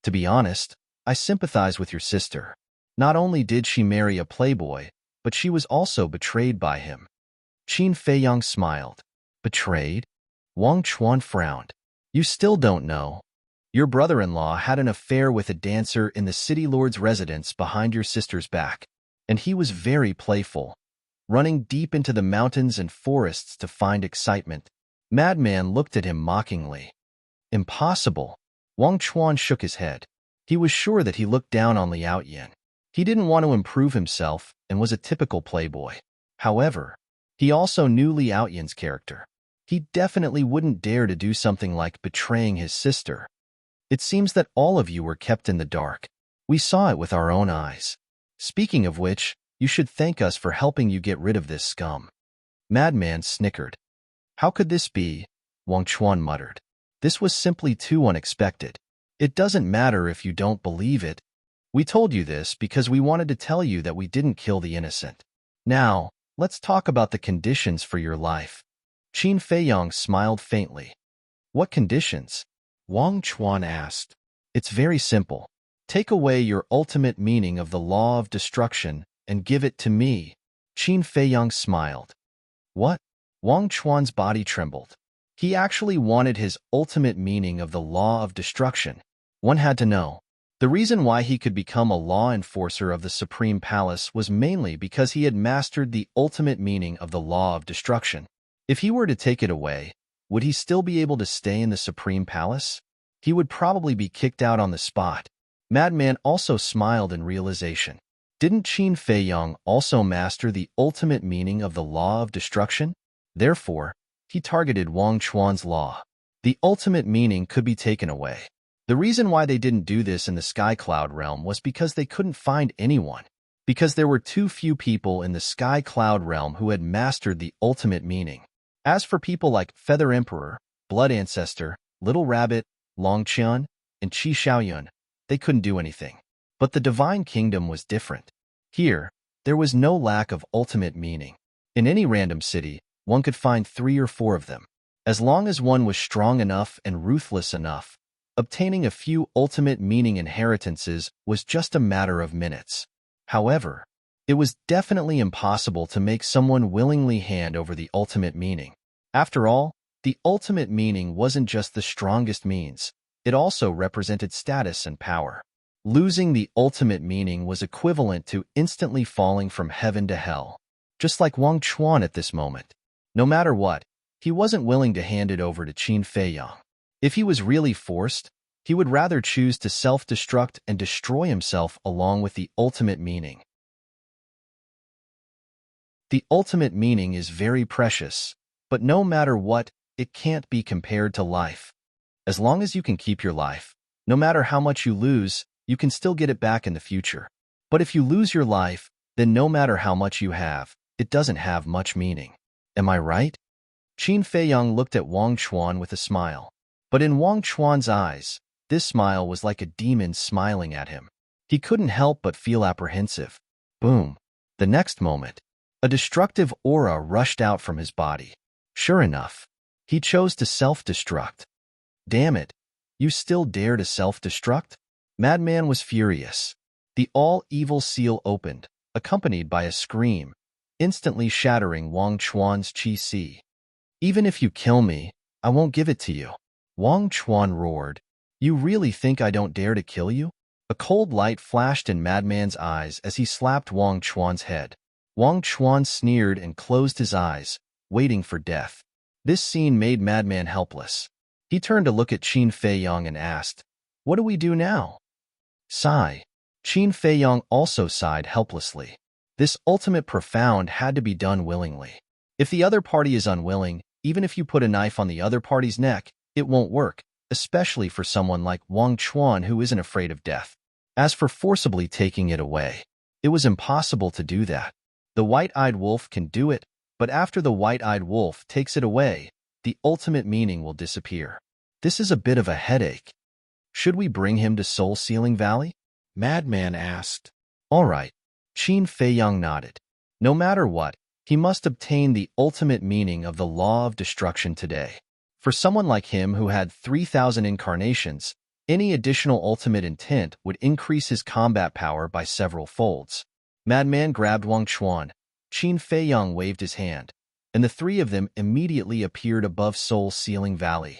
To be honest, I sympathize with your sister. Not only did she marry a playboy, but she was also betrayed by him. Qin Feiyong smiled. Betrayed? Wang Chuan frowned. You still don't know. Your brother-in-law had an affair with a dancer in the city lord's residence behind your sister's back, and he was very playful, running deep into the mountains and forests to find excitement. Madman looked at him mockingly. Impossible. Wang Chuan shook his head. He was sure that he looked down on Li Outyan. He didn't want to improve himself and was a typical playboy. However, he also knew Li Outyan's character. He definitely wouldn't dare to do something like betraying his sister. It seems that all of you were kept in the dark. We saw it with our own eyes. Speaking of which, you should thank us for helping you get rid of this scum. Madman snickered. How could this be? Wang Chuan muttered. This was simply too unexpected. It doesn't matter if you don't believe it. We told you this because we wanted to tell you that we didn't kill the innocent. Now, let's talk about the conditions for your life. Qin Feiyong smiled faintly. What conditions? Wang Chuan asked. It's very simple. Take away your ultimate meaning of the law of destruction and give it to me. Qin Feiyong smiled. What? Wang Chuan's body trembled. He actually wanted his ultimate meaning of the law of destruction. One had to know. The reason why he could become a law enforcer of the Supreme Palace was mainly because he had mastered the ultimate meaning of the law of destruction. If he were to take it away, would he still be able to stay in the Supreme Palace? He would probably be kicked out on the spot. Madman also smiled in realization. Didn't Qin Feiyong also master the ultimate meaning of the law of destruction? Therefore, he targeted Wang Chuan's law. The ultimate meaning could be taken away. The reason why they didn't do this in the Sky Cloud realm was because they couldn't find anyone. Because there were too few people in the Sky Cloud realm who had mastered the ultimate meaning. As for people like Feather Emperor, Blood Ancestor, Little Rabbit, Long Qian, and Qi Xiaoyun, they couldn't do anything. But the Divine Kingdom was different. Here, there was no lack of ultimate meaning. In any random city, one could find 3 or 4 of them. As long as one was strong enough and ruthless enough, obtaining a few ultimate meaning inheritances was just a matter of minutes. However, it was definitely impossible to make someone willingly hand over the ultimate meaning. After all, the ultimate meaning wasn't just the strongest means, it also represented status and power. Losing the ultimate meaning was equivalent to instantly falling from heaven to hell. Just like Wang Chuan at this moment. No matter what, he wasn't willing to hand it over to Qin Feiyong. If he was really forced, he would rather choose to self-destruct and destroy himself along with the ultimate meaning. The ultimate meaning is very precious, but no matter what, it can't be compared to life. As long as you can keep your life, No matter how much you lose, you can still get it back in the future. But if you lose your life, then no matter how much you have, it doesn't have much meaning. Am I right? Qin Feiyang looked at Wang Chuan with a smile. But in Wang Chuan's eyes, this smile was like a demon smiling at him. He couldn't help but feel apprehensive. Boom. The next moment, a destructive aura rushed out from his body. Sure enough, he chose to self-destruct. Damn it, you still dare to self-destruct? Madman was furious. The all-evil seal opened, accompanied by a scream, instantly shattering Wang Chuan's qi. Even if you kill me, I won't give it to you. Wang Chuan roared. You really think I don't dare to kill you? A cold light flashed in Madman's eyes as he slapped Wang Chuan's head. Wang Chuan sneered and closed his eyes, waiting for death. This scene made Madman helpless. He turned to look at Qin Feiyang and asked, What do we do now? Sigh. Qin Feiyang also sighed helplessly. This ultimate profound had to be done willingly. If the other party is unwilling, even if you put a knife on the other party's neck, it won't work, especially for someone like Wang Chuan who isn't afraid of death. As for forcibly taking it away, it was impossible to do that. The white-eyed wolf can do it, but after the white-eyed wolf takes it away, the ultimate meaning will disappear. This is a bit of a headache. Should we bring him to Soul Sealing Valley? Madman asked. All right. Qin Feiyang nodded. No matter what, he must obtain the ultimate meaning of the law of destruction today. For someone like him who had 3,000 incarnations, any additional ultimate intent would increase his combat power by several folds. Madman grabbed Wang Chuan. Qin Feiyang waved his hand, and the three of them immediately appeared above Soul Sealing Valley.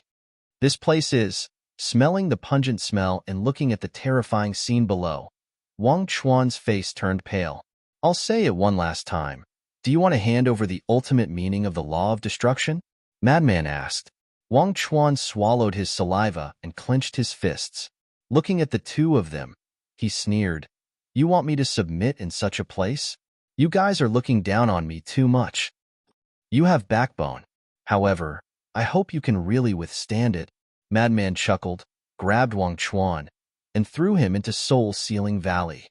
This place is, smelling the pungent smell and looking at the terrifying scene below, Wang Chuan's face turned pale. I'll say it one last time. Do you want to hand over the ultimate meaning of the law of destruction? Madman asked. Wang Chuan swallowed his saliva and clenched his fists. Looking at the two of them, he sneered. You want me to submit in such a place? You guys are looking down on me too much. You have backbone. However, I hope you can really withstand it. Madman chuckled, grabbed Wang Chuan, and threw him into Soul Sealing Valley.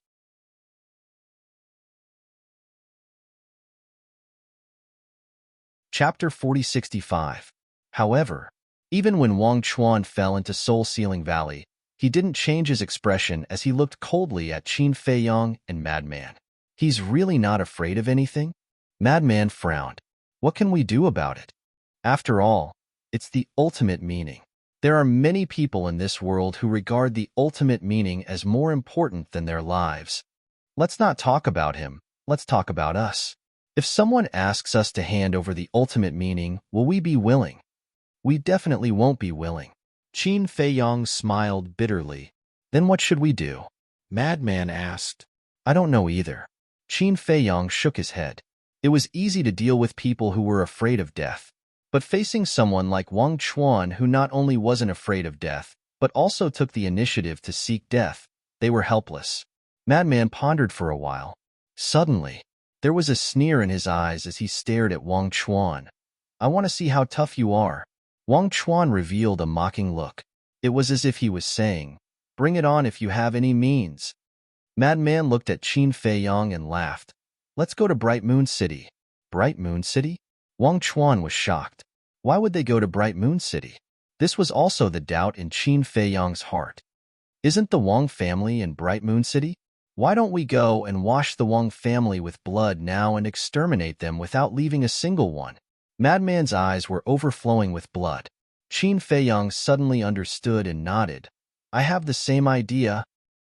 Chapter 4065. However, even when Wang Chuan fell into Soul Sealing Valley, he didn't change his expression as he looked coldly at Qin Feiyang and Madman. He's really not afraid of anything? Madman frowned. What can we do about it? After all, it's the ultimate meaning. There are many people in this world who regard the ultimate meaning as more important than their lives. Let's not talk about him, let's talk about us. If someone asks us to hand over the ultimate meaning, will we be willing? We definitely won't be willing. Qin Feiyang smiled bitterly. Then what should we do? Madman asked. I don't know either. Qin Feiyang shook his head. It was easy to deal with people who were afraid of death. But facing someone like Wang Chuan who not only wasn't afraid of death, but also took the initiative to seek death, they were helpless. Madman pondered for a while. Suddenly, there was a sneer in his eyes as he stared at Wang Chuan. I want to see how tough you are. Wang Chuan revealed a mocking look. It was as if he was saying, Bring it on if you have any means. Madman looked at Qin Feiyang and laughed. Let's go to Bright Moon City. Bright Moon City? Wang Chuan was shocked. Why would they go to Bright Moon City? This was also the doubt in Qin Feiyang's heart. Isn't the Wang family in Bright Moon City? Why don't we go and wash the Wang family with blood now and exterminate them without leaving a single one? Madman's eyes were overflowing with blood. Qin Feiyang suddenly understood and nodded. I have the same idea.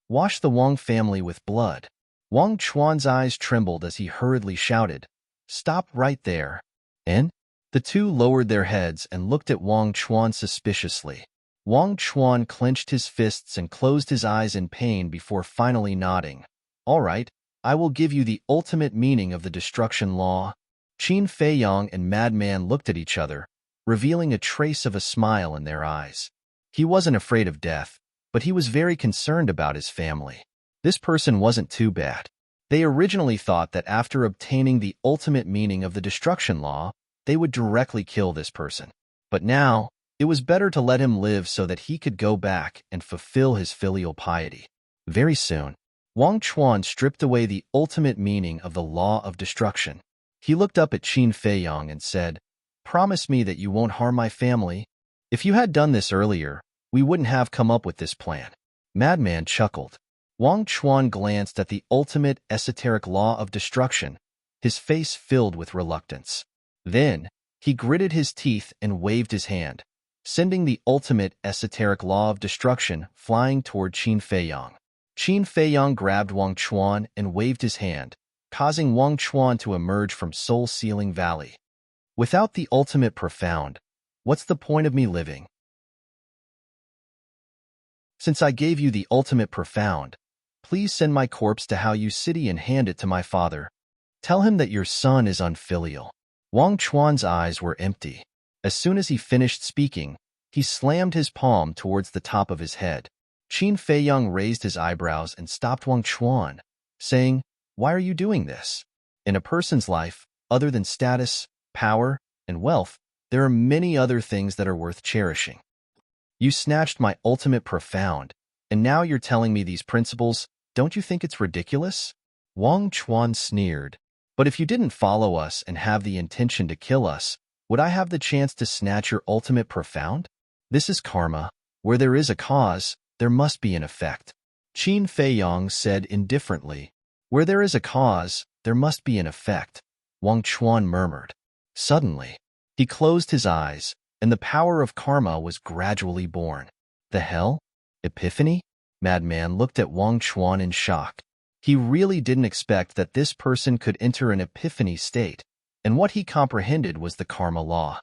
Wash the Wang family with blood. Wang Chuan's eyes trembled as he hurriedly shouted, Stop right there. And? The two lowered their heads and looked at Wang Chuan suspiciously. Wang Chuan clenched his fists and closed his eyes in pain before finally nodding. All right, I will give you the ultimate meaning of the destruction law. Qin Feiyang and Madman looked at each other, revealing a trace of a smile in their eyes. He wasn't afraid of death, but he was very concerned about his family. This person wasn't too bad. They originally thought that after obtaining the ultimate meaning of the destruction law, they would directly kill this person. But now, It was better to let him live so that he could go back and fulfill his filial piety. Very soon, Wang Chuan stripped away the ultimate meaning of the law of destruction. He looked up at Qin Feiyong and said, "Promise me that you won't harm my family. If you had done this earlier, we wouldn't have come up with this plan." Madman chuckled. Wang Chuan glanced at the ultimate esoteric law of destruction, his face filled with reluctance. Then, he gritted his teeth and waved his hand, sending the ultimate esoteric law of destruction flying toward Qin Feiyong. Qin Feiyong grabbed Wang Chuan and waved his hand, causing Wang Chuan to emerge from Soul-Sealing Valley. Without the ultimate profound, what's the point of me living? Since I gave you the ultimate profound, please send my corpse to Haoyu City and hand it to my father. Tell him that your son is unfilial. Wang Chuan's eyes were empty. As soon as he finished speaking, he slammed his palm towards the top of his head. Qin Feiyong raised his eyebrows and stopped Wang Chuan, saying, "Why are you doing this? In a person's life, other than status, power, and wealth, there are many other things that are worth cherishing. You snatched my ultimate profound, and now you're telling me these principles. Don't you think it's ridiculous?" Wang Chuan sneered. "But if you didn't follow us and have the intention to kill us, would I have the chance to snatch your ultimate profound? This is karma. Where there is a cause, there must be an effect." Qin Feiyong said indifferently. "Where there is a cause, there must be an effect," Wang Chuan murmured. Suddenly, he closed his eyes, and the power of karma was gradually born. The hell? Epiphany? Madman looked at Wang Chuan in shock. He really didn't expect that this person could enter an epiphany state, and what he comprehended was the karma law.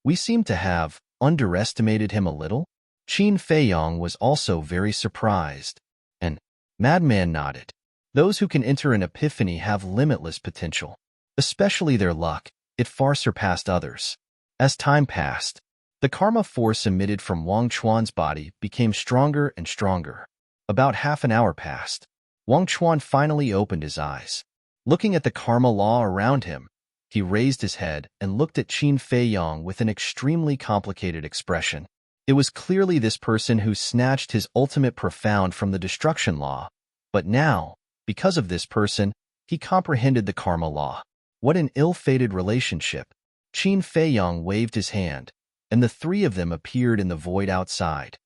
We seem to have underestimated him a little. Qin Feiyong was also very surprised, and Madman nodded. Those who can enter an epiphany have limitless potential, especially their luck. It far surpassed others. As time passed, the karma force emitted from Wang Chuan's body became stronger and stronger. About half an hour passed. Wang Chuan finally opened his eyes. Looking at the karma law around him, he raised his head and looked at Qin Feiyong with an extremely complicated expression. It was clearly this person who snatched his ultimate profound from the destruction law, but now, because of this person, he comprehended the karma law. What an ill-fated relationship. Qin Feiyong waved his hand, and the three of them appeared in the void outside.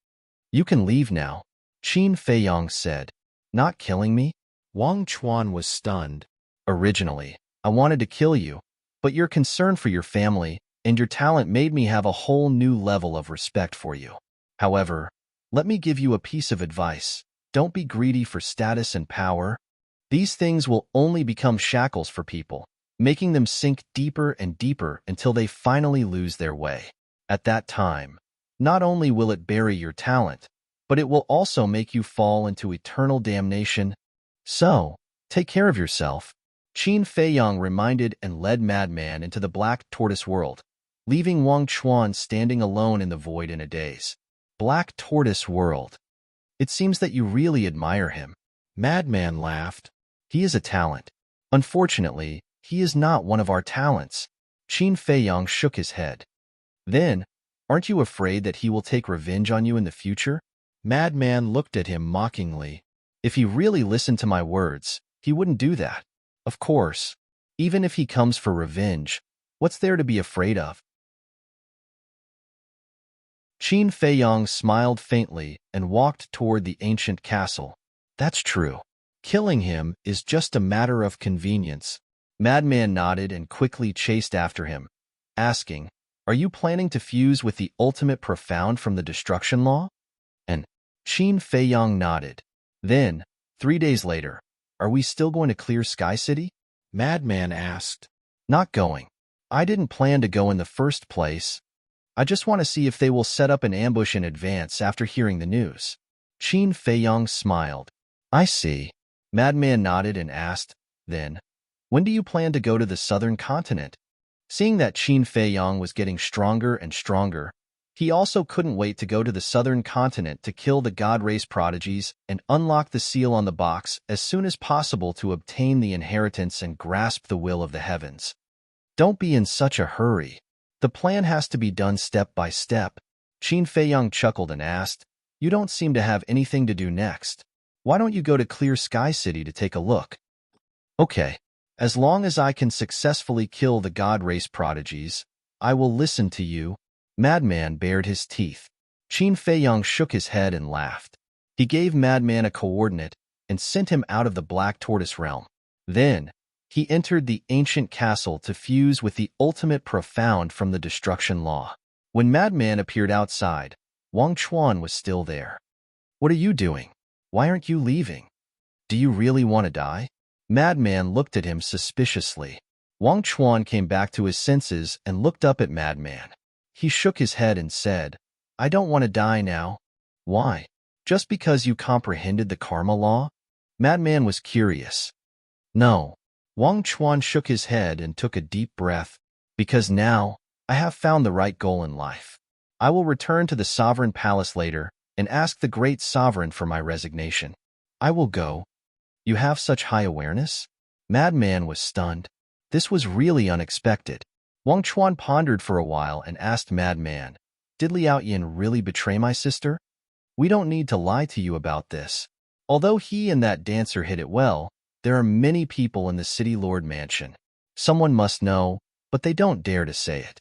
"You can leave now," Qin Feiyong said. "Not killing me?" Wang Chuan was stunned. "Originally, I wanted to kill you, but your concern for your family and your talent made me have a whole new level of respect for you. However, let me give you a piece of advice. Don't be greedy for status and power. These things will only become shackles for people, making them sink deeper and deeper until they finally lose their way. At that time, not only will it bury your talent, but it will also make you fall into eternal damnation. So, take care of yourself." Qin Feiyong reminded and led Madman into the Black Tortoise world, leaving Wang Chuan standing alone in the void in a daze. Black Tortoise world. It seems that you really admire him. Madman laughed. "He is a talent. Unfortunately, he is not one of our talents." Qin Feiyong shook his head. "Then, aren't you afraid that he will take revenge on you in the future?" Madman looked at him mockingly. "If he really listened to my words, he wouldn't do that. Of course, even if he comes for revenge, what's there to be afraid of?" Qin Feiyong smiled faintly and walked toward the ancient castle. "That's true. Killing him is just a matter of convenience." Madman nodded and quickly chased after him, asking, "Are you planning to fuse with the ultimate profound from the destruction law?" And Qin Feiyong nodded. Then, 3 days later, "Are we still going to clear Sky City?" Madman asked. "Not going. I didn't plan to go in the first place. I just want to see if they will set up an ambush in advance after hearing the news." Qin Feiyong smiled. "I see." Madman nodded and asked, "Then, when do you plan to go to the southern continent?" Seeing that Qin Feiyong was getting stronger and stronger, he also couldn't wait to go to the southern continent to kill the God Race prodigies and unlock the seal on the box as soon as possible to obtain the inheritance and grasp the will of the heavens. "Don't be in such a hurry. The plan has to be done step by step. Qin Feiyang chuckled and asked, "You don't seem to have anything to do next. Why don't you go to Clear Sky City to take a look?" "Okay, as long as I can successfully kill the God Race prodigies, I will listen to you." Madman bared his teeth. Qin Feiyang shook his head and laughed. He gave Madman a coordinate and sent him out of the Black Tortoise realm. Then, he entered the ancient castle to fuse with the ultimate profound from the destruction law. When Madman appeared outside, Wang Chuan was still there. "What are you doing? Why aren't you leaving? Do you really want to die?" Madman looked at him suspiciously. Wang Chuan came back to his senses and looked up at Madman. He shook his head and said, "I don't want to die now." "Why? Just because you comprehended the karma law?" Madman was curious. "No." Wang Chuan shook his head and took a deep breath. "Because now, I have found the right goal in life. I will return to the sovereign palace later and ask the great sovereign for my resignation. I will go." "You have such high awareness?" Madman was stunned. This was really unexpected. Wang Chuan pondered for a while and asked Madman, "Did Liao Yin really betray my sister? We don't need to lie to you about this." Although he and that dancer hid it well, there are many people in the City Lord Mansion. Someone must know, but they don't dare to say it.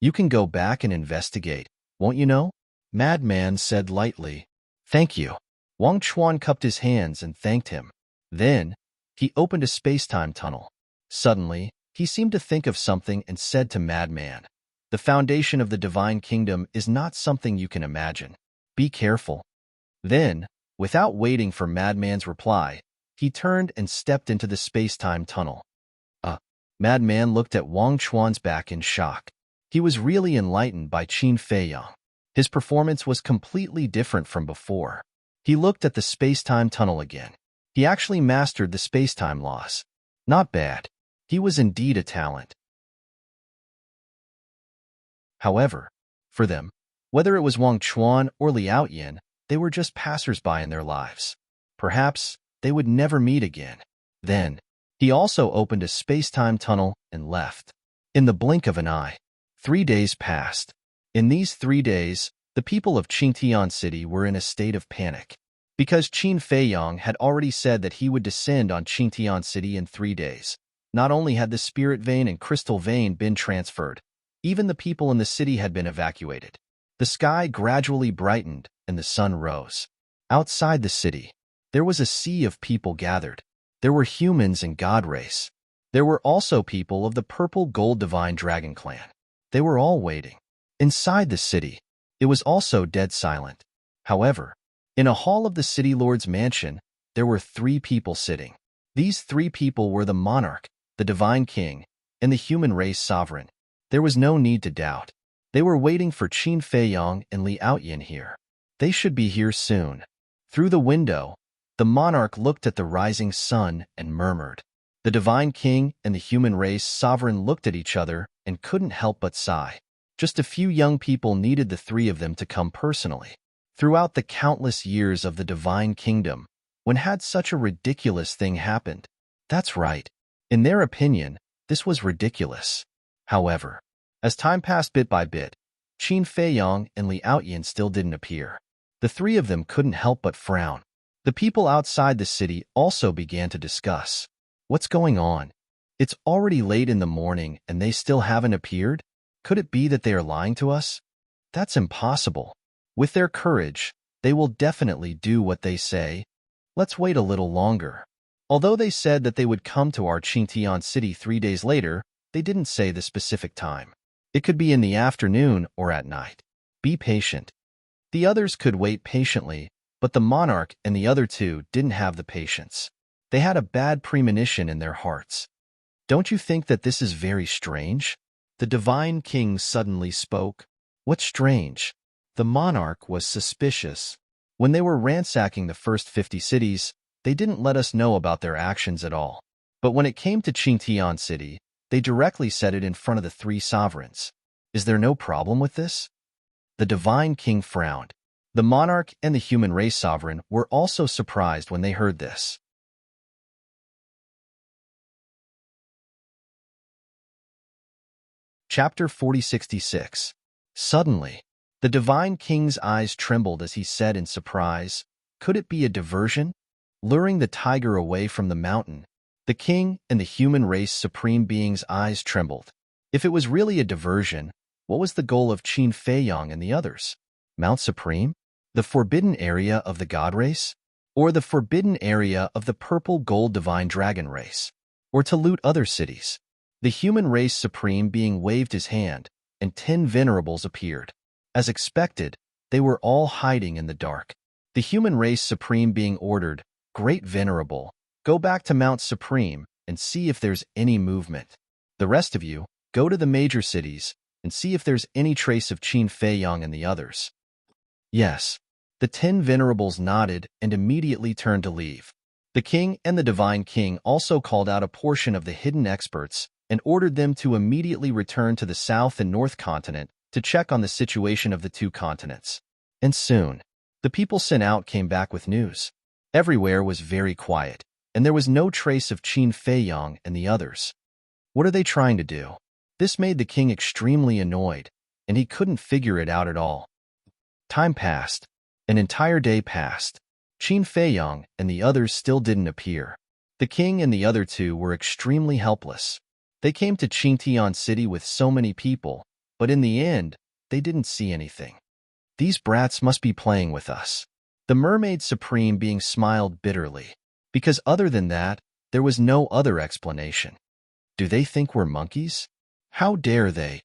"You can go back and investigate, won't you know?" Madman said lightly. "Thank you." Wang Chuan cupped his hands and thanked him. Then, he opened a space-time tunnel. Suddenly, he seemed to think of something and said to Madman, "The foundation of the Divine Kingdom is not something you can imagine. Be careful." Then, without waiting for Madman's reply, he turned and stepped into the space-time tunnel. Madman looked at Wang Chuan's back in shock. He was really enlightened by Qin Feiyang. His performance was completely different from before. He looked at the space-time tunnel again. He actually mastered the space-time laws. Not bad. He was indeed a talent. However, for them, whether it was Wang Chuan or Liao Yin, they were just passers-by in their lives. Perhaps they would never meet again. Then, he also opened a space-time tunnel and left. In the blink of an eye, 3 days passed. In these 3 days, the people of Qingtian City were in a state of panic. Because Qin Feiyang had already said that he would descend on Qingtian City in 3 days, not only had the spirit vein and crystal vein been transferred, even the people in the city had been evacuated. The sky gradually brightened and the sun rose. Outside the city, there was a sea of people gathered. There were humans and God Race. There were also people of the Purple Gold Divine Dragon Clan. They were all waiting. Inside the city, it was also dead silent. However, in a hall of the City Lord's mansion, there were 3 people sitting. These 3 people were the monarch, the divine king, and the human race sovereign. There was no need to doubt. They were waiting for Qin Feiyang and Liao Yin here. They should be here soon. Through the window, the monarch looked at the rising sun and murmured. The divine king and the human race sovereign looked at each other and couldn't help but sigh. Just a few young people needed the 3 of them to come personally. Throughout the countless years of the divine kingdom, when had such a ridiculous thing happened? That's right. In their opinion, this was ridiculous. However, as time passed bit by bit, Qin Feiyang and Liao Yin still didn't appear. The 3 of them couldn't help but frown. The people outside the city also began to discuss. What's going on? It's already late in the morning and they still haven't appeared? Could it be that they are lying to us? That's impossible. With their courage, they will definitely do what they say. Let's wait a little longer. Although they said that they would come to our Qingtian City 3 days later, they didn't say the specific time. It could be in the afternoon or at night. Be patient. The others could wait patiently, but the monarch and the other 2 didn't have the patience. They had a bad premonition in their hearts. Don't you think that this is very strange? The divine king suddenly spoke. What's strange? The monarch was suspicious. When they were ransacking the first 50 cities, they didn't let us know about their actions at all. But when it came to Qingtian City, they directly said it in front of the 3 sovereigns. Is there no problem with this? The divine king frowned. The monarch and the human race sovereign were also surprised when they heard this. Chapter 4066. Suddenly, The divine king's eyes trembled as he said in surprise, "Could it be a diversion? Luring the tiger away from the mountain?" The king and the human race supreme being's eyes trembled. If it was really a diversion, what was the goal of Qin Feiyang and the others? Mount Supreme? The forbidden area of the god race? Or the forbidden area of the purple gold divine dragon race? Or to loot other cities? The human race supreme being waved his hand, and 10 venerables appeared. As expected, they were all hiding in the dark. The human race supreme being ordered, "Great Venerable, go back to Mount Supreme and see if there's any movement. The rest of you, go to the major cities and see if there's any trace of Qin Feiyang and the others." Yes. The 10 venerables nodded and immediately turned to leave. The king and the divine king also called out a portion of the hidden experts and ordered them to immediately return to the south and north continent to check on the situation of the 2 continents. And soon, the people sent out came back with news. Everywhere was very quiet, and there was no trace of Qin Feiyang and the others. What are they trying to do? This made the king extremely annoyed, and he couldn't figure it out at all. Time passed. An entire day passed. Qin Feiyang and the others still didn't appear. The king and the other 2 were extremely helpless. They came to Qintian City with so many people, but in the end, they didn't see anything. These brats must be playing with us. The mermaid supreme being smiled bitterly, because other than that, there was no other explanation. Do they think we're monkeys? How dare they?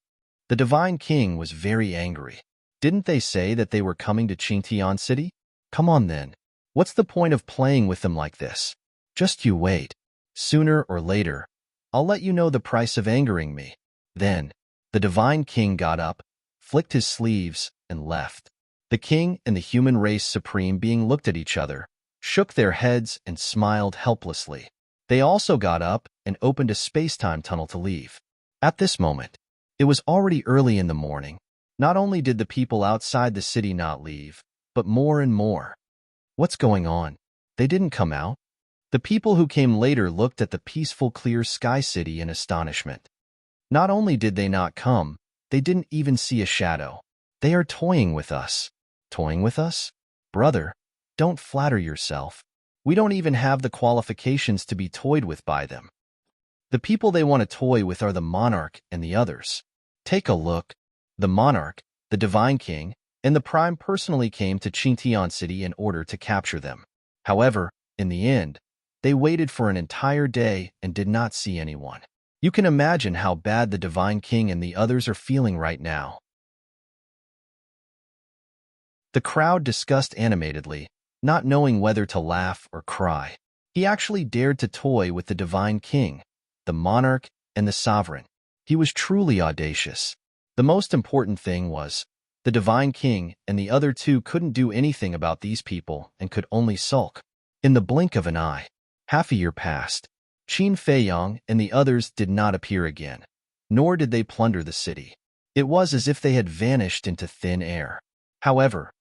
The divine king was very angry. Didn't they say that they were coming to Qintian City? Come on then. What's the point of playing with them like this? Just you wait. Sooner or later, I'll let you know the price of angering me. Then, the divine king got up, flicked his sleeves, and left. The king and the human race supreme being looked at each other, shook their heads, and smiled helplessly. They also got up and opened a space-time tunnel to leave. At this moment, it was already early in the morning. Not only did the people outside the city not leave, but more and more. What's going on? They didn't come out? The people who came later looked at the peaceful, clear sky city in astonishment. Not only did they not come, they didn't even see a shadow. They are toying with us. Toying with us? Brother, don't flatter yourself. We don't even have the qualifications to be toyed with by them. The people they want to toy with are the monarch and the others. Take a look. The monarch, the divine king, and the prime personally came to Qintian City in order to capture them. However, in the end, they waited for an entire day and did not see anyone. You can imagine how bad the divine king and the others are feeling right now. The crowd discussed animatedly, not knowing whether to laugh or cry. He actually dared to toy with the divine king, the monarch, and the sovereign. He was truly audacious. The most important thing was, the divine king and the other 2 couldn't do anything about these people and could only sulk. In the blink of an eye, half a year passed. Qin Feiyang and the others did not appear again, nor did they plunder the city. It was as if they had vanished into thin air. However,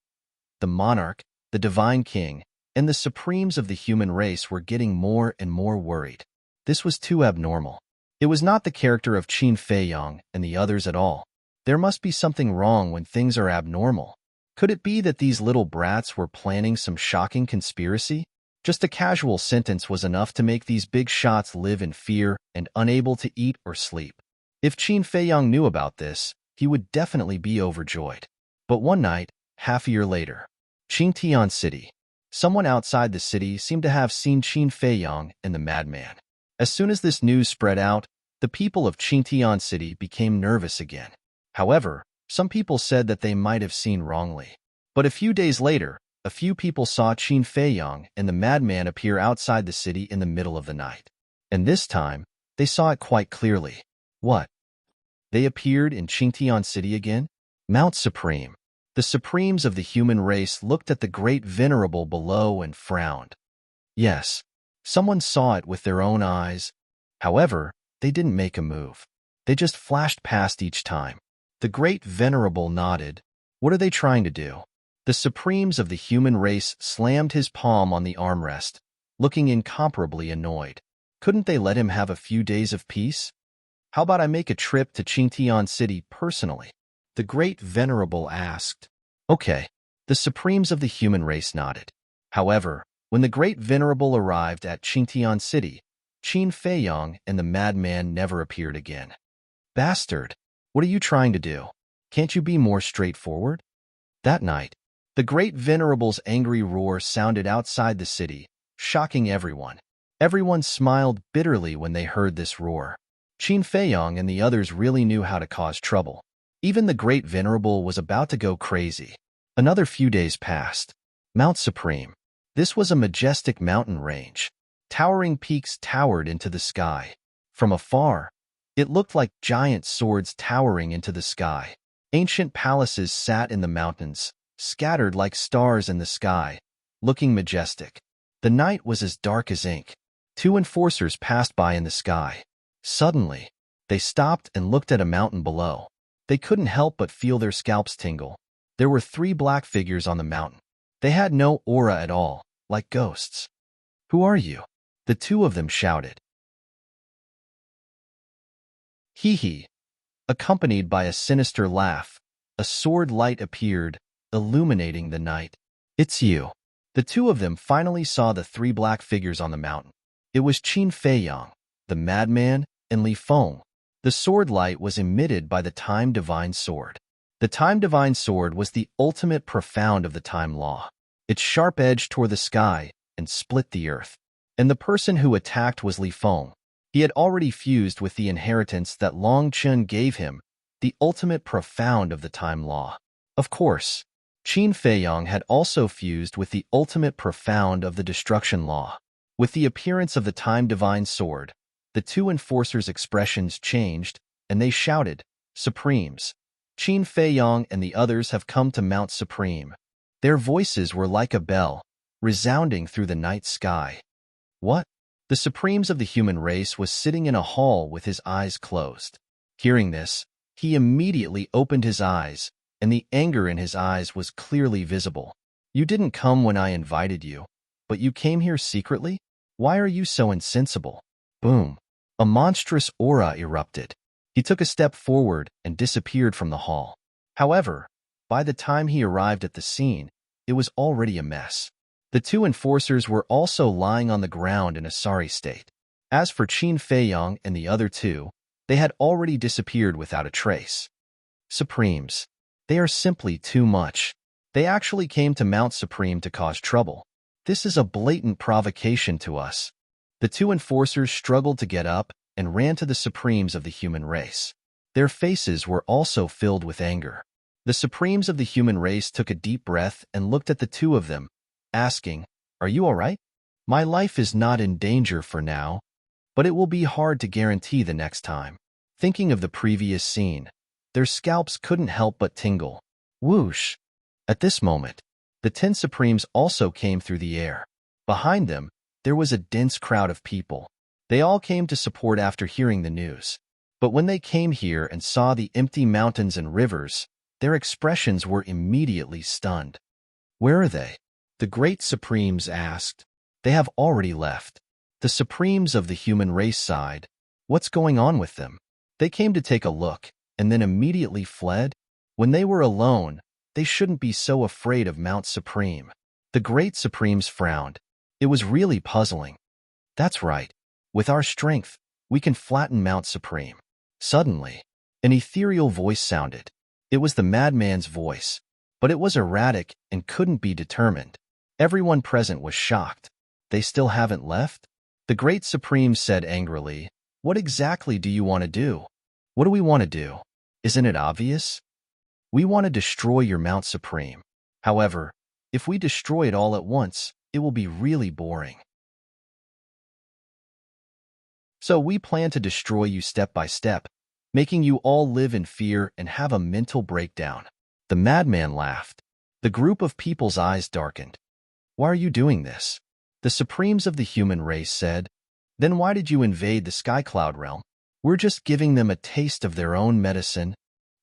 the monarch, the divine king, and the supremes of the human race were getting more and more worried. This was too abnormal. It was not the character of Qin Feiyang and the others at all. There must be something wrong when things are abnormal. Could it be that these little brats were planning some shocking conspiracy? Just a casual sentence was enough to make these big shots live in fear and unable to eat or sleep. If Qin Feiyang knew about this, he would definitely be overjoyed. But one night, half a year later, Qintian City. Someone outside the city seemed to have seen Qin Feiyang and the madman. As soon as this news spread out, the people of Qintian City became nervous again. However, some people said that they might have seen wrongly. But a few days later, a few people saw Qin Feiyang and the madman appear outside the city in the middle of the night. And this time, they saw it quite clearly. What? They appeared in Qintian City again? Mount Supreme. The supremes of the human race looked at the great venerable below and frowned. Yes, someone saw it with their own eyes. However, they didn't make a move. They just flashed past each time. The great venerable nodded. What are they trying to do? The supremes of the human race slammed his palm on the armrest, looking incomparably annoyed. Couldn't they let him have a few days of peace? How about I make a trip to Qintian City personally? The great venerable asked. Okay. The supremes of the human race nodded. However, when the great venerable arrived at Qingtian City, Qin Feiyong and the madman never appeared again. Bastard, what are you trying to do? Can't you be more straightforward? That night, the great venerable's angry roar sounded outside the city, shocking everyone. Everyone smiled bitterly when they heard this roar. Qin Feiyong and the others really knew how to cause trouble. Even the great venerable was about to go crazy. Another few days passed. Mount Supreme. This was a majestic mountain range. Towering peaks towered into the sky. From afar, it looked like giant swords towering into the sky. Ancient palaces sat in the mountains, scattered like stars in the sky, looking majestic. The night was as dark as ink. Two enforcers passed by in the sky. Suddenly, they stopped and looked at a mountain below. They couldn't help but feel their scalps tingle. There were three black figures on the mountain. They had no aura at all, like ghosts. Who are you? The two of them shouted. Hee hee. Accompanied by a sinister laugh, a sword light appeared, illuminating the night. It's you. The two of them finally saw the three black figures on the mountain. It was Qin Feiyong, the madman, and Li Feng. The sword light was emitted by the Time Divine Sword. The Time Divine Sword was the ultimate profound of the time law. Its sharp edge tore the sky and split the earth. And the person who attacked was Li Feng. He had already fused with the inheritance that Long Chen gave him, the ultimate profound of the time law. Of course, Qin Feiyong had also fused with the ultimate profound of the destruction law. With the appearance of the Time Divine Sword, the two enforcers' expressions changed, and they shouted, Supremes. Qin Feiyong and the others have come to Mount Supreme. Their voices were like a bell, resounding through the night sky. What? The Supremes of the human race was sitting in a hall with his eyes closed. Hearing this, he immediately opened his eyes, and the anger in his eyes was clearly visible. You didn't come when I invited you, but you came here secretly? Why are you so insensible? Boom. A monstrous aura erupted. He took a step forward and disappeared from the hall. However, by the time he arrived at the scene, it was already a mess. The two enforcers were also lying on the ground in a sorry state. As for Qin Feiyong and the other two, they had already disappeared without a trace. Supremes. They are simply too much. They actually came to Mount Supreme to cause trouble. This is a blatant provocation to us. The two enforcers struggled to get up and ran to the Supremes of the human race. Their faces were also filled with anger. The Supremes of the human race took a deep breath and looked at the two of them, asking, Are you all right? My life is not in danger for now, but it will be hard to guarantee the next time. Thinking of the previous scene, their scalps couldn't help but tingle. Whoosh! At this moment, the 10 Supremes also came through the air. Behind them, there was a dense crowd of people. They all came to support after hearing the news. But when they came here and saw the empty mountains and rivers, their expressions were immediately stunned. Where are they? The great Supremes asked. They have already left. The Supremes of the human race sighed. What's going on with them? They came to take a look, and then immediately fled? When they were alone, they shouldn't be so afraid of Mount Supreme. The great Supremes frowned. It was really puzzling. That's right. With our strength, we can flatten Mount Supreme. Suddenly, an ethereal voice sounded. It was the madman's voice, but it was erratic and couldn't be determined. Everyone present was shocked. They still haven't left? The great Supreme said angrily, What exactly do you want to do? What do we want to do? Isn't it obvious? We want to destroy your Mount Supreme. However, if we destroy it all at once, it will be really boring. So we plan to destroy you step by step, making you all live in fear and have a mental breakdown. The madman laughed. The group of people's eyes darkened. Why are you doing this? The Supremes of the human race said. Then why did you invade the Sky Cloud realm? We're just giving them a taste of their own medicine.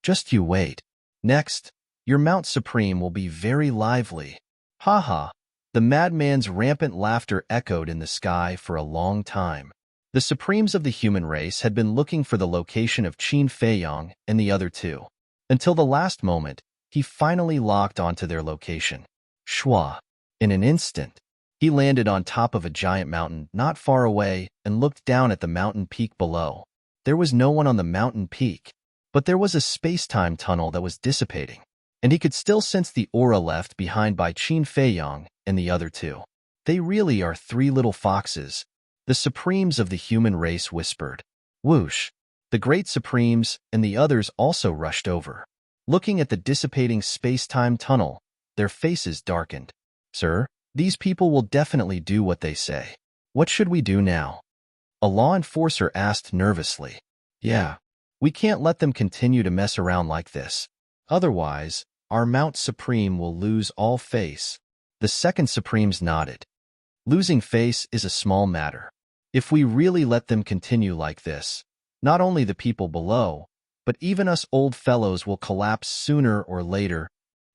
Just you wait. Next, your Mount Supreme will be very lively. Ha ha. The madman's rampant laughter echoed in the sky for a long time. The Supremes of the human race had been looking for the location of Qin Feiyong and the other two. until the last moment, he finally locked onto their location. Shua. In an instant, he landed on top of a giant mountain not far away and looked down at the mountain peak below. There was no one on the mountain peak, but there was a space-time tunnel that was dissipating, and he could still sense the aura left behind by Qin Feiyang and the other two. They really are three little foxes, the supremes of the human race whispered. Whoosh! The great supremes and the others also rushed over. Looking at the dissipating space-time tunnel, their faces darkened. Sir, these people will definitely do what they say. What should we do now? A law enforcer asked nervously. Yeah, we can't let them continue to mess around like this. Otherwise, our Mount Supreme will lose all face. The second Supremes nodded. Losing face is a small matter. If we really let them continue like this, not only the people below, but even us old fellows will collapse sooner or later.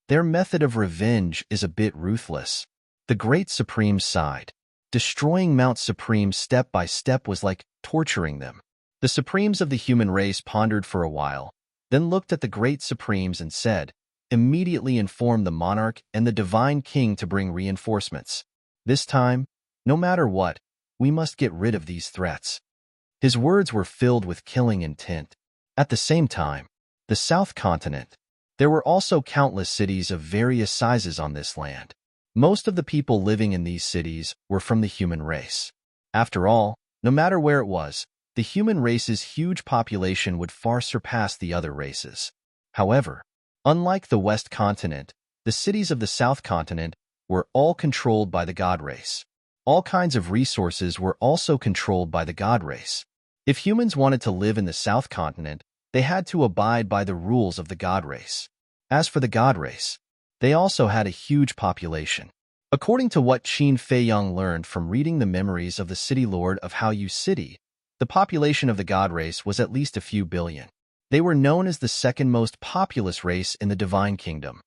Their method of revenge is a bit ruthless. The Great Supreme sighed. Destroying Mount Supreme step by step was like torturing them. The Supremes of the human race pondered for a while, then looked at the Great Supremes and said, immediately inform the monarch and the divine king to bring reinforcements. This time, no matter what, we must get rid of these threats. His words were filled with killing intent. At the same time, the South Continent. There were also countless cities of various sizes on this land. Most of the people living in these cities were from the human race. After all, no matter where it was, the human race's huge population would far surpass the other races. However, unlike the West Continent, the cities of the South Continent were all controlled by the God race. All kinds of resources were also controlled by the God race. If humans wanted to live in the South Continent, they had to abide by the rules of the God race. As for the God race, they also had a huge population. According to what Qin Feiyang learned from reading the memories of the city lord of Haoyu City, the population of the God race was at least a few billion. They were known as the second most populous race in the Divine Kingdom.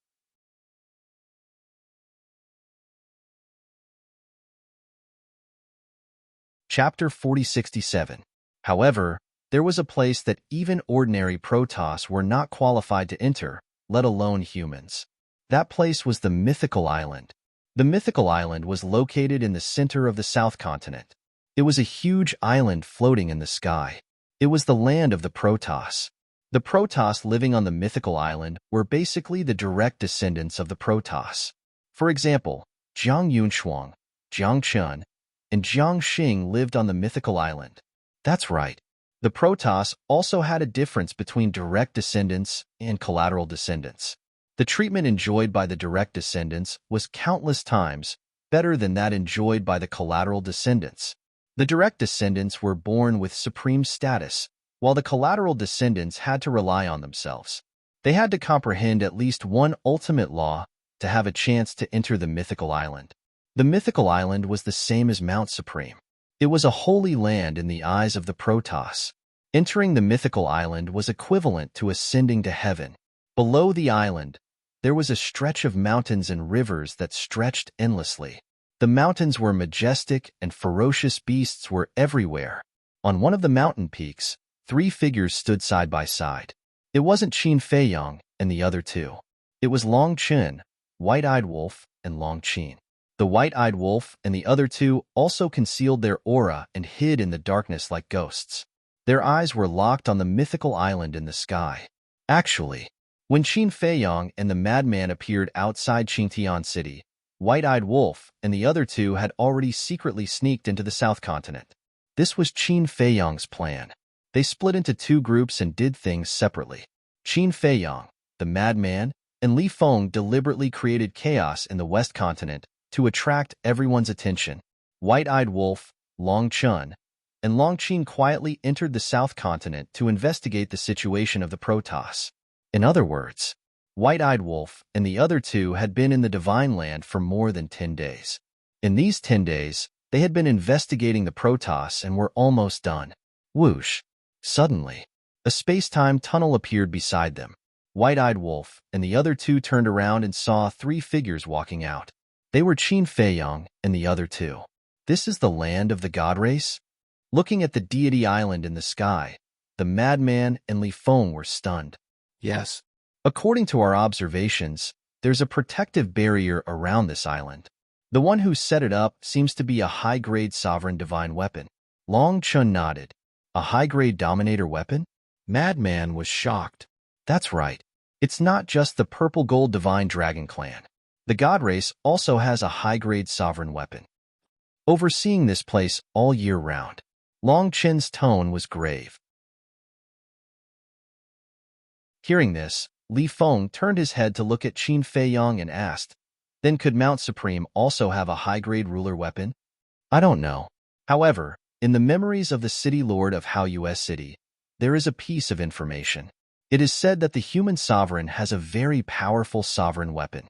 Chapter 4067. However, there was a place that even ordinary Protoss were not qualified to enter, let alone humans. That place was the Mythical Island. The Mythical Island was located in the center of the South Continent. It was a huge island floating in the sky. It was the land of the Protoss. The Protoss living on the Mythical Island were basically the direct descendants of the Protoss. For example, Jiang Yunshuang, Jiang Chun, and Jiang Xing lived on the Mythical Island. That's right. The Protoss also had a difference between direct descendants and collateral descendants. The treatment enjoyed by the direct descendants was countless times better than that enjoyed by the collateral descendants. The direct descendants were born with supreme status, while the collateral descendants had to rely on themselves. They had to comprehend at least one ultimate law to have a chance to enter the Mythical Island. The Mythical Island was the same as Mount Supreme. It was a holy land in the eyes of the Protoss. Entering the Mythical Island was equivalent to ascending to heaven. Below the island, there was a stretch of mountains and rivers that stretched endlessly. The mountains were majestic and ferocious beasts were everywhere. On one of the mountain peaks, three figures stood side by side. It wasn't Qin Feiyang and the other two. It was Long Qin, White-Eyed Wolf, and Long Qin. The White-Eyed Wolf and the other two also concealed their aura and hid in the darkness like ghosts. Their eyes were locked on the Mythical Island in the sky. Actually, when Qin Feiyang and the madman appeared outside Qingtian City, White-Eyed Wolf and the other two had already secretly sneaked into the South Continent. This was Qin Feiyang's plan. They split into two groups and did things separately. Qin Feiyang, the madman, and Li Feng deliberately created chaos in the West Continent to attract everyone's attention. White-Eyed Wolf, Long Chun, and Long Qin quietly entered the South Continent to investigate the situation of the Protoss. In other words, White-Eyed Wolf and the other two had been in the Divine Land for more than 10 days. In these 10 days, they had been investigating the Protoss and were almost done. Whoosh! Suddenly, a space-time tunnel appeared beside them. White-Eyed Wolf and the other two turned around and saw three figures walking out. They were Qin Feiyang and the other two. This is the land of the God race? Looking at the deity island in the sky, the madman and Li Feng were stunned. Yes. According to our observations, there's a protective barrier around this island. The one who set it up seems to be a high-grade sovereign divine weapon. Long Chun nodded. A high-grade dominator weapon? Madman was shocked. That's right. It's not just the purple gold divine dragon clan. The god race also has a high-grade sovereign weapon. Overseeing this place all year round. Long Chin's tone was grave. Hearing this, Li Feng turned his head to look at Qin Feiyang and asked, "Then could Mount Supreme also have a high-grade ruler weapon?" "I don't know. However, in the memories of the city lord of Hao US City, there is a piece of information. It is said that the human sovereign has a very powerful sovereign weapon.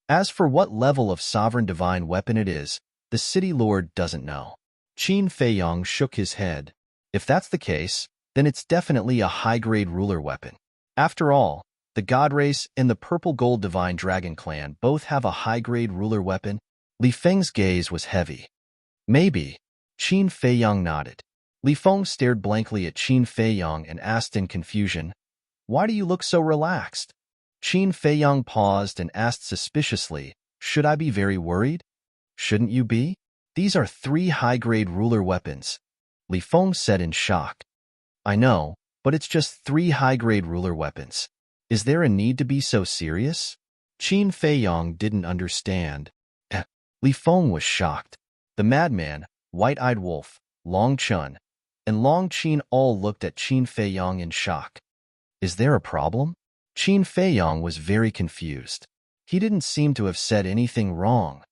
As for what level of sovereign divine weapon it is, the city lord doesn't know." Qin Feiyang shook his head. "If that's the case, then it's definitely a high-grade ruler weapon. After all, the God Race and the Purple Gold Divine Dragon Clan both have a high-grade ruler weapon." Li Feng's gaze was heavy. "Maybe." Qin Feiyang nodded. Li Feng stared blankly at Qin Feiyang and asked in confusion, "Why do you look so relaxed?" Qin Feiyang paused and asked suspiciously, "Should I be very worried?" "Shouldn't you be? These are 3 high-grade ruler weapons," Li Feng said in shock. "I know, but it's just 3 high-grade ruler weapons. Is there a need to be so serious?" Qin Feiyang didn't understand. Li Feng was shocked. The madman, White-Eyed Wolf, Long Chun, and Long Qin all looked at Qin Feiyang in shock. "Is there a problem?" Qin Feiyang was very confused. He didn't seem to have said anything wrong.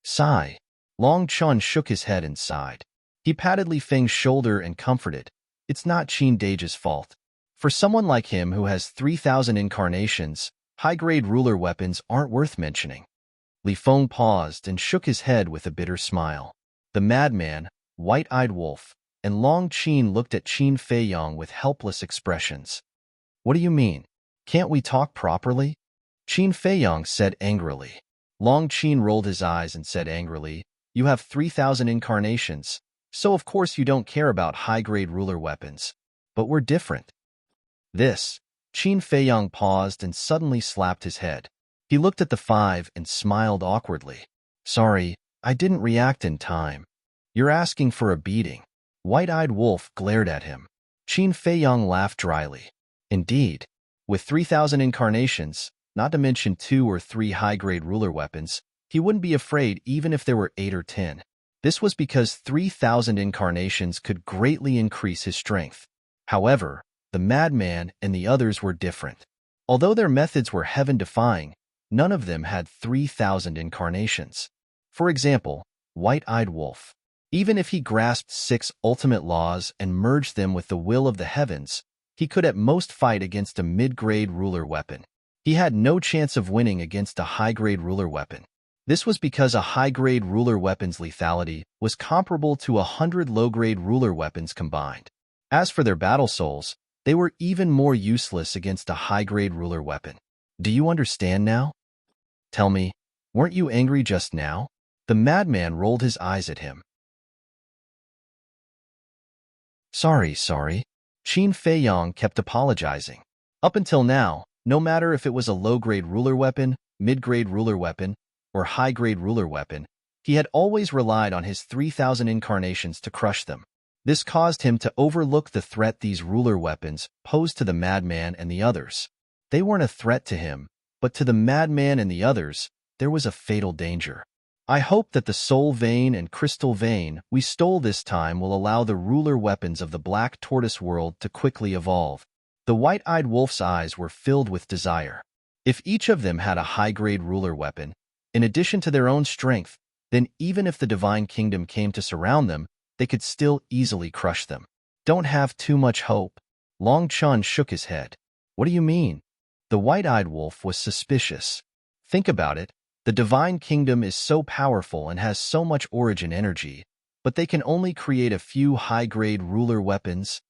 "Sigh." Long Chun shook his head and sighed. He patted Li Feng's shoulder and comforted, "It's not Qin Dage's fault. For someone like him who has 3,000 incarnations, high-grade ruler weapons aren't worth mentioning." Li Feng paused and shook his head with a bitter smile. The madman, White-Eyed Wolf, and Long Qin looked at Qin Feiyang with helpless expressions. "What do you mean? Can't we talk properly?" Qin Feiyang said angrily. Long Qin rolled his eyes and said angrily, "You have 3,000 incarnations, so of course you don't care about high-grade ruler weapons. But we're different." This, Qin Feiyang paused and suddenly slapped his head. He looked at the 5 and smiled awkwardly. "Sorry, I didn't react in time. You're asking for a beating." White-Eyed Wolf glared at him. Qin Feiyang laughed dryly. "Indeed, with 3,000 incarnations, not to mention 2 or 3 high-grade ruler weapons, he wouldn't be afraid even if there were 8 or 10. This was because 3,000 incarnations could greatly increase his strength. However, the madman and the others were different. Although their methods were heaven-defying, none of them had 3,000 incarnations. For example, White-Eyed Wolf. Even if he grasped 6 ultimate laws and merged them with the will of the heavens, he could at most fight against a mid-grade ruler weapon. He had no chance of winning against a high-grade ruler weapon. This was because a high-grade ruler weapon's lethality was comparable to 100 low-grade ruler weapons combined. As for their battle souls, they were even more useless against a high-grade ruler weapon. "Do you understand now? Tell me, weren't you angry just now?" The madman rolled his eyes at him. Sorry. Qin Feiyang kept apologizing. Up until now, no matter if it was a low-grade ruler weapon, mid-grade ruler weapon, or high-grade ruler weapon, he had always relied on his 3,000 incarnations to crush them. This caused him to overlook the threat these ruler weapons posed to the madman and the others. They weren't a threat to him, but to the madman and the others, there was a fatal danger. "I hope that the soul vein and crystal vein we stole this time will allow the ruler weapons of the Black Tortoise world to quickly evolve." The White-Eyed Wolf's eyes were filled with desire. If each of them had a high-grade ruler weapon, in addition to their own strength, then even if the Divine Kingdom came to surround them, they could still easily crush them. "Don't have too much hope." Long Chun shook his head. "What do you mean?" The White-Eyed Wolf was suspicious. "Think about it. The Divine Kingdom is so powerful and has so much origin energy, but they can only create a few high-grade ruler weapons.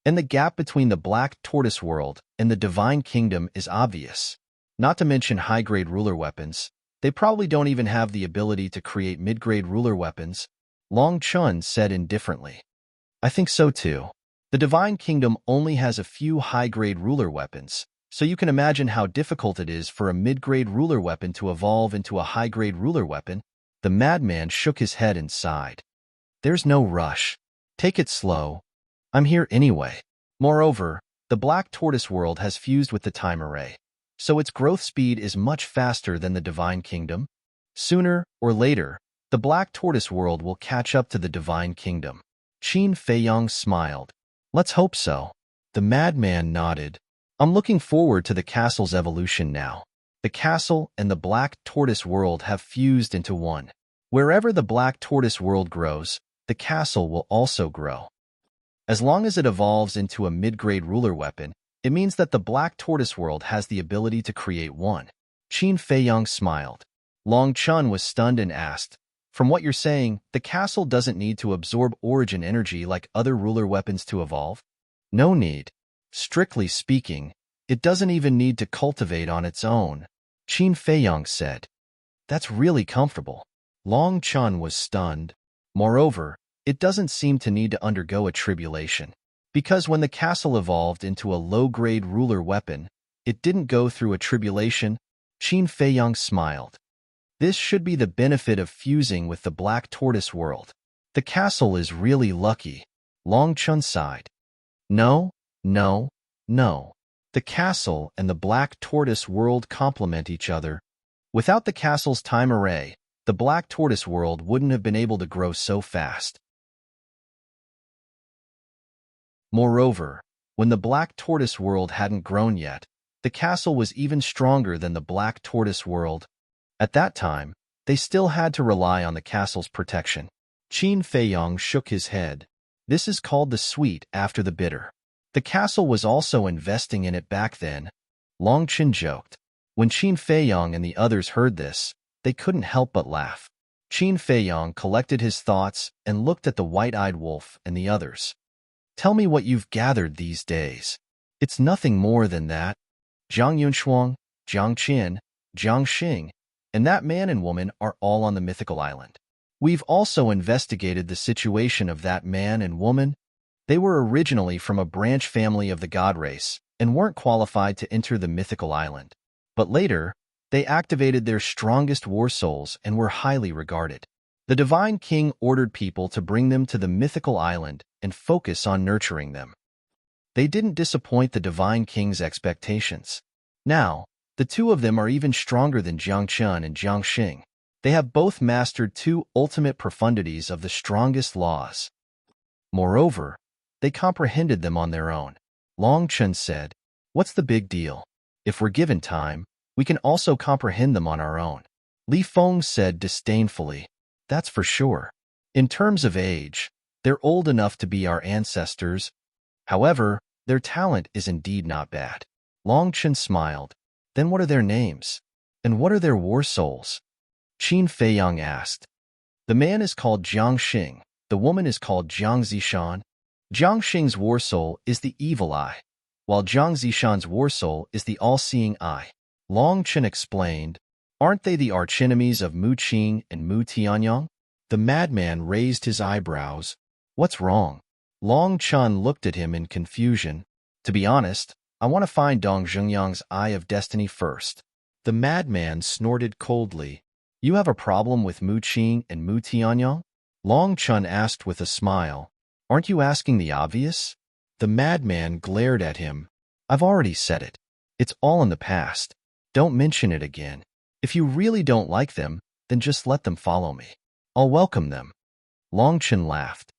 And the gap between the Black Tortoise world and the Divine Kingdom is obvious. Not to mention high-grade ruler weapons, they probably don't even have the ability to create mid-grade ruler weapons," Long Chun said indifferently. "I think so too. The Divine Kingdom only has a few high-grade ruler weapons, So you can imagine how difficult it is for a mid-grade ruler weapon to evolve into a high-grade ruler weapon. The madman shook his head and sighed. There's no rush. Take it slow. I'm here anyway. Moreover, the black tortoise world has fused with the time array, so its growth speed is much faster than the divine kingdom. Sooner or later, the black tortoise world will catch up to the divine kingdom. Qin Feiyong smiled. Let's hope so. The madman nodded. I'm looking forward to the castle's evolution now. The castle and the black tortoise world have fused into one. Wherever the black tortoise world grows, the castle will also grow. As long as it evolves into a mid-grade ruler weapon, it means that the black tortoise world has the ability to create one. Qin Feiyong smiled. Long Chun was stunned and asked, from what you're saying, the castle doesn't need to absorb origin energy like other ruler weapons to evolve? No need. Strictly speaking, it doesn't even need to cultivate on its own, Qin Feiyong said. That's really comfortable. Long Chun was stunned. Moreover, it doesn't seem to need to undergo a tribulation. Because when the castle evolved into a low-grade ruler weapon, it didn't go through a tribulation. Qin Feiyong smiled. This should be the benefit of fusing with the black tortoise world. The castle is really lucky. Long Chun sighed. No. The castle and the black tortoise world complement each other. Without the castle's time array, the black tortoise world wouldn't have been able to grow so fast. Moreover, when the black tortoise world hadn't grown yet, the castle was even stronger than the black tortoise world. At that time, they still had to rely on the castle's protection. Qin Feiyong shook his head. This is called the sweet after the bitter. The castle was also investing in it back then. Long Qin joked. When Qin Feiyong and the others heard this, they couldn't help but laugh. Qin Feiyong collected his thoughts and looked at the white-eyed wolf and the others. Tell me what you've gathered these days. It's nothing more than that. Zhang Yunshuang, Jiang Qin, Jiang Xing, and that man and woman are all on the mythical island. We've also investigated the situation of that man and woman. They were originally from a branch family of the god race and weren't qualified to enter the mythical island. But later, they activated their strongest war souls and were highly regarded. The divine king ordered people to bring them to the mythical island and focus on nurturing them. They didn't disappoint the divine king's expectations. Now, the two of them are even stronger than Jiang Chun and Jiang Xing. They have both mastered two ultimate profundities of the strongest laws. Moreover, they comprehended them on their own. Long Chun said, "What's the big deal? If we're given time, we can also comprehend them on our own." Li Feng said disdainfully, "That's for sure. In terms of age, they're old enough to be our ancestors. However, their talent is indeed not bad." Long Chun smiled. Then what are their names? And what are their war souls? Qin Feiyong asked. The man is called Jiang Xing. The woman is called Jiang Zishan. Jiang Xing's war soul is the evil eye, while Jiang Zishan's war soul is the all-seeing eye. Long Chun explained, aren't they the archenemies of Mu Qing and Mu Tianyang? The madman raised his eyebrows. What's wrong? Long Chun looked at him in confusion. To be honest, I want to find Dong Zhengyang's Eye of Destiny first. The madman snorted coldly. You have a problem with Mu Qing and Mu Tianyang? Long Chun asked with a smile. Aren't you asking the obvious? The madman glared at him. I've already said it. It's all in the past. Don't mention it again. If you really don't like them, then just let them follow me. I'll welcome them. Long Chun laughed.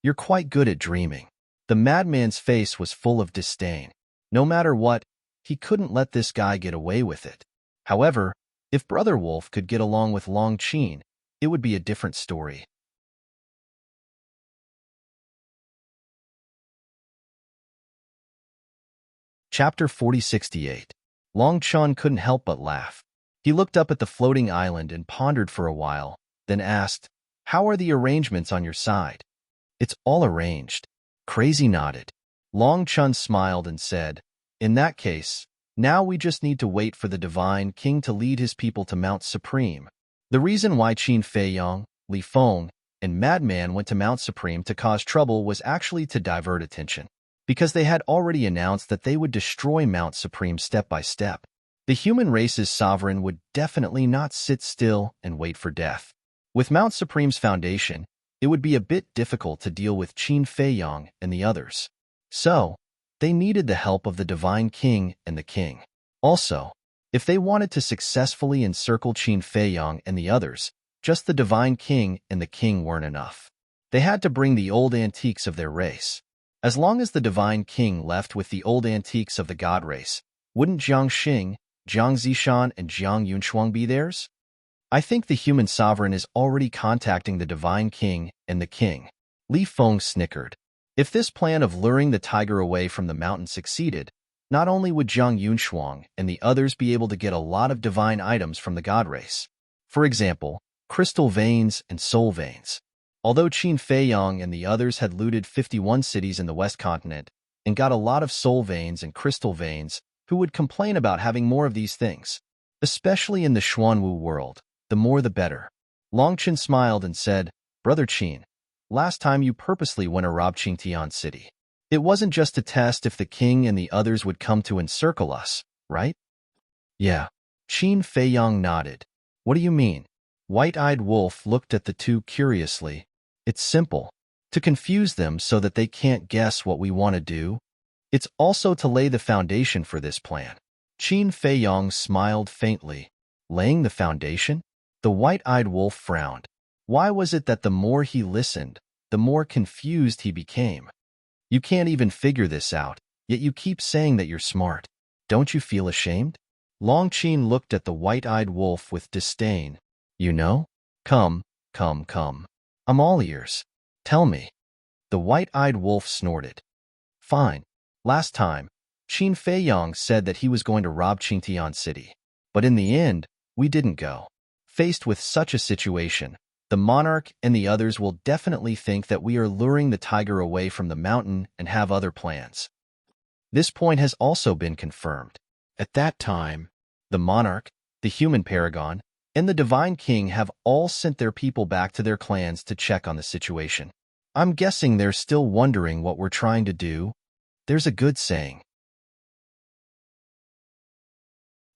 You're quite good at dreaming. The madman's face was full of disdain. No matter what, he couldn't let this guy get away with it. However, if Brother Wolf could get along with Long Qin, it would be a different story. Chapter 4068. Long Chun couldn't help but laugh. He looked up at the floating island and pondered for a while, then asked, How are the arrangements on your side? It's all arranged. Crazy nodded. Long Chun smiled and said, In that case, now we just need to wait for the divine king to lead his people to Mount Supreme. The reason why Qin Feiyong, Li Feng, and Madman went to Mount Supreme to cause trouble was actually to divert attention. because they had already announced that they would destroy Mount Supreme step by step. The human race's sovereign would definitely not sit still and wait for death. With Mount Supreme's foundation, it would be a bit difficult to deal with Qin Feiyang and the others. So, they needed the help of the Divine King and the King. Also, if they wanted to successfully encircle Qin Feiyang and the others, just the Divine King and the King weren't enough. They had to bring the old antiques of their race. As long as the Divine King left with the old antiques of the God race, wouldn't Jiang Xing, Jiang Zishan, and Jiang Yunshuang be theirs? I think the human sovereign is already contacting the Divine King and the King. Li Feng snickered. If this plan of luring the tiger away from the mountain succeeded, not only would Jiang Yunshuang and the others be able to get a lot of divine items from the God race. For example, crystal veins and soul veins. Although Qin Feiyang and the others had looted 51 cities in the West Continent and got a lot of soul veins and crystal veins, who would complain about having more of these things? Especially in the Xuanwu world, the more the better. Longchen smiled and said, Brother Qin, last time you purposely went to rob Qingtian City. It wasn't just to test if the king and the others would come to encircle us, right? Yeah. Qin Feiyang nodded. What do you mean? White-eyed Wolf looked at the two curiously. It's simple. To confuse them so that they can't guess what we want to do. It's also to lay the foundation for this plan. Qin Feiyang smiled faintly. Laying the foundation? The white-eyed wolf frowned. Why was it that the more he listened, the more confused he became? You can't even figure this out, yet you keep saying that you're smart. Don't you feel ashamed? Long Qin looked at the white-eyed wolf with disdain. You know? Come. I'm all ears. Tell me. The white-eyed wolf snorted. Fine. Last time, Qin Feiyang said that he was going to rob Qingtian City. But in the end, we didn't go. Faced with such a situation, the monarch and the others will definitely think that we are luring the tiger away from the mountain and have other plans. This point has also been confirmed. At that time, the monarch, the human paragon, and the Divine King have all sent their people back to their clans to check on the situation. I'm guessing they're still wondering what we're trying to do. There's a good saying.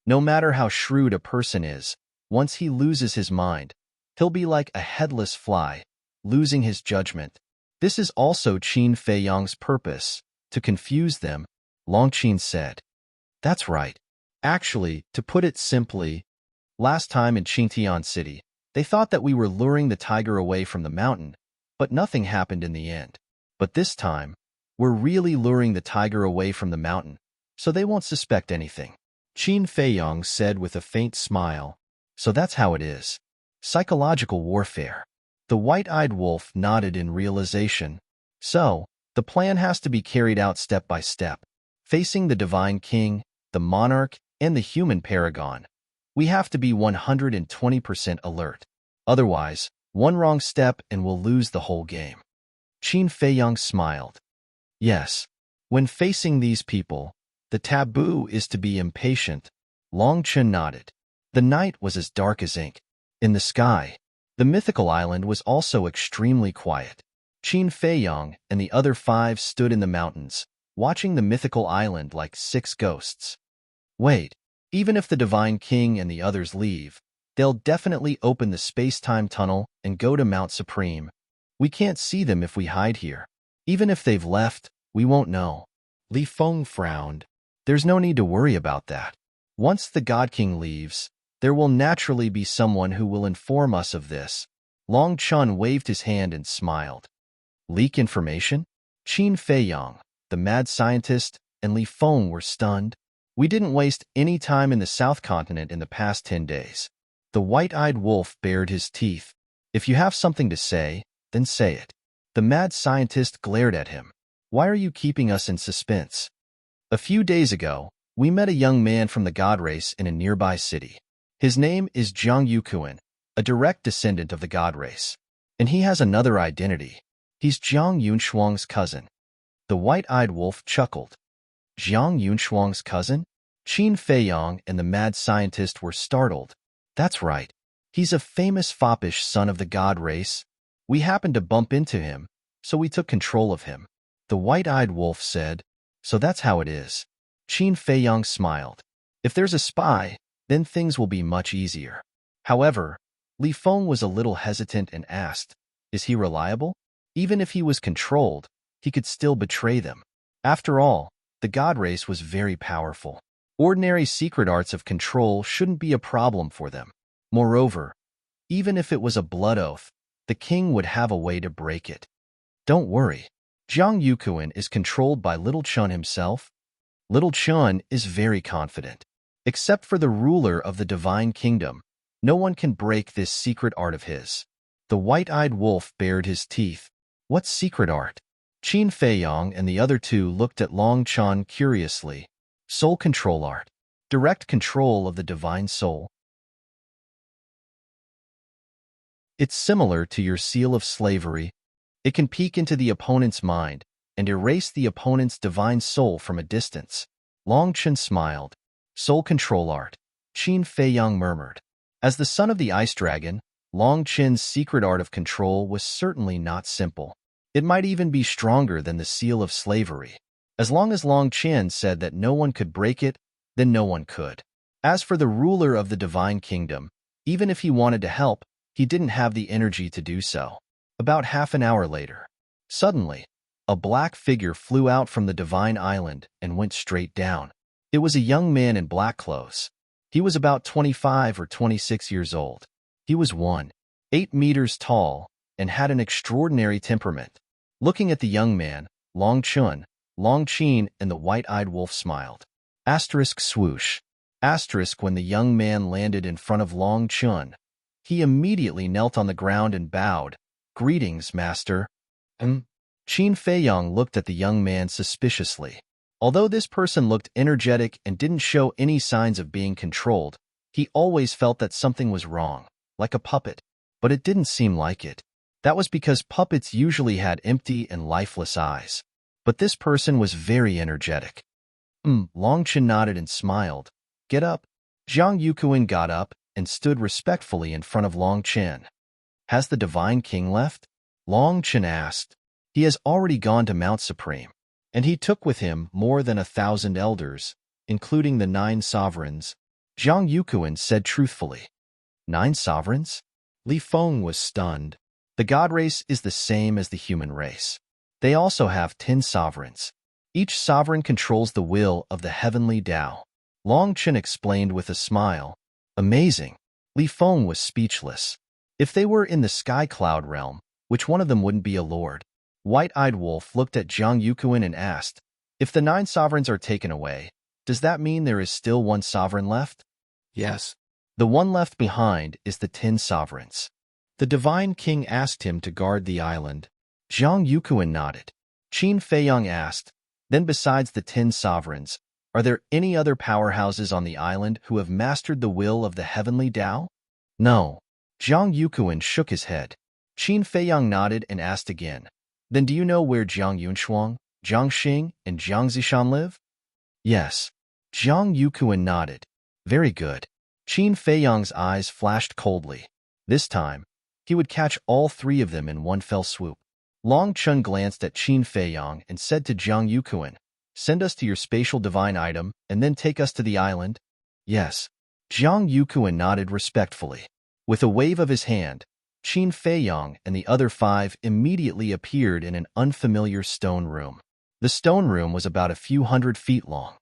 No matter how shrewd a person is, once he loses his mind, he'll be like a headless fly, losing his judgment. This is also Qin Feiyang's purpose, to confuse them, Longqin said. That's right. Actually, to put it simply, last time in Qingtian City, they thought that we were luring the tiger away from the mountain, but nothing happened in the end. But this time, we're really luring the tiger away from the mountain, so they won't suspect anything. Qin Feiyang said with a faint smile. So that's how it is. Psychological warfare. The white-eyed wolf nodded in realization. So, the plan has to be carried out step by step. Facing the Divine King, the monarch, and the human paragon, we have to be 120% alert. Otherwise, one wrong step and we'll lose the whole game. Qin Feiyang smiled. Yes, when facing these people, the taboo is to be impatient. Long Chen nodded. The night was as dark as ink. In the sky, the mythical island was also extremely quiet. Qin Feiyang and the other 5 stood in the mountains, watching the mythical island like 6 ghosts. Wait, even if the Divine King and the others leave, they'll definitely open the space-time tunnel and go to Mount Supreme. We can't see them if we hide here. Even if they've left, we won't know. Li Feng frowned. There's no need to worry about that. Once the God King leaves, there will naturally be someone who will inform us of this. Long Chun waved his hand and smiled. Leak information? Qin Feiyang, the mad scientist, and Li Feng were stunned. We didn't waste any time in the South Continent in the past 10 days. The white-eyed wolf bared his teeth. If you have something to say, then say it. The mad scientist glared at him. Why are you keeping us in suspense? A few days ago, we met a young man from the God race in a nearby city. His name is Zhang Yukuan, a direct descendant of the God race. And he has another identity. He's Jiang Yunshuang's cousin. The white-eyed wolf chuckled. Jiang Yunshuang's cousin? Qin Feiyang and the mad scientist were startled. That's right. He's a famous foppish son of the God race. We happened to bump into him, so we took control of him. The white-eyed wolf said, "So that's how it is." Qin Feiyang smiled. "If there's a spy, then things will be much easier." However, Li Feng was a little hesitant and asked, "Is he reliable? Even if he was controlled, he could still betray them. After all, the god race was very powerful. Ordinary secret arts of control shouldn't be a problem for them. Moreover, even if it was a blood oath, the king would have a way to break it." "Don't worry. Jiang Yukuan is controlled by Little Chun himself." Little Chun is very confident. "Except for the ruler of the divine kingdom, no one can break this secret art of his." The white-eyed wolf bared his teeth. "What secret art?" Qin Feiyang and the other two looked at Long Chun curiously. "Soul control art. Direct control of the divine soul. It's similar to your seal of slavery. It can peek into the opponent's mind and erase the opponent's divine soul from a distance." Long Chun smiled. "Soul control art," Qin Feiyang murmured. As the son of the ice dragon, Long Chin's secret art of control was certainly not simple. It might even be stronger than the seal of slavery. As long as Long Chin said that no one could break it, then no one could. As for the ruler of the divine kingdom, even if he wanted to help, he didn't have the energy to do so. About half an hour later, suddenly, a black figure flew out from the divine island and went straight down. It was a young man in black clothes. He was about 25 or 26 years old. He was 1.8 meters tall and had an extraordinary temperament. Looking at the young man, Long Chun, Long Qin, and the white-eyed wolf smiled. Asterisk swoosh. Asterisk when the young man landed in front of Long Chun, he immediately knelt on the ground and bowed. "Greetings, master." Qin Feiyang looked at the young man suspiciously. Although this person looked energetic and didn't show any signs of being controlled, he always felt that something was wrong, like a puppet. But it didn't seem like it. That was because puppets usually had empty and lifeless eyes. But this person was very energetic. Long Chen nodded and smiled. "Get up." Jiang Yukuan got up and stood respectfully in front of Long Chen. "Has the divine king left?" Long Chen asked. "He has already gone to Mount Supreme, and he took with him more than 1,000 elders, including the 9 sovereigns." Jiang Yukuan said truthfully. 9 sovereigns? Li Feng was stunned. The god race is the same as the human race. They also have 10 sovereigns. Each sovereign controls the will of the heavenly Tao. Long Chen explained with a smile. "Amazing." Li Feng was speechless. If they were in the sky cloud realm, which one of them wouldn't be a lord? White-eyed wolf looked at Jiang Yukuan and asked, "If the 9 sovereigns are taken away, does that mean there is still 1 sovereign left?" "Yes." "The one left behind is the 10 sovereigns. The divine king asked him to guard the island." Jiang Yukuan nodded. Qin Feiyang asked, "Then besides the 10 sovereigns, are there any other powerhouses on the island who have mastered the will of the heavenly Tao?" "No." Jiang Yukuan shook his head. Qin Feiyang nodded and asked again, "Then do you know where Jiang Yunshuang, Jiang Xing, and Jiang Zishan live?" "Yes." Jiang Yukuan nodded. "Very good." Qin Feiyang's eyes flashed coldly. This time, he would catch all 3 of them in one fell swoop. Long Chun glanced at Qin Feiyang and said to Jiang Yukuan, "Send us to your spatial divine item and then take us to the island." "Yes." Jiang Yukuan nodded respectfully. With a wave of his hand, Qin Feiyang and the other 5 immediately appeared in an unfamiliar stone room. The stone room was about a few hundred feet long.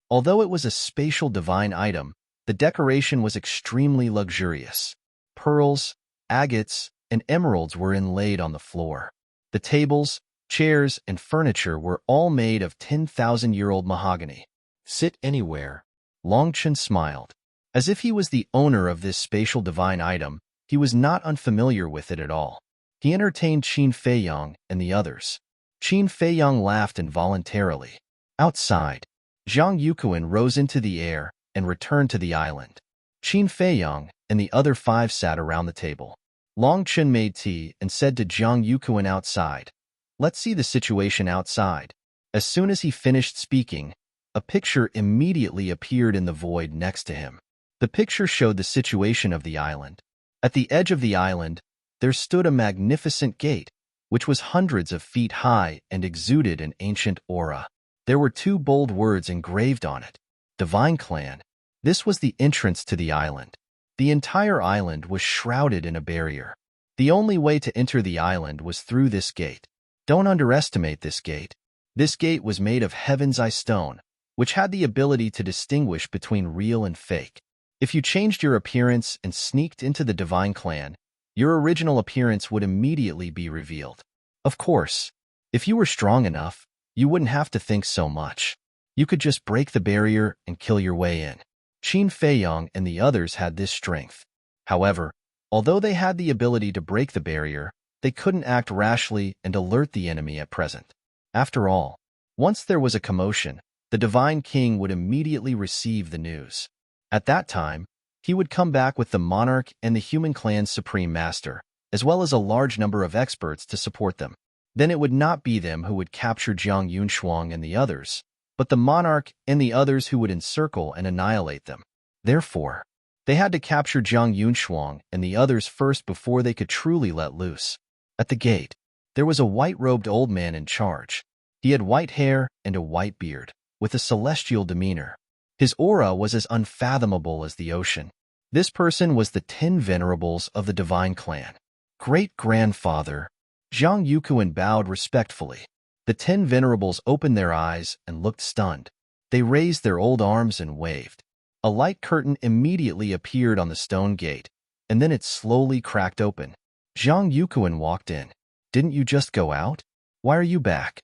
Although it was a spatial divine item, the decoration was extremely luxurious. Pearls, agates, and emeralds were inlaid on the floor. The tables, chairs, and furniture were all made of 10,000-year-old mahogany. "Sit anywhere." Long Chen smiled. As if he was the owner of this spatial divine item, he was not unfamiliar with it at all. He entertained Qin Feiyang and the others. Qin Feiyang laughed involuntarily. Outside, Jiang Yukuan rose into the air and returned to the island. Qin Feiyang and the other 5 sat around the table. Long Chen made tea and said to Jiang Yukuan outside, "Let's see the situation outside." As soon as he finished speaking, a picture immediately appeared in the void next to him. The picture showed the situation of the island. At the edge of the island, there stood a magnificent gate, which was hundreds of feet high and exuded an ancient aura. There were two bold words engraved on it: Divine Clan. This was the entrance to the island. The entire island was shrouded in a barrier. The only way to enter the island was through this gate. Don't underestimate this gate. This gate was made of heaven's eye stone, which had the ability to distinguish between real and fake. If you changed your appearance and sneaked into the Divine Clan, your original appearance would immediately be revealed. Of course, if you were strong enough, you wouldn't have to think so much. You could just break the barrier and kill your way in. Qin Feiyong and the others had this strength. However, although they had the ability to break the barrier, they couldn't act rashly and alert the enemy at present. After all, once there was a commotion, the Divine King would immediately receive the news. At that time, he would come back with the monarch and the human clan's supreme master, as well as a large number of experts to support them. Then it would not be them who would capture Jiang Yunshuang and the others, but the monarch and the others who would encircle and annihilate them. Therefore, they had to capture Jiang Yunshuang and the others first before they could truly let loose. At the gate, there was a white-robed old man in charge. He had white hair and a white beard, with a celestial demeanor. His aura was as unfathomable as the ocean. This person was the 10 venerables of the Divine Clan. Great-grandfather. Zhang Yukuan bowed respectfully. The 10 venerables opened their eyes and looked stunned. They raised their old arms and waved. A light curtain immediately appeared on the stone gate, and then it slowly cracked open. Zhang Yukuan walked in. Didn't you just go out? Why are you back?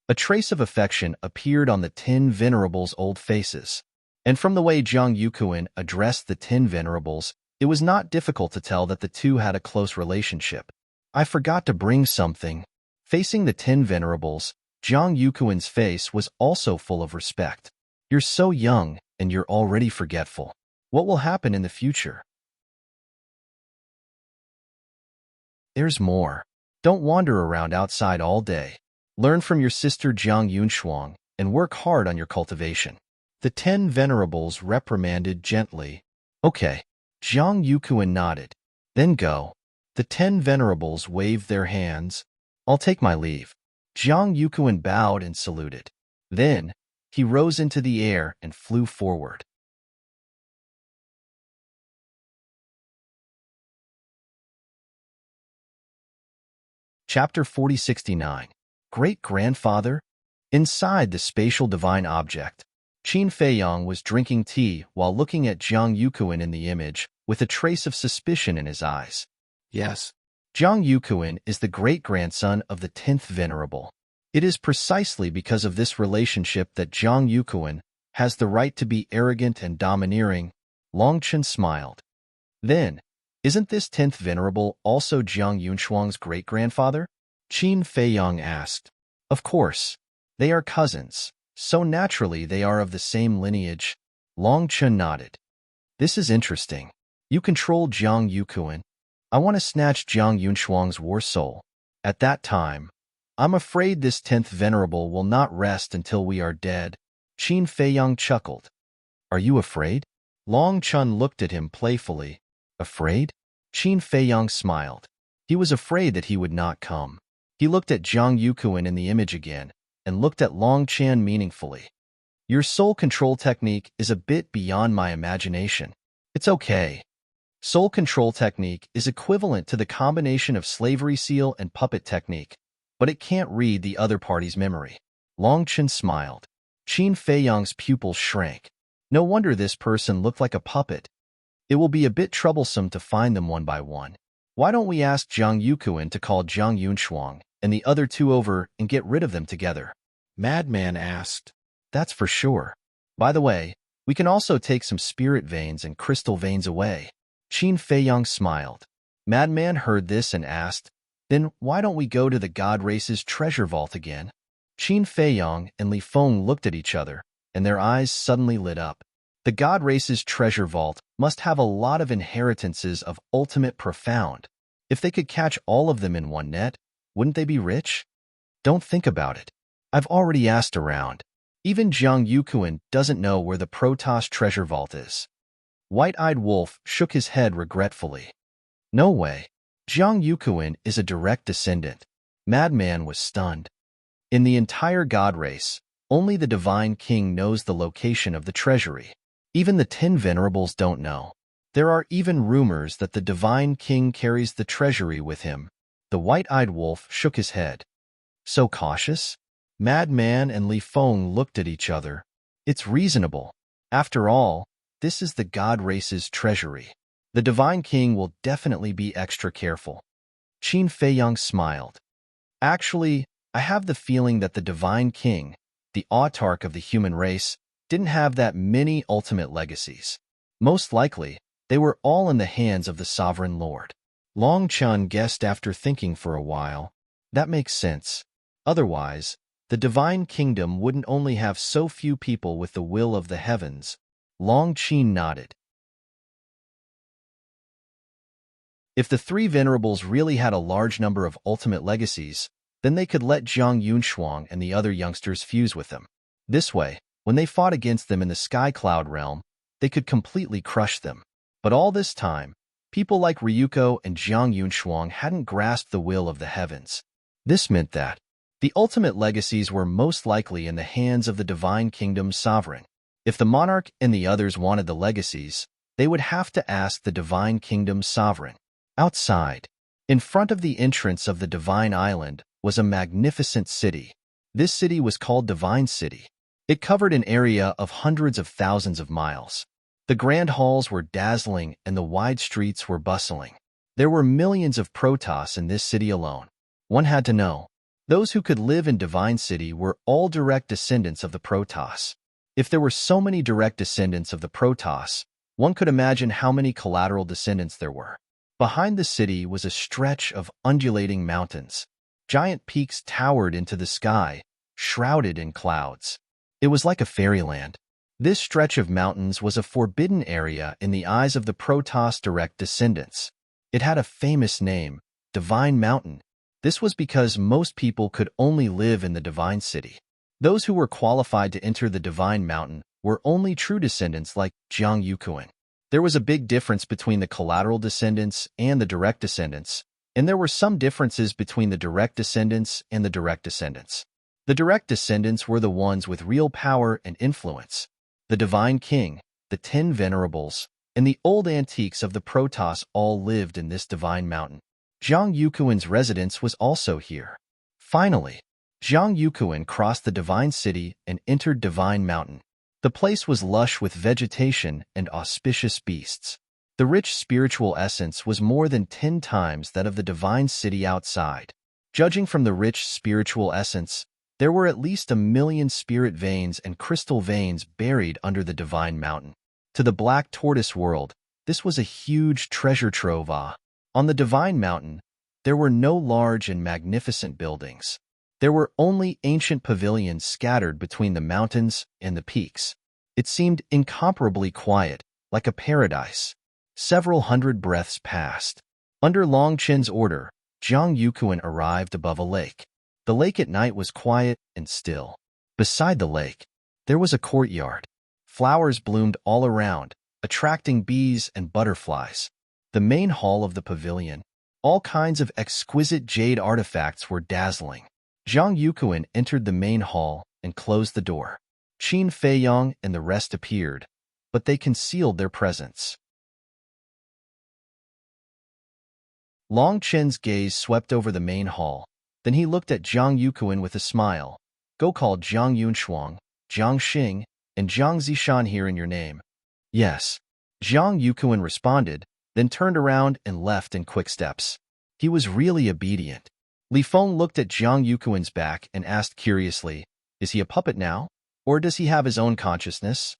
A trace of affection appeared on the 10 venerables' old faces. And from the way Zhang Yukuan addressed the 10 venerables, it was not difficult to tell that the two had a close relationship. I forgot to bring something. Facing the 10 venerables, Zhang Yukuan's face was also full of respect. You're so young, and you're already forgetful. What will happen in the future? There's more. Don't wander around outside all day. Learn from your sister Jiang Yunshuang and work hard on your cultivation. The 10 venerables reprimanded gently. Okay. Zhang Yukuan nodded. Then go. The 10 venerables waved their hands. I'll take my leave. Zhang Yukuan bowed and saluted. Then, he rose into the air and flew forward. Chapter 4069. Great-grandfather? Inside the spatial divine object, Qin Feiyong was drinking tea while looking at Zhang Yukuan in the image, with a trace of suspicion in his eyes. Yes, Zhang Yukuan is the great-grandson of the 10th Venerable. It is precisely because of this relationship that Zhang Yukuan has the right to be arrogant and domineering. Longchen smiled. Then, isn't this 10th Venerable also Jiang Yunshuang's great-grandfather? Qin Feiyong asked. Of course. They are cousins, so naturally they are of the same lineage. Longchen nodded. This is interesting. You control Zhang Yukuan. I want to snatch Jiang Yunshuang's war soul. At that time, I'm afraid this 10th Venerable will not rest until we are dead. Qin Feiyong chuckled. Are you afraid? Long Chun looked at him playfully. Afraid? Qin Feiyong smiled. He was afraid that he would not come. He looked at Zhang Yukuan in the image again, and looked at Long Chan meaningfully. Your soul control technique is a bit beyond my imagination. It's okay. Soul control technique is equivalent to the combination of slavery seal and puppet technique, but it can't read the other party's memory. Long Chen smiled. Qin Feiyong's pupils shrank. No wonder this person looked like a puppet. It will be a bit troublesome to find them one by one. Why don't we ask Zhang Yukuan to call Jiang Yunshuang and the other two over and get rid of them together? Madman asked. That's for sure. By the way, we can also take some spirit veins and crystal veins away. Qin Feiyong smiled. Madman heard this and asked, then why don't we go to the God Race's treasure vault again? Qin Feiyong and Li Feng looked at each other, and their eyes suddenly lit up. The God Race's treasure vault must have a lot of inheritances of ultimate profound. If they could catch all of them in one net, wouldn't they be rich? Don't think about it. I've already asked around. Even Jiang Yukuan doesn't know where the Protoss treasure vault is. White-eyed Wolf shook his head regretfully. No way. Jiang Yukuan is a direct descendant. Madman was stunned. In the entire god race, only the Divine King knows the location of the treasury. Even the 10 venerables don't know. There are even rumors that the Divine King carries the treasury with him. The white-eyed wolf shook his head. So cautious? Madman and Li Feng looked at each other. It's reasonable. After all, this is the god race's treasury. The Divine King will definitely be extra careful. Qin Feiyang smiled. Actually, I have the feeling that the Divine King, the autarch of the human race, didn't have that many ultimate legacies. Most likely, they were all in the hands of the Sovereign Lord. Long Chun guessed after thinking for a while. That makes sense. Otherwise, the Divine Kingdom wouldn't only have so few people with the will of the heavens. Long Qin nodded. If the 3 venerables really had a large number of ultimate legacies, then they could let Zhang Yunshuang and the other youngsters fuse with them. This way, when they fought against them in the Sky Cloud realm, they could completely crush them. But all this time, people like Ryuko and Zhang Yunshuang hadn't grasped the will of the heavens. This meant that the ultimate legacies were most likely in the hands of the Divine Kingdom's sovereign. If the monarch and the others wanted the legacies, they would have to ask the Divine Kingdom's sovereign. Outside, in front of the entrance of the Divine Island, was a magnificent city. This city was called Divine City. It covered an area of hundreds of thousands of miles. The grand halls were dazzling and the wide streets were bustling. There were millions of Protoss in this city alone. One had to know. Those who could live in Divine City were all direct descendants of the Protoss. If there were so many direct descendants of the Protoss, one could imagine how many collateral descendants there were. Behind the city was a stretch of undulating mountains. Giant peaks towered into the sky, shrouded in clouds. It was like a fairyland. This stretch of mountains was a forbidden area in the eyes of the Protoss direct descendants. It had a famous name, Divine Mountain. This was because most people could only live in the Divine City. Those who were qualified to enter the Divine Mountain were only true descendants like Zhang Yukuan. There was a big difference between the collateral descendants and the direct descendants, and there were some differences between the direct descendants and the direct descendants. The direct descendants were the ones with real power and influence. The Divine King, the 10 venerables, and the old antiques of the Protoss all lived in this Divine Mountain. Zhang Yukuan's residence was also here. Finally, Zhang Yukuan crossed the Divine City and entered Divine Mountain. The place was lush with vegetation and auspicious beasts. The rich spiritual essence was more than 10 times that of the Divine City outside. Judging from the rich spiritual essence, there were at least 1 million spirit veins and crystal veins buried under the Divine Mountain. To the Black Tortoise world, this was a huge treasure trove. On the Divine Mountain, there were no large and magnificent buildings. There were only ancient pavilions scattered between the mountains and the peaks. It seemed incomparably quiet, like a paradise. Several hundred breaths passed. Under Long Chen's order, Zhang Yukuan arrived above a lake. The lake at night was quiet and still. Beside the lake, there was a courtyard. Flowers bloomed all around, attracting bees and butterflies. The main hall of the pavilion, all kinds of exquisite jade artifacts were dazzling. Zhang Yukuan entered the main hall and closed the door. Qin Feiyang and the rest appeared, but they concealed their presence. Long Chen's gaze swept over the main hall. Then he looked at Zhang Yukuan with a smile. Go call Zhang Yunshuang, Zhang Xing, and Zhang Zishan here in your name. Yes. Zhang Yukuan responded, then turned around and left in quick steps. He was really obedient. Li Feng looked at Zhang Yukuan's back and asked curiously, is he a puppet now? Or does he have his own consciousness?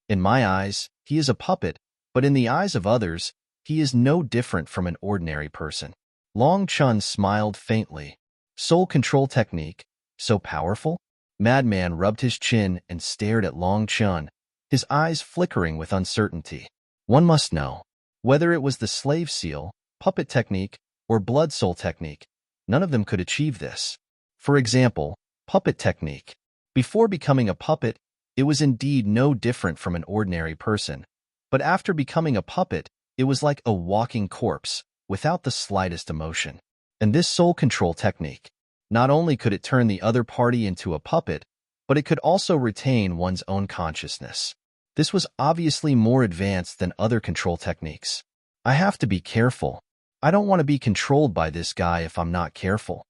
In my eyes, he is a puppet, but in the eyes of others, he is no different from an ordinary person. Long Chun smiled faintly. Soul control technique, so powerful? Madman rubbed his chin and stared at Long Chun, his eyes flickering with uncertainty. One must know. Whether it was the slave seal, puppet technique, or blood soul technique, none of them could achieve this. For example, puppet technique. Before becoming a puppet, it was indeed no different from an ordinary person. But after becoming a puppet, it was like a walking corpse, without the slightest emotion. And this soul control technique. Not only could it turn the other party into a puppet, but it could also retain one's own consciousness. This was obviously more advanced than other control techniques. I have to be careful. I don't want to be controlled by this guy if I'm not careful.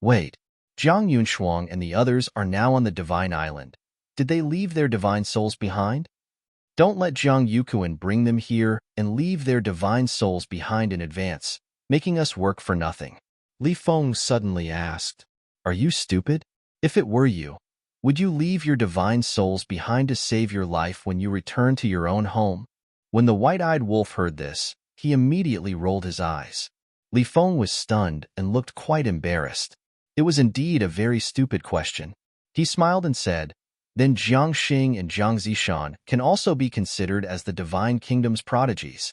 Wait, Jiang Yunshuang and the others are now on the Divine Island. Did they leave their divine souls behind? Don't let Jiang Yukuan bring them here and leave their divine souls behind in advance, making us work for nothing. Li Feng suddenly asked, "Are you stupid? If it were you, would you leave your divine souls behind to save your life when you return to your own home?" When the white-eyed wolf heard this, he immediately rolled his eyes. Li Feng was stunned and looked quite embarrassed. It was indeed a very stupid question. He smiled and said, "Then Jiang Xing and Jiang Zishan can also be considered as the Divine Kingdom's prodigies."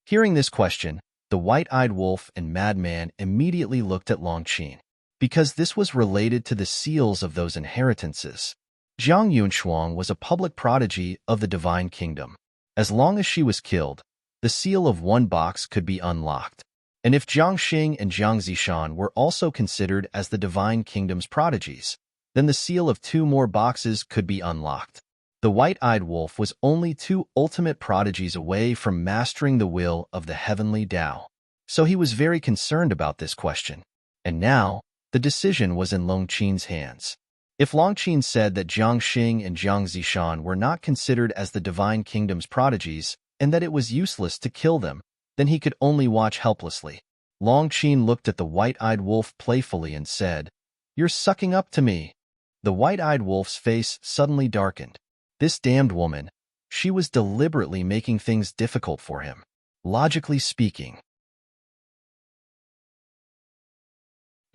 Hearing this question, the white-eyed wolf and madman immediately looked at Long Qin, because this was related to the seals of those inheritances. Jiang Yunshuang was a public prodigy of the Divine Kingdom. As long as she was killed, the seal of one box could be unlocked. And if Jiang Xing and Jiang Zishan were also considered as the Divine Kingdom's prodigies, then the seal of 2 more boxes could be unlocked. The white-eyed wolf was only 2 ultimate prodigies away from mastering the will of the heavenly Tao. So he was very concerned about this question. And now, the decision was in Long Qin's hands. If Long Qin said that Jiang Xing and Jiang Zishan were not considered as the Divine Kingdom's prodigies and that it was useless to kill them, then he could only watch helplessly. Long Qin looked at the white-eyed wolf playfully and said, "You're sucking up to me." The white-eyed wolf's face suddenly darkened. This damned woman, she was deliberately making things difficult for him. Logically speaking,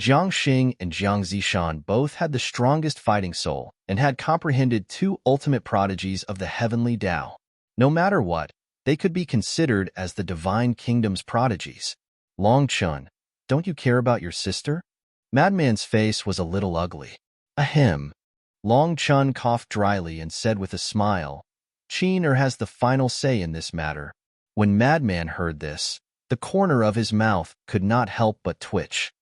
Jiang Xing and Jiang Zishan both had the strongest fighting soul and had comprehended 2 ultimate prodigies of the heavenly Tao. No matter what, they could be considered as the Divine Kingdom's prodigies. Long Chun, don't you care about your sister? Madman's face was a little ugly. Ahem. Long Chun coughed dryly and said with a smile, "Qin has the final say in this matter." When Madman heard this, the corner of his mouth could not help but twitch.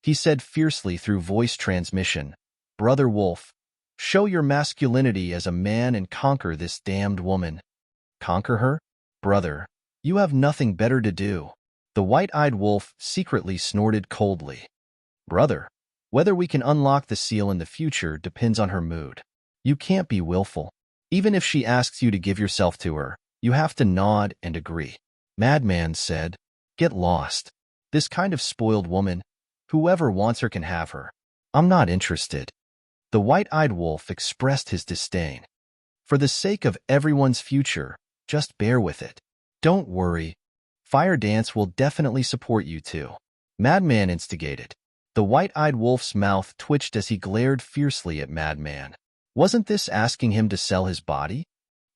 He said fiercely through voice transmission, "Brother Wolf, show your masculinity as a man and conquer this damned woman." Conquer her? Brother, you have nothing better to do. The white-eyed wolf secretly snorted coldly. Brother, whether we can unlock the seal in the future depends on her mood. You can't be willful. Even if she asks you to give yourself to her, you have to nod and agree. Madman said, "Get lost. This kind of spoiled woman, whoever wants her can have her. I'm not interested." The white-eyed wolf expressed his disdain. For the sake of everyone's future, just bear with it. Don't worry. Fire Dance will definitely support you too. Madman instigated. The white-eyed wolf's mouth twitched as he glared fiercely at Madman. Wasn't this asking him to sell his body?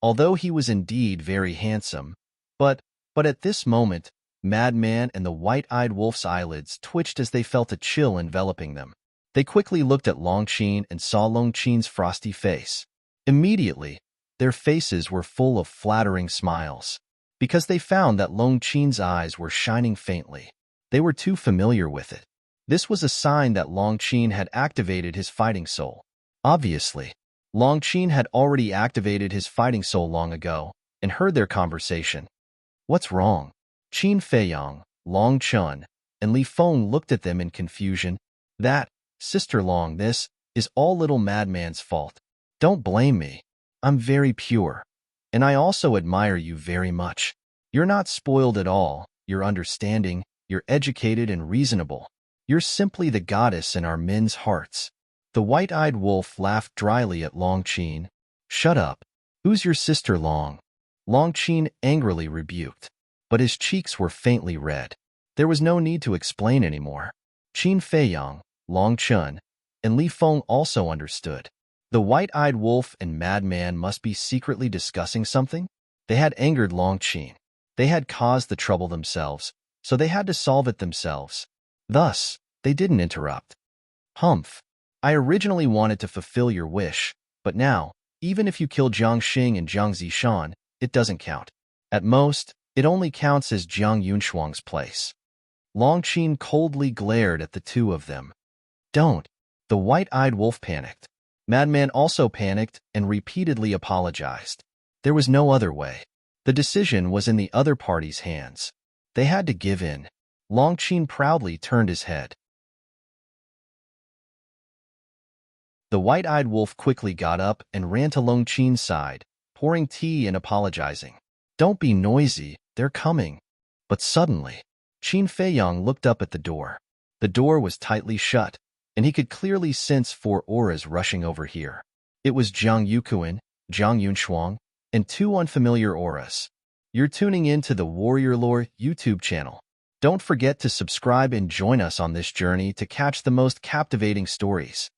Although he was indeed very handsome, but at this moment, Madman and the white-eyed wolf's eyelids twitched as they felt a chill enveloping them. They quickly looked at Long Qin and saw Long Qin's frosty face. Immediately, their faces were full of flattering smiles, because they found that Long Qin's eyes were shining faintly. They were too familiar with it. This was a sign that Long Qin had activated his fighting soul. Obviously, Long Qin had already activated his fighting soul long ago and heard their conversation. What's wrong? Qin Feiyang, Long Chun, and Li Feng looked at them in confusion. That, Sister Long, this is all little Madman's fault. Don't blame me. I'm very pure. And I also admire you very much. You're not spoiled at all. You're understanding, you're educated and reasonable. You're simply the goddess in our men's hearts. The white-eyed wolf laughed dryly at Long Qin. Shut up. Who's your sister, Long? Long Qin angrily rebuked, but his cheeks were faintly red. There was no need to explain anymore. Qin Feiyang, Long Chun, and Li Feng also understood. The white-eyed wolf and Madman must be secretly discussing something. They had angered Long Qin. They had caused the trouble themselves, so they had to solve it themselves. Thus, they didn't interrupt. Humph. I originally wanted to fulfill your wish, but now, even if you kill Jiang Xing and Jiang Zishan, it doesn't count. At most, it only counts as Jiang Yunshuang's place. Long Qin coldly glared at the two of them. Don't. The white-eyed wolf panicked. Madman also panicked and repeatedly apologized. There was no other way. The decision was in the other party's hands. They had to give in. Longqin proudly turned his head. The white-eyed wolf quickly got up and ran to Longqin's side, pouring tea and apologizing. Don't be noisy, they're coming. But suddenly, Qin Feiyong looked up at the door. The door was tightly shut, and he could clearly sense 4 auras rushing over here. It was Zhang Yuquan, Zhang Yunshuang, and 2 unfamiliar auras. You're tuning in to the Warrior Lore YouTube channel. Don't forget to subscribe and join us on this journey to catch the most captivating stories.